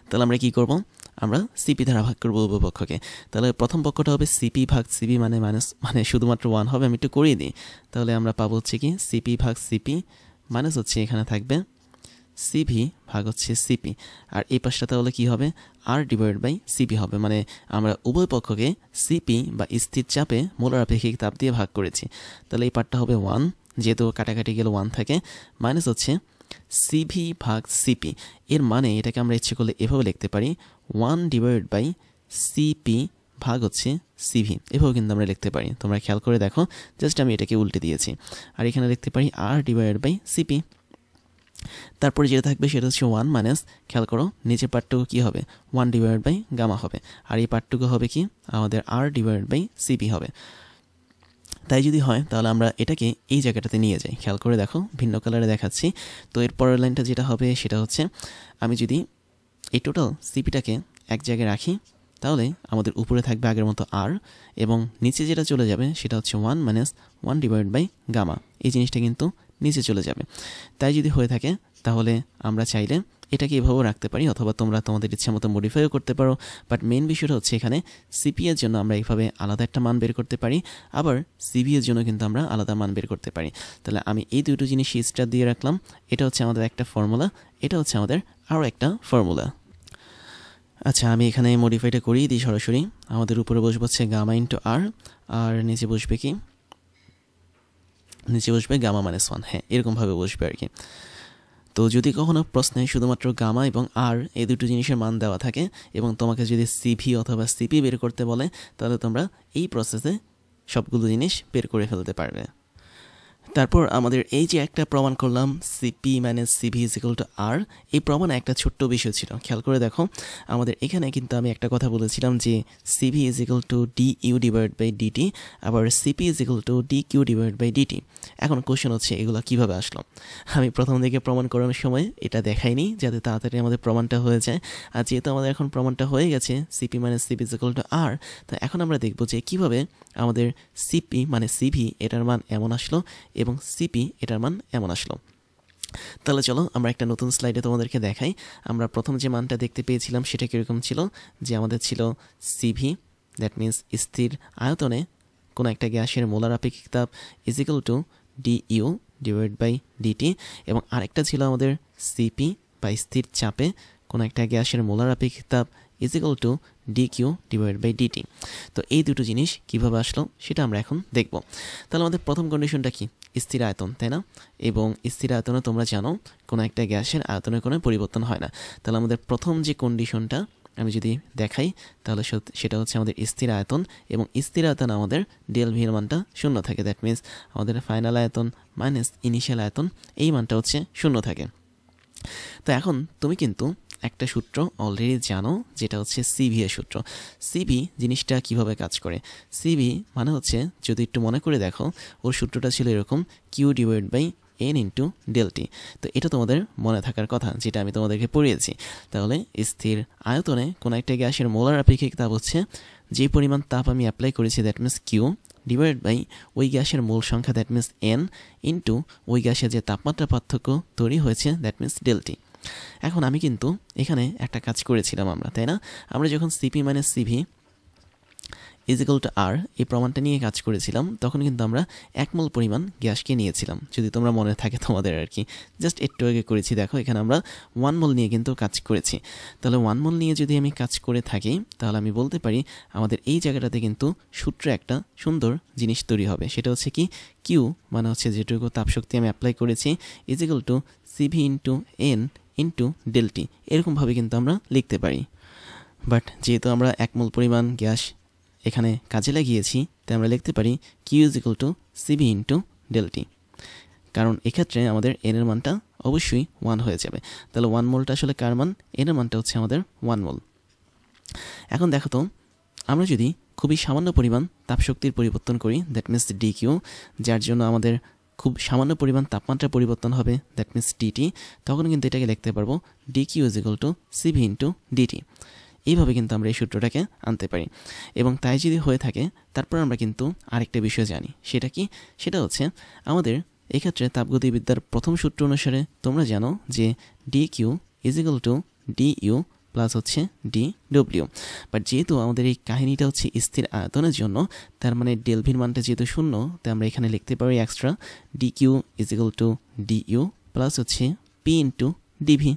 তাহলে আমরা কি করব? আমরা সিপি দ্বারা ভাগ করবো উভয় পক্ষকে। তাহলে প্রথম পক্ষটা হবে সিপি ভাগ সিপি মানে শুধুমাত্র 1 হবে, আমি একটু করিয়ে দিই। তাহলে আমরা পাবো হচ্ছে কি সিপি ভাগ সিপি মাইনাস হচ্ছে এখানে থাকবে সিভি ভাগ হচ্ছে সিপি, আর এই পাশটা তাহলে কি হবে? আর ডিভাইড বাই সিপি হবে, মানে আমরা উভয় পক্ষকে সিপি বা স্থির চাপে মোলার আপেক্ষিক তাপ দিয়ে ভাগ করেছি। তাহলে এই পার্টটা হবে 1, যেহেতু কাটাকাটি গেলে 1 থাকে, মাইনাস হচ্ছে সিভি ভাগ সিপি। এর মানে এটাকে আমরা ইচ্ছে করলে এভাবে লিখতে পারি 1 ডিভাইড বাই সিপি ভাগ হচ্ছে সিভি, এভাবে কিন্তু আমরা লিখতে পারি। তোমরা খেয়াল করে দেখো, জাস্ট আমি এটাকে উল্টে দিয়েছি। আর এখানে লিখতে পারি আর ডিভাইড বাই সিপি। তারপরে যেটা থাকবে সেটা হচ্ছে 1 মাইনাস, খেয়াল করো নিচের পার্টটুকু কী হবে? 1 ডিভাইড বাই গামা হবে, আর এই পার্টটুকু হবে কি আমাদের আর ডিভাইড বাই সিপি হবে। তাই যদি হয় তাহলে আমরা এটাকে এই জায়গাটাতে নিয়ে যাই। খেয়াল করে দেখো, ভিন্ন কালারে দেখাচ্ছি। তো এর পরের লাইনটা যেটা হবে সেটা হচ্ছে, আমি যদি এই টোটাল সিপিটাকে এক জায়গায় রাখি তাহলে আমাদের উপরে থাকবে আগের মতো আর, এবং নিচে যেটা চলে যাবে সেটা হচ্ছে 1 মাইনাস 1 ডিভাইড বাই গামা। এই জিনিসটা কিন্তু নিচে চলে যাবে। তাই যদি হয়ে থাকে তাহলে আমরা চাইলে এটাকে এভাবেও রাখতে পারি, অথবা তোমরা তোমাদের ইচ্ছা মতো মডিফাইও করতে পারো। বাট মেন বিষয়টা হচ্ছে এখানে সিপি এর জন্য আমরা এইভাবে আলাদা একটা মান বের করতে পারি, আবার সিভি এর জন্য কিন্তু আমরা আলাদা মান বের করতে পারি। তাহলে আমি এই দুটো জিনিস স্টার দিয়ে রাখলাম। এটা হচ্ছে আমাদের একটা ফর্মুলা, এটা হচ্ছে আমাদের আরও একটা ফর্মুলা। আচ্ছা, আমি এখানে মডিফাইটা করিয়ে দিই সরাসরি। আমাদের উপরে বসবে হচ্ছে গামা ইন্টু আর, আর নিচে বসবে কি? নিচে বসবে গামা -1। হ্যাঁ, এরকমভাবে বসবে আর কি। তো যদি কখনো প্রশ্নে শুধুমাত্র গামা এবং আর এই দুটো জিনিসের মান দেওয়া থাকে এবং তোমাকে যদি সিভি অথবা সিপি বের করতে বলে, তাহলে তোমরা এই প্রসেসে সবগুলো জিনিস বের করে ফেলতে পারবে। তারপর আমাদের এই যে একটা প্রমাণ করলাম CP minus CV is equal to R, এই প্রমাণে একটা ছোট্ট বিষয় ছিল। খেয়াল করে দেখো, আমাদের এখানে কিন্তু আমি একটা কথা বলেছিলাম যে CV is equal to D U divide by DT, আবার CP is equal to D Q divide by DT. এখন কোশ্চেন হচ্ছে এগুলো কীভাবে আসলো? আমি প্রথম দিকে প্রমাণ করানোর সময় এটা দেখাইনি যাতে তাড়াতাড়ি আমাদের প্রমাণটা হয়ে যায়। আর যেহেতু আমাদের এখন প্রমাণটা হয়ে গেছে CP minus CV is equal to R, তো এখন আমরা দেখব যে কীভাবে আমাদের সিপি মানে সিভি এটার মান এমন আসলো এবং সিপি এটার মান এমন আসলো। তাহলে চলো আমরা একটা নতুন স্লাইডে তোমাদেরকে দেখাই। আমরা প্রথম যে মানটা দেখতে পেয়েছিলাম সেটা কীরকম ছিল, যে আমাদের ছিল সিভি, দ্যাট মিন্স স্থির আয়তনে কোনো একটা গ্যাসের মোলার আপেক্ষিক তাপ is equal to D U divide by DT, এবং আরেকটা ছিল আমাদের সিপি বা স্থির চাপে কোনো একটা গ্যাসের মোলার আপেক্ষিক তাপ is equal to D Q divide by DT. তো এই দুটো জিনিস কীভাবে আসলো সেটা আমরা এখন দেখব। তাহলে আমাদের প্রথম কন্ডিশনটা কি? স্থির আয়তন, তাই না? এবং স্থির আয়তনে তোমরা জানো কোনো একটা গ্যাসের আয়তনের কোনো পরিবর্তন হয় না। তাহলে আমাদের প্রথম যে কন্ডিশনটা আমি যদি দেখাই তাহলে সেটা হচ্ছে আমাদের স্থির আয়তন, এবং স্থির আয়তন আমাদের ডেল ভি এর মানটা 0 থাকে। দ্যাট মিন্স আমাদের ফাইনাল আয়তন মাইনাস ইনিশিয়াল আয়তন, এই মানটা হচ্ছে 0 থাকে। তো এখন তুমি কিন্তু একটা সূত্র অলরেডি জানো, যেটা হচ্ছে সিভি এর সূত্র। সিভি জিনিসটা কিভাবে কাজ করে? সিভি মানে হচ্ছে, যদি একটু মনে করে দেখো, ওর সূত্রটা ছিল এরকম Q divide by N into del T. তো এটা তোমাদের মনে থাকার কথা, যেটা আমি তোমাদেরকে পড়িয়েছি। তাহলে স্থির আয়তনে কোনো একটা গ্যাসের মোলার আপেক্ষিক তাপ হচ্ছে যে পরিমাণ তাপ আমি অ্যাপ্লাই করেছি, that means Q divided by ওই গ্যাসের মোল সংখ্যা দ্যাট মিনস এন ইন্টু ওই গ্যাসের যে তাপমাত্রা পার্থক্য তৈরি হয়েছে দ্যাট মিনস ডেলটি। এখন আমি কিন্তু এখানে একটা কাজ করেছিলাম আমরা, তাই না? আমরা যখন CP minus CV is equal to R এই প্রমাণটা নিয়ে কাজ করেছিলাম, তখন কিন্তু আমরা 1 মোল পরিমাণ গ্যাসকে নিয়েছিলাম, যদি তোমরা মনে থাকে তোমাদের আর কি। জাস্ট একটু আগে করেছি, দেখো এখানে আমরা 1 মোল নিয়ে কিন্তু কাজ করেছি। তাহলে 1 মোল নিয়ে যদি আমি কাজ করে থাকি, তাহলে আমি বলতে পারি আমাদের এই জায়গাটাতে কিন্তু সূত্রে একটা সুন্দর জিনিস তৈরি হবে। সেটা হচ্ছে কি, কিউ মানে হচ্ছে যেটুকু তাপশক্তি আমি অ্যাপ্লাই করেছি is equal to CV into N into ডেলটি, এরকমভাবে কিন্তু আমরা লিখতে পারি। বাট যেহেতু আমরা 1 মোল পরিমাণ গ্যাস এখানে কাজে লাগিয়েছি, তাই আমরা লিখতে পারি Q is equal to CV into del T, কারণ এক্ষেত্রে আমাদের এন এর মানটা অবশ্যই 1 হয়ে যাবে। তাহলে 1 মোলটা আসলে কার মান? এন এর মানটা হচ্ছে আমাদের 1 মোল। এখন দেখো তো, আমরা যদি খুবই সামান্য পরিমাণ তাপশক্তির পরিবর্তন করি দ্যাট মিনস ডি কিউ, যার জন্য আমাদের খুব সামান্য পরিমাণ তাপমাত্রা পরিবর্তন হবে দ্যাট মিনস ডিটি, তখন কিন্তু এটাকে লিখতে পারবো D Q is equal to CV into DT. এইভাবে কিন্তু আমরা এই সূত্রটাকে আনতে পারি। এবং তাই যদি হয়ে থাকে, তারপর আমরা কিন্তু আরেকটা বিষয় জানি। সেটা কি? সেটা হচ্ছে আমাদের এক্ষেত্রে তাপগতিবিদ্যার প্রথম সূত্র অনুসারে তোমরা জানো যে D Q is equal to D U plus হচ্ছে ডি ডব্লিউ। বাট যেহেতু আমাদের এই কাহিনীটা হচ্ছে স্থির আয়তনের জন্য, তার মানে ডেলভির মানটা যেহেতু শূন্য, তাই আমরা এখানে লিখতে পারি extra D Q is equal to D U plus হচ্ছে পি ইন্টু ডিভি।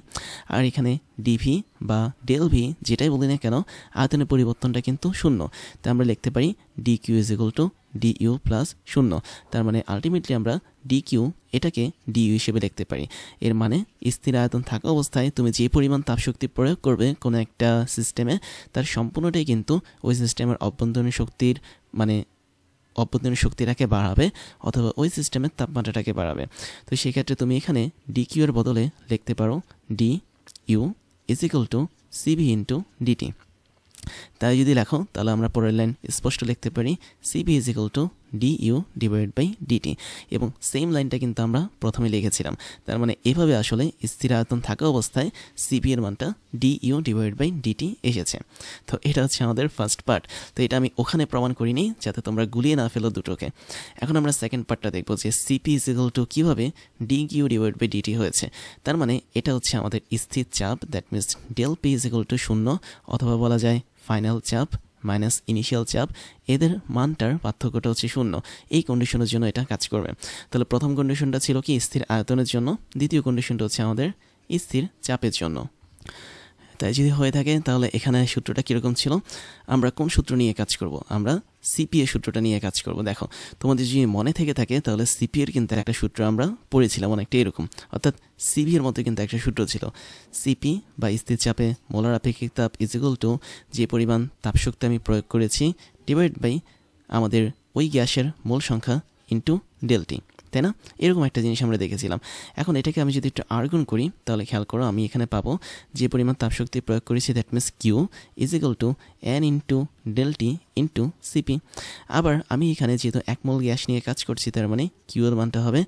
আর এখানে ডিভি বা ডেল ভি যেটাই বলি না কেন, আয়তনের পরিবর্তনটা কিন্তু শূন্য, তাই আমরা লিখতে পারি D Q is equal to D U plus শূন্য। তার মানে আলটিমেটলি আমরা ডি কিউ এটাকে ডি ইউ হিসেবে লিখতে পারি। এর মানে স্থির আয়তন থাকা অবস্থায় তুমি যে পরিমাণ তাপশক্তি প্রয়োগ করবে কোনো একটা সিস্টেমে, তার সম্পূর্ণটাই কিন্তু ওই সিস্টেমের অভ্যন্তরীণ শক্তির মানে অভ্যন্তরীণ শক্তিটাকে বাড়াবে অথবা ওই সিস্টেমের তাপমাত্রাটাকে বাড়াবে। তো সেক্ষেত্রে তুমি এখানে ডি কিউ এর বদলে লিখতে পারো D U is equal to CV into DT. তাই যদি লেখো, তাহলে আমরা পরের লাইন স্পষ্ট লিখতে পারি CV is equal to D U divide by DT, এবং সেম লাইনটা কিন্তু আমরা প্রথমে লিখেছিলাম। তার মানে এভাবে আসলে স্থির আয়তন থাকা অবস্থায় সিভি এর মানটা D U divide by DT এসেছে। তো এটা হচ্ছে আমাদের ফার্স্ট পার্ট। তো এটা আমি ওখানে প্রমাণ করিনি, যাতে তোমরা গুলিয়ে না ফেলো দুটোকে। এখন আমরা সেকেন্ড পার্টটা দেখবো যে সিপি ইজ ইকুয়াল টু কীভাবে D Q divide by DT হয়েছে। তার মানে এটা হচ্ছে আমাদের স্থির চাপ, that means del P is equal to শূন্য, অথবা বলা যায় ফাইনাল চাপ মাইনাস ইনিশিয়াল চাপ, এদের মানটার পার্থক্যটা হচ্ছে শূন্য। এই কন্ডিশনের জন্য এটা কাজ করবে। তাহলে প্রথম কন্ডিশনটা ছিল কি স্থির আয়তনের জন্য, দ্বিতীয় কন্ডিশনটা হচ্ছে আমাদের স্থির চাপের জন্য। তাই যদি হয়ে থাকে, তাহলে এখানে সূত্রটা কীরকম ছিল? আমরা কোন সূত্র নিয়ে কাজ করব? আমরা সিপি এর সূত্রটা নিয়ে কাজ করব। দেখো, তোমাদের যদি মনে থেকে থাকে, তাহলে সিপি এর কিন্তু একটা সূত্র আমরা পড়েছিলাম অনেকটা এরকম, অর্থাৎ সিভি এর মধ্যে কিন্তু একটা সূত্র ছিল। সিপি বা স্থির চাপে মোলার আপেক্ষিক তাপ ইজ ইকুয়াল টু যে পরিমাণ তাপশক্তি আমি প্রয়োগ করেছি ডিভাইড বাই আমাদের ওই গ্যাসের মোল সংখ্যা ইন্টু ডেলটি, তাই না? এরকম একটা জিনিস আমরা দেখেছিলাম। এখন এটাকে আমি যদি একটু আর্গুন করি, তাহলে খেয়াল করো, আমি এখানে পাবো যে পরিমাণ তাপশক্তি প্রয়োগ করেছি that means Q is equal to N into del T into CP. আবার আমি এখানে যেহেতু 1 মোল গ্যাস নিয়ে কাজ করছি, তার মানে কিউ এর মানটা হবে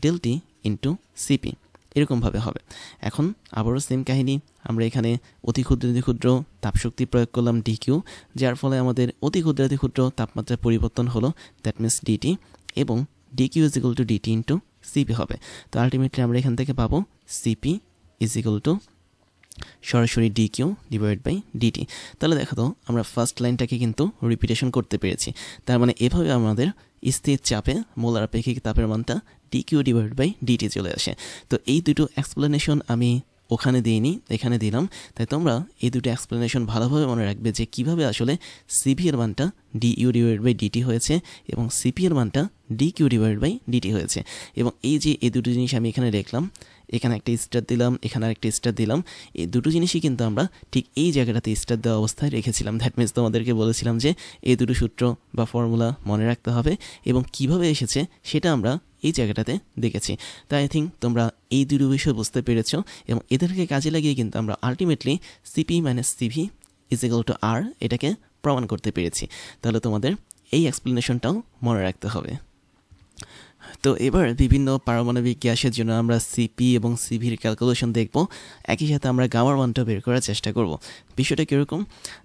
ডেলটি ইন্টু সিপি, এরকমভাবে হবে। এখন আবারও সেম কাহিনী, আমরা এখানে অতি ক্ষুদ্র তাপশক্তি প্রয়োগ করলাম ডি কিউ, যার ফলে আমাদের অতি ক্ষুদ্র তাপমাত্রার পরিবর্তন হলো দ্যাট মিনস ডিটি, এবং D Q is equal to DT into CP হবে। তো আলটিমেটলি আমরা এখান থেকে পাবো সিপি ইজ ইকুয়াল টু সরাসরি D Q divide by DT. তাহলে দেখো তো, আমরা ফার্স্ট লাইনটাকে কিন্তু রিপিটেশন করতে পেরেছি। তার মানে এভাবে আমাদের স্থির চাপে মোলার আপেক্ষিক তাপের মানটা D Q divide by DT চলে আসে। তো এই দুটো এক্সপ্লেনেশন আমি ওখানে দিইনি, এখানে দিলাম। তাই তোমরা এই দুটো এক্সপ্লেনেশন ভালোভাবে মনে রাখবে যে কীভাবে আসলে সিভি এর মানটা D U divide by DT হয়েছে এবং সিপি এর মানটা D Q divide by DT হয়েছে। এবং এই যে এই দুটো জিনিস আমি এখানে লিখলাম, এখানে একটা স্টার দিলাম, এখানে আরেকটা স্টার দিলাম, এই দুটো জিনিসই কিন্তু আমরা ঠিক এই জায়গাটাতে স্টার দেওয়া অবস্থায় রেখেছিলাম। দ্যাট মিনস তোমাদেরকে বলেছিলাম যে এই দুটো সূত্র বা ফর্মুলা মনে রাখতে হবে, এবং কিভাবে এসেছে সেটা আমরা এই জায়গাটাতে দেখেছি। তাই আই থিঙ্ক তোমরা এই দুটো বিষয় বুঝতে পেরেছো, এবং এদেরকে কাজে লাগিয়ে কিন্তু আমরা ultimately CP minus CV is equal to R এটাকে প্রমাণ করতে পেরেছি। তাহলে তোমাদের এই এক্সপ্লেনেশনটাও মনে রাখতে হবে। তো এবার বিভিন্ন পারমাণবিক গ্যাসের জন্য আমরা সিপি এবং সিভির ক্যালকুলেশন দেখব, একই সাথে আমরা গামার মানটা বের করার চেষ্টা করব। বিষয়টা কীরকম?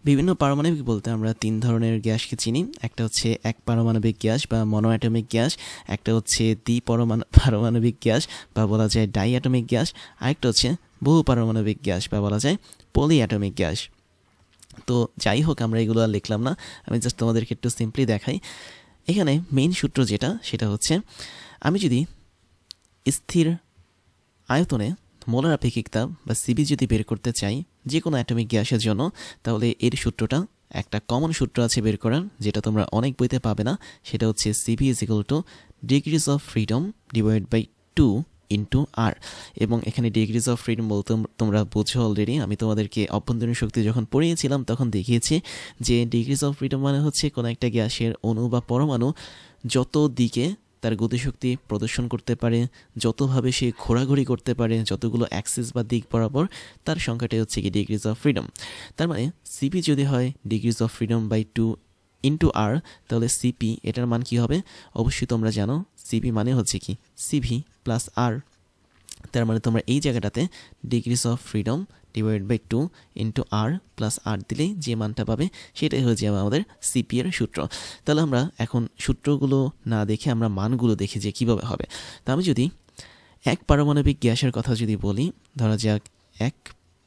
বিভিন্ন পারমাণবিক বলতে আমরা তিন ধরনের গ্যাসকে চিনি। একটা হচ্ছে এক পারমাণবিক গ্যাস বা মনোঅ্যাটমিক গ্যাস, একটা হচ্ছে পারমাণবিক গ্যাস বা বলা যায় ডাইঅ্যাটমিক গ্যাস, আরেকটা হচ্ছে বহু পারমাণবিক গ্যাস বা বলা যায় পলিঅ্যাটমিক গ্যাস। তো যাই হোক, আমরা এগুলো আর লিখলাম না, আমি জাস্ট তোমাদেরকে একটু সিম্পলি দেখাই। এখানে মেইন সূত্র যেটা, সেটা হচ্ছে আমি যদি স্থির আয়তনে মোলার আপেক্ষিক তাপ বা সিবি যদি বের করতে চাই যে কোনো অ্যাটমিক গ্যাসের জন্য, তাহলে এর সূত্রটা একটা কমন সূত্র আছে বের করার, যেটা তোমরা অনেক বইতে পাবে না। সেটা হচ্ছে CV is equal to degrees of freedom divide by 2 into R. এবং এখানে ডিগ্রিজ অফ ফ্রিডম বলতে তোমরা বুঝো অলরেডি, আমি তোমাদেরকে অভ্যন্তরীণ শক্তি যখন পড়িয়েছিলাম তখন দেখিয়েছি যে ডিগ্রিজ অফ ফ্রিডম মানে হচ্ছে কোনো একটা গ্যাসের অণু বা পরমাণু যত দিকে তার গতিশক্তি প্রদর্শন করতে পারে, যতভাবে সে ঘোরাঘুরি করতে পারে, যতগুলো অ্যাক্সিস বা দিক বরাবর, তার সংখ্যাটাই হচ্ছে কি ডিগ্রিজ অফ ফ্রিডম। তার মানে সিপি যদি হয় degrees of freedom by 2 into R, তাহলে সিপি এটার মান কি হবে? অবশ্যই তোমরা জানো সিপি মানে হচ্ছে কি সিভি প্লাস আর। তার মানে তোমরা এই জায়গাটাতে degrees of freedom divide by 2 into R plus R দিলেই যে মানটা পাবে সেটাই হয়ে যাবে আমাদের সিপি এর সূত্র। তাহলে আমরা এখন সূত্রগুলো না দেখে আমরা মানগুলো দেখি যে কীভাবে হবে। তা আমি যদি এক পারমাণবিক গ্যাসের কথা যদি বলি, ধরা যাক এক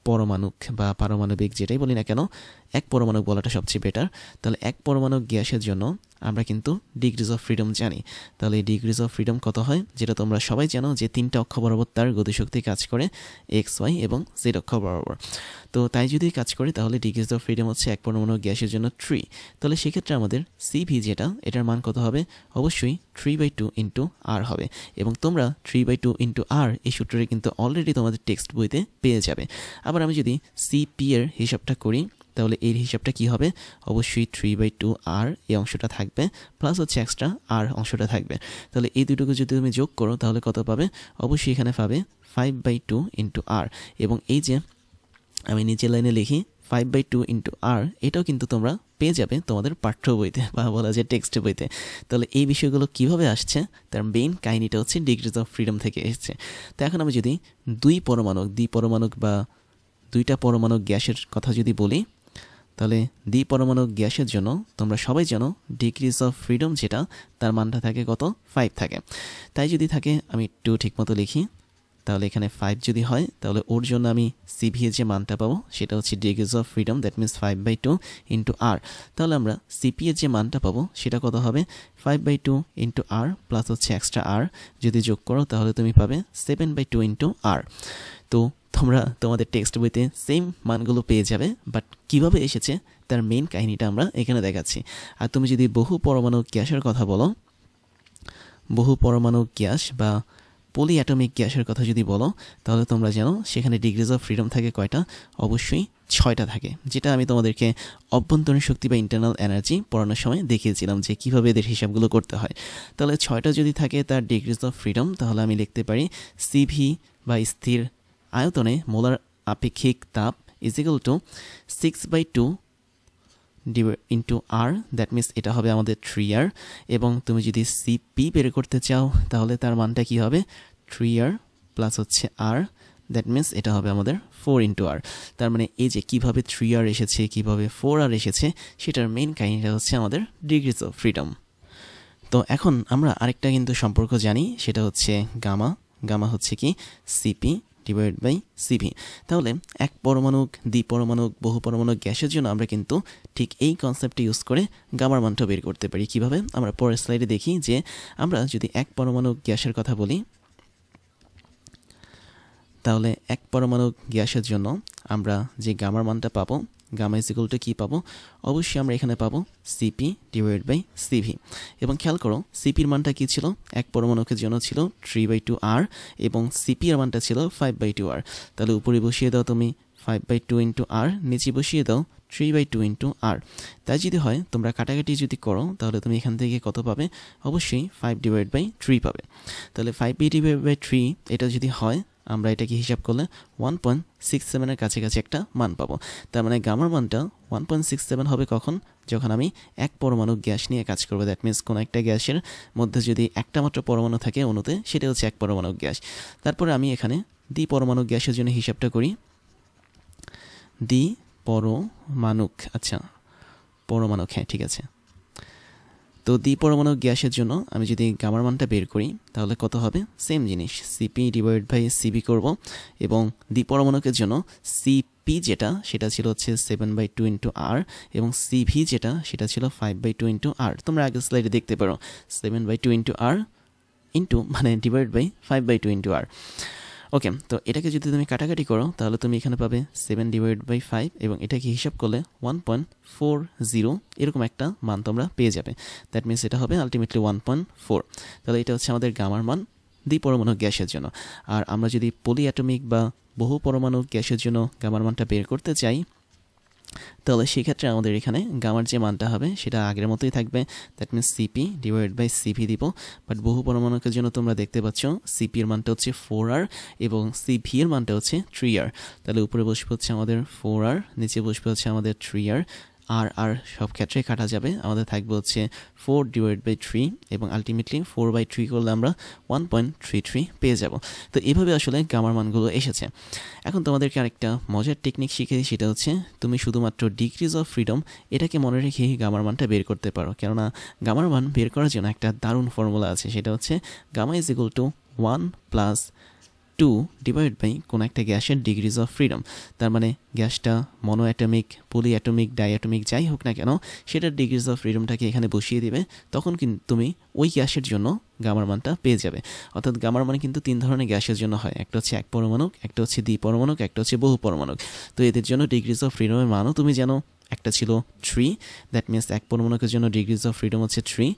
পরমাণুক বা পারমাণবিক যেটাই বলি না কেন, এক পরমাণুক বলাটা সবচেয়ে বেটার। তাহলে এক পরমাণু গ্যাসের জন্য আমরা কিন্তু ডিগ্রিজ অফ ফ্রিডম জানি। তাহলে ডিগ্রিজ অফ ফ্রিডম কত হয়, যেটা তোমরা সবাই জানো যে তিনটা অক্ষ বরাবর তার গতিশক্তি কাজ করে, এক্স ওয়াই এবং জেড অক্ষ বরাবর। তো তাই যদি কাজ করে তাহলে ডিগ্রিজ অফ ফ্রিডম হচ্ছে এক পরমাণু গ্যাসের জন্য 3। তাহলে সেক্ষেত্রে আমাদের সিভি যেটা, এটার মান কত হবে? অবশ্যই 3/2 ইন্টু আর হবে। এবং তোমরা 3/2 ইন্টু আর এই সূত্রটি কিন্তু অলরেডি তোমাদের টেক্সট বইতে পেয়ে যাবে। আবার আমি যদি সিপি এর হিসাবটা করি, তাহলে এর হিসাবটা কি হবে? অবশ্যই 3/2 আর এই অংশটা থাকবে, প্লাস হচ্ছে এক্সট্রা আর অংশটা থাকবে। তাহলে এই দুটোকে যদি তুমি যোগ করো তাহলে কত পাবে? অবশ্যই এখানে পাবে 5/2 ইন্টু আর। এবং এই যে আমি নিচের লাইনে লিখি 5/2 ইন্টু আর, এটাও কিন্তু তোমরা পেয়ে যাবে তোমাদের পাঠ্য বইতে বা বলা যায় টেক্সট বইতে। তাহলে এই বিষয়গুলো কিভাবে আসছে, তার মেইন কাহিনীটা হচ্ছে ডিগ্রিজ অফ ফ্রিডম থেকে এসেছে। তো এখন আমি যদি দ্বিপরমাণুক বা দুইটা পরমাণু গ্যাসের কথা যদি বলি, তাহলে দ্বিপরমাণু গ্যাসের জন্য তোমরা সবাই জানো ডিগ্রিজ অফ ফ্রিডম যেটা, তার মানটা থাকে কত? 5 থাকে। তাই যদি থাকে আমি 2 ঠিকমতো লিখি, তাহলে এখানে 5 যদি হয় তাহলে ওর জন্য আমি সিভি এর যে মানটা পাবো সেটা হচ্ছে degrees of freedom, that means 5/2 into R. তাহলে আমরা সিপি এর যে মানটা পাবো সেটা কত হবে? 5/2 ইন্টু আর প্লাস হচ্ছে এক্সট্রা আর, যদি যোগ করো তাহলে তুমি পাবে 7/2 ইন্টু আর। তো তোমরা তোমাদের টেক্সট বইতে সেম মানগুলো পেয়ে যাবে, বাট কিভাবে এসেছে তার মেইন কাহিনীটা আমরা এখানে দেখাচ্ছি। আর তুমি যদি বহু পরমাণু গ্যাসের কথা বলো, বহু পরমাণু গ্যাস বা পলিঅ্যাটমিক গ্যাসের কথা যদি বলো, তাহলে তোমরা জানো সেখানে ডিগ্রিজ অফ ফ্রিডম থাকে কয়টা? অবশ্যই 6টা থাকে, যেটা আমি তোমাদেরকে অভ্যন্তরীণ শক্তি বা ইন্টারনাল এনার্জি পড়ানোর সময় দেখিয়েছিলাম যে কীভাবে এদের হিসাবগুলো করতে হয়। তাহলে 6টা যদি থাকে তার ডিগ্রিজ অফ ফ্রিডম, তাহলে আমি লিখতে পারি সিভি বা স্থির আয়তনে মোলার আপেক্ষিক তাপ is equal to 6/2 into R, that means এটা হবে আমাদের 3R। এবং তুমি যদি সিপি বের করতে চাও তাহলে তার মানটা কি হবে? 3R প্লাস হচ্ছে আর, দ্যাট মিনস এটা হবে আমাদের 4 ইন্টু আর। তার মানে এই যে কীভাবে 3R এসেছে, কীভাবে 4R এসেছে, সেটার মেইন কাহিনীটা হচ্ছে আমাদের ডিগ্রিজ অফ ফ্রিডম। তো এখন আমরা আরেকটা কিন্তু সম্পর্ক জানি, সেটা হচ্ছে গামা। গামা হচ্ছে কি সিপি ডিভাইড বাই সিভি। তাহলে এক পরমাণুক, দ্বিপরমাণুক, বহু পরমাণুক গ্যাসের জন্য আমরা কিন্তু ঠিক এই কনসেপ্টটা ইউজ করে গামার মানটা বের করতে পারি। কিভাবে? আমরা পরের স্লাইডে দেখি যে আমরা যদি এক পরমাণুক গ্যাসের কথা বলি, তাহলে এক পরমাণু গ্যাসের জন্য আমরা যে গামার মানটা পাবো, গামা ইজ ইকুয়াল টু কী পাবো? অবশ্যই আমরা এখানে পাবো সিপি ডিভাইড বাই সিভি। এবং খেয়াল করো সিপির মানটা কী ছিল? এক পরমাণুকের জন্য ছিল 3/2 আর, এবং সিপি এর মানটা ছিল 5/2 আর। তাহলে উপরে বসিয়ে দাও তুমি 5/2 ইন্টু আর, নিচে বসিয়ে দাও 3/2 ইন্টু আর। তাই যদি হয় তোমরা কাটাকাটি যদি করো তাহলে তুমি এখান থেকে কত পাবে? অবশ্যই 5/3 পাবে। তাহলে 5/3 এটা যদি হয় আমরা এটাকে হিসাব করলে 1.67 এর কাছাকাছি একটা মান পাবো। তার মানে গামার মানটা 1.67 হবে কখন? যখন আমি এক পরমাণু গ্যাস নিয়ে কাজ করবো। দ্যাট মিনস কোনো একটা গ্যাসের মধ্যে যদি একটা মাত্র পরমাণু থাকে অণুতে, সেটা হচ্ছে এক পরমাণু গ্যাস। তারপরে আমি এখানে দ্বিপরমাণু গ্যাসের জন্য হিসাবটা করি। দ্বিপরমাণুক, আচ্ছা পরমাণুক, হ্যাঁ ঠিক আছে। তো দ্বিপরমাণু গ্যাসের জন্য আমি যদি গামার মানটা বের করি তাহলে কত হবে? সেম জিনিস, সিপি ডিভাইড বাই সিবি করব, এবং দ্বিপরমাণুকের জন্য সিপি যেটা সেটা ছিল হচ্ছে 7/2 ইন্টু আর, এবং সিভি যেটা সেটা ছিল 5/2 ইন্টু আর। তোমরা আগের স্লাইডে দেখতে পারো 7/2 ইন্টু আর ইন্টু মানে ডিভাইড বাই 5/2 ইন্টু আর। ওকে, তো এটাকে যদি তুমি কাটাকাটি করো তাহলে তুমি এখানে পাবে 7/5, এবং এটাকে হিসাব করলে 1.40 এরকম একটা মান তোমরা পেয়ে যাবে। দ্যাট মিনস এটা হবে আলটিমেটলি 1.4। তাহলে এটা হচ্ছে আমাদের গামার মান দ্বিপরমাণু গ্যাসের জন্য। আর আমরা যদি পলিঅ্যাটমিক বা বহু পরমাণু গ্যাসের জন্য গামার মানটা বের করতে চাই তাহলে সেক্ষেত্রে আমাদের এখানে গামার যে মানটা হবে সেটা আগের মতোই থাকবে। That means CP divide by CV দিব। বাট বহু পরমাণুকের জন্য তোমরা দেখতে পাচ্ছ সিপি এর মানটা হচ্ছে 4r এবং সিভি এর মানটা হচ্ছে 3r। তাহলে উপরে বসবে হচ্ছে আমাদের 4r, নিচে বসবে হচ্ছে আমাদের 3r। আর আর সব ক্ষেত্রে কাটা যাবে, আমাদের থাকবে হচ্ছে 4/3, এবং আলটিমেটলি 4/3 করলে আমরা 1.33 পেয়ে যাব। তো এভাবে আসলে গামার মানগুলো এসেছে। এখন তোমাদেরকে আরেকটা মজার টেকনিক শিখে দিই, সেটা হচ্ছে তুমি শুধুমাত্র ডিগ্রিজ অফ ফ্রিডম এটাকে মনে রেখে গামার মানটা বের করতে পারো। কেননা গামার মান বের করার জন্য একটা দারুণ ফর্মুলা আছে, সেটা হচ্ছে gamma is equal to 1 + 2 divide by কোনো একটা গ্যাসের ডিগ্রিজ অফ ফ্রিডম। তার মানে গ্যাসটা মনো অ্যাটমিক, পলি অ্যাটমিক, ডাইঅ্যাটমিক যাই হোক না কেন, সেটার ডিগ্রিজ অফ ফ্রিডমটাকে এখানে বসিয়ে দিবে, তখন কিন্তু তুমি ওই গ্যাসের জন্য গামার মানটা পেয়ে যাবে। অর্থাৎ গামার মানে কিন্তু 3 ধরনের গ্যাসের জন্য হয়, একটা হচ্ছে এক পরমাণুক, একটা হচ্ছে দ্বিপরমাণুক, একটা হচ্ছে বহু পরমাণুক। তো এদের জন্য ডিগ্রিজ অফ ফ্রিডমের মানও তুমি জানো, একটা ছিল 3, দ্যাট মিনস এক পরমাণুকের জন্য ডিগ্রিজ অফ ফ্রিডম হচ্ছে 3,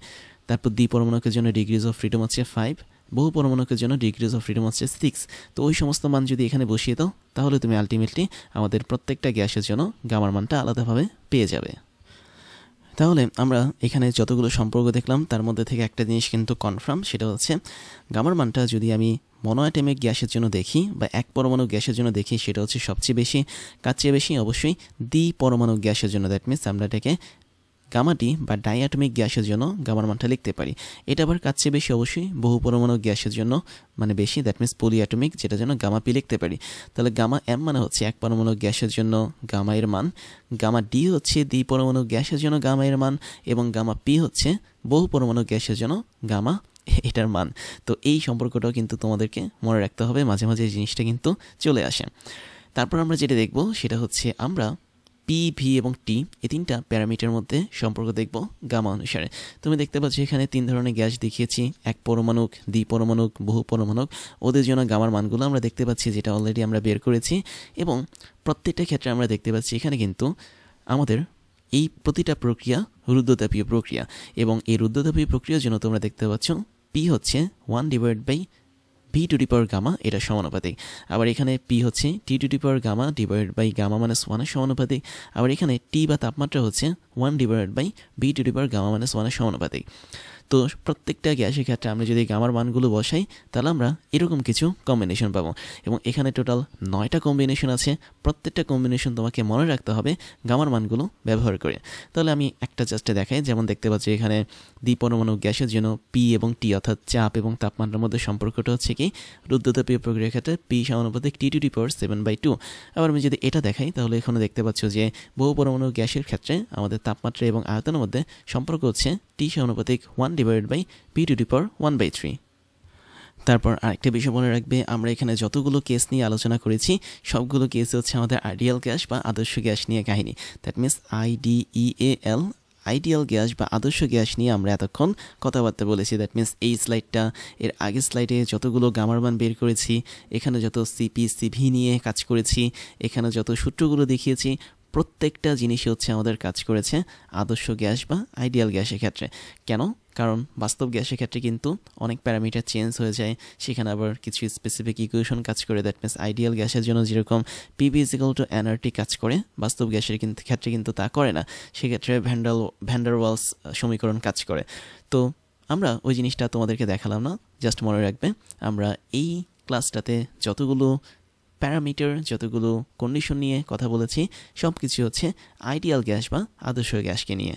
তারপর দ্বিপরমাণুকের জন্য ডিগ্রিজ অফ ফ্রিডম হচ্ছে 5, বহু পরমাণুকের জন্য ডিগ্রিজ অফ ফ্রিডম হচ্ছে 6। তো ওই সমস্ত মান যদি এখানে বসিয়ে দাও তাহলে তুমি আলটিমেটলি আমাদের প্রত্যেকটা গ্যাসের জন্য গামার মানটা আলাদাভাবে পেয়ে যাবে। তাহলে আমরা এখানে যতগুলো সম্পর্ক দেখলাম তার মধ্যে থেকে একটা জিনিস কিন্তু কনফার্ম, সেটা হচ্ছে গামার মানটা যদি আমি মনোঅ্যাটমিক গ্যাসের জন্য দেখি বা এক পরমাণু গ্যাসের জন্য দেখি সেটা হচ্ছে সবচেয়ে বেশি, কার চেয়ে বেশি? অবশ্যই দ্বিপরমাণু গ্যাসের জন্য। দ্যাট মিনস আমরা এটাকে গামাটি বা ডাইঅ্যাটমিক গ্যাসের জন্য গামার মানটা লিখতে পারি। এটা আবার কার চেয়ে বেশি? অবশ্যই বহু পরমাণু গ্যাসের জন্য মানে বেশি, দ্যাট মিনস পলিঅ্যাটমিক, যেটার জন্য গামা পি লিখতে পারি। তাহলে গামা এম মানে হচ্ছে এক পরমাণু গ্যাসের জন্য গামা এর মান, গামা ডি হচ্ছে দ্বিপরমাণু গ্যাসের জন্য গামা এর মান, এবং গামা পি হচ্ছে বহু পরমাণু গ্যাসের জন্য গামা এটার মান। তো এই সম্পর্কটাও কিন্তু তোমাদেরকে মনে রাখতে হবে, মাঝে মাঝে এই জিনিসটা কিন্তু চলে আসে। তারপর আমরা যেটা দেখব সেটা হচ্ছে আমরা পি, ভি এবং টি এই তিনটা প্যারামিটার মধ্যে সম্পর্ক দেখব গামা অনুসারে। তুমি দেখতে পাচ্ছ এখানে 3 ধরনের গ্যাস দেখিয়েছি, এক পরমাণুক, দ্বিপরমাণুক, বহু পরমাণুক। ওদের জন্য গামার মানগুলো আমরা দেখতে পাচ্ছি, যেটা অলরেডি আমরা বের করেছি, এবং প্রত্যেকটা ক্ষেত্রে আমরা দেখতে পাচ্ছি এখানে কিন্তু আমাদের এই প্রতিটা প্রক্রিয়া রুদ্ধতাপীয় প্রক্রিয়া, এবং এই রুদ্ধতাপীয় প্রক্রিয়ার জন্য তোমরা দেখতে পাচ্ছ পি হচ্ছে 1/v² গামা, এটা সমানুপাতিক। আবার এখানে পি হচ্ছে t² gamma divide by gamma -1 এর সমানুপাতিক। আবার এখানে টি বা তাপমাত্রা হচ্ছে 1/v² গামা -1 এর সমানুপাতিক। তো প্রত্যেকটা গ্যাসের ক্ষেত্রে আমরা যদি গামার মানগুলো বসাই তাহলে আমরা এরকম কিছু কম্বিনেশন পাবো, এবং এখানে টোটাল 9টা কম্বিনেশন আছে। প্রত্যেকটা কম্বিনেশন তোমাকে মনে রাখতে হবে গামার মানগুলো ব্যবহার করে। তাহলে আমি একটা জাস্ট দেখাই, যেমন দেখতে পাচ্ছি এখানে দ্বিপরমাণু গ্যাসের জন্য পি এবং টি অর্থাৎ চাপ এবং তাপমাত্রার মধ্যে সম্পর্কটা হচ্ছে কি রুদ্ধতাপীয় প্রক্রিয়ার ক্ষেত্রে পি সমানুপাতিক t⁻7/2। আবার আমি যদি এটা দেখাই তাহলে এখানে দেখতে পাচ্ছ যে বহু পরমাণু গ্যাসের ক্ষেত্রে আমাদের তাপমাত্রা এবং আয়তনের মধ্যে সম্পর্ক হচ্ছে টি সমানুপাতিক 1/v/1/3। তারপর আরেকটা বিষয় মনে রাখবে, আমরা এখানে যতগুলো কেস নিয়ে আলোচনা করেছি সবগুলো কেস হচ্ছে আমাদের আইডিয়াল গ্যাস বা আদর্শ গ্যাস নিয়ে কাহিনী। That means IDEAL, ideal gas বা আদর্শ গ্যাস নিয়ে আমরা এতক্ষণ কথাবার্তা বলেছি। দ্যাট মিনস এই স্লাইডটা, এর আগের স্লাইডে যতগুলো গামার মান বের করেছি, এখানে যত সিপি সিভি নিয়ে কাজ করেছি, এখানে যত সূত্রগুলো দেখিয়েছি, প্রত্যেকটা জিনিসই হচ্ছে আমাদের কাজ করেছে আদর্শ গ্যাস বা আইডিয়াল গ্যাসের ক্ষেত্রে। কেন? কারণ বাস্তব গ্যাসের ক্ষেত্রে কিন্তু অনেক প্যারামিটার চেঞ্জ হয়ে যায়, সেখানে আবার কিছু স্পেসিফিক ইকুয়েশন কাজ করে। দ্যাট মিনস আইডিয়াল গ্যাসের জন্য যেরকম পিভি = nRT কাজ করে, বাস্তব গ্যাসের ক্ষেত্রে কিন্তু তা করে না। সেক্ষেত্রে ভ্যান্ডারওয়ালস সমীকরণ কাজ করে। তো আমরা ওই জিনিসটা তোমাদেরকে দেখালাম না, জাস্ট মনে রাখবে আমরা এই ক্লাসটাতে যতগুলো প্যারামিটার, যতগুলো কন্ডিশন নিয়ে কথা বলেছি, সব কিছু হচ্ছে আইডিয়াল গ্যাস বা আদর্শ গ্যাসকে নিয়ে।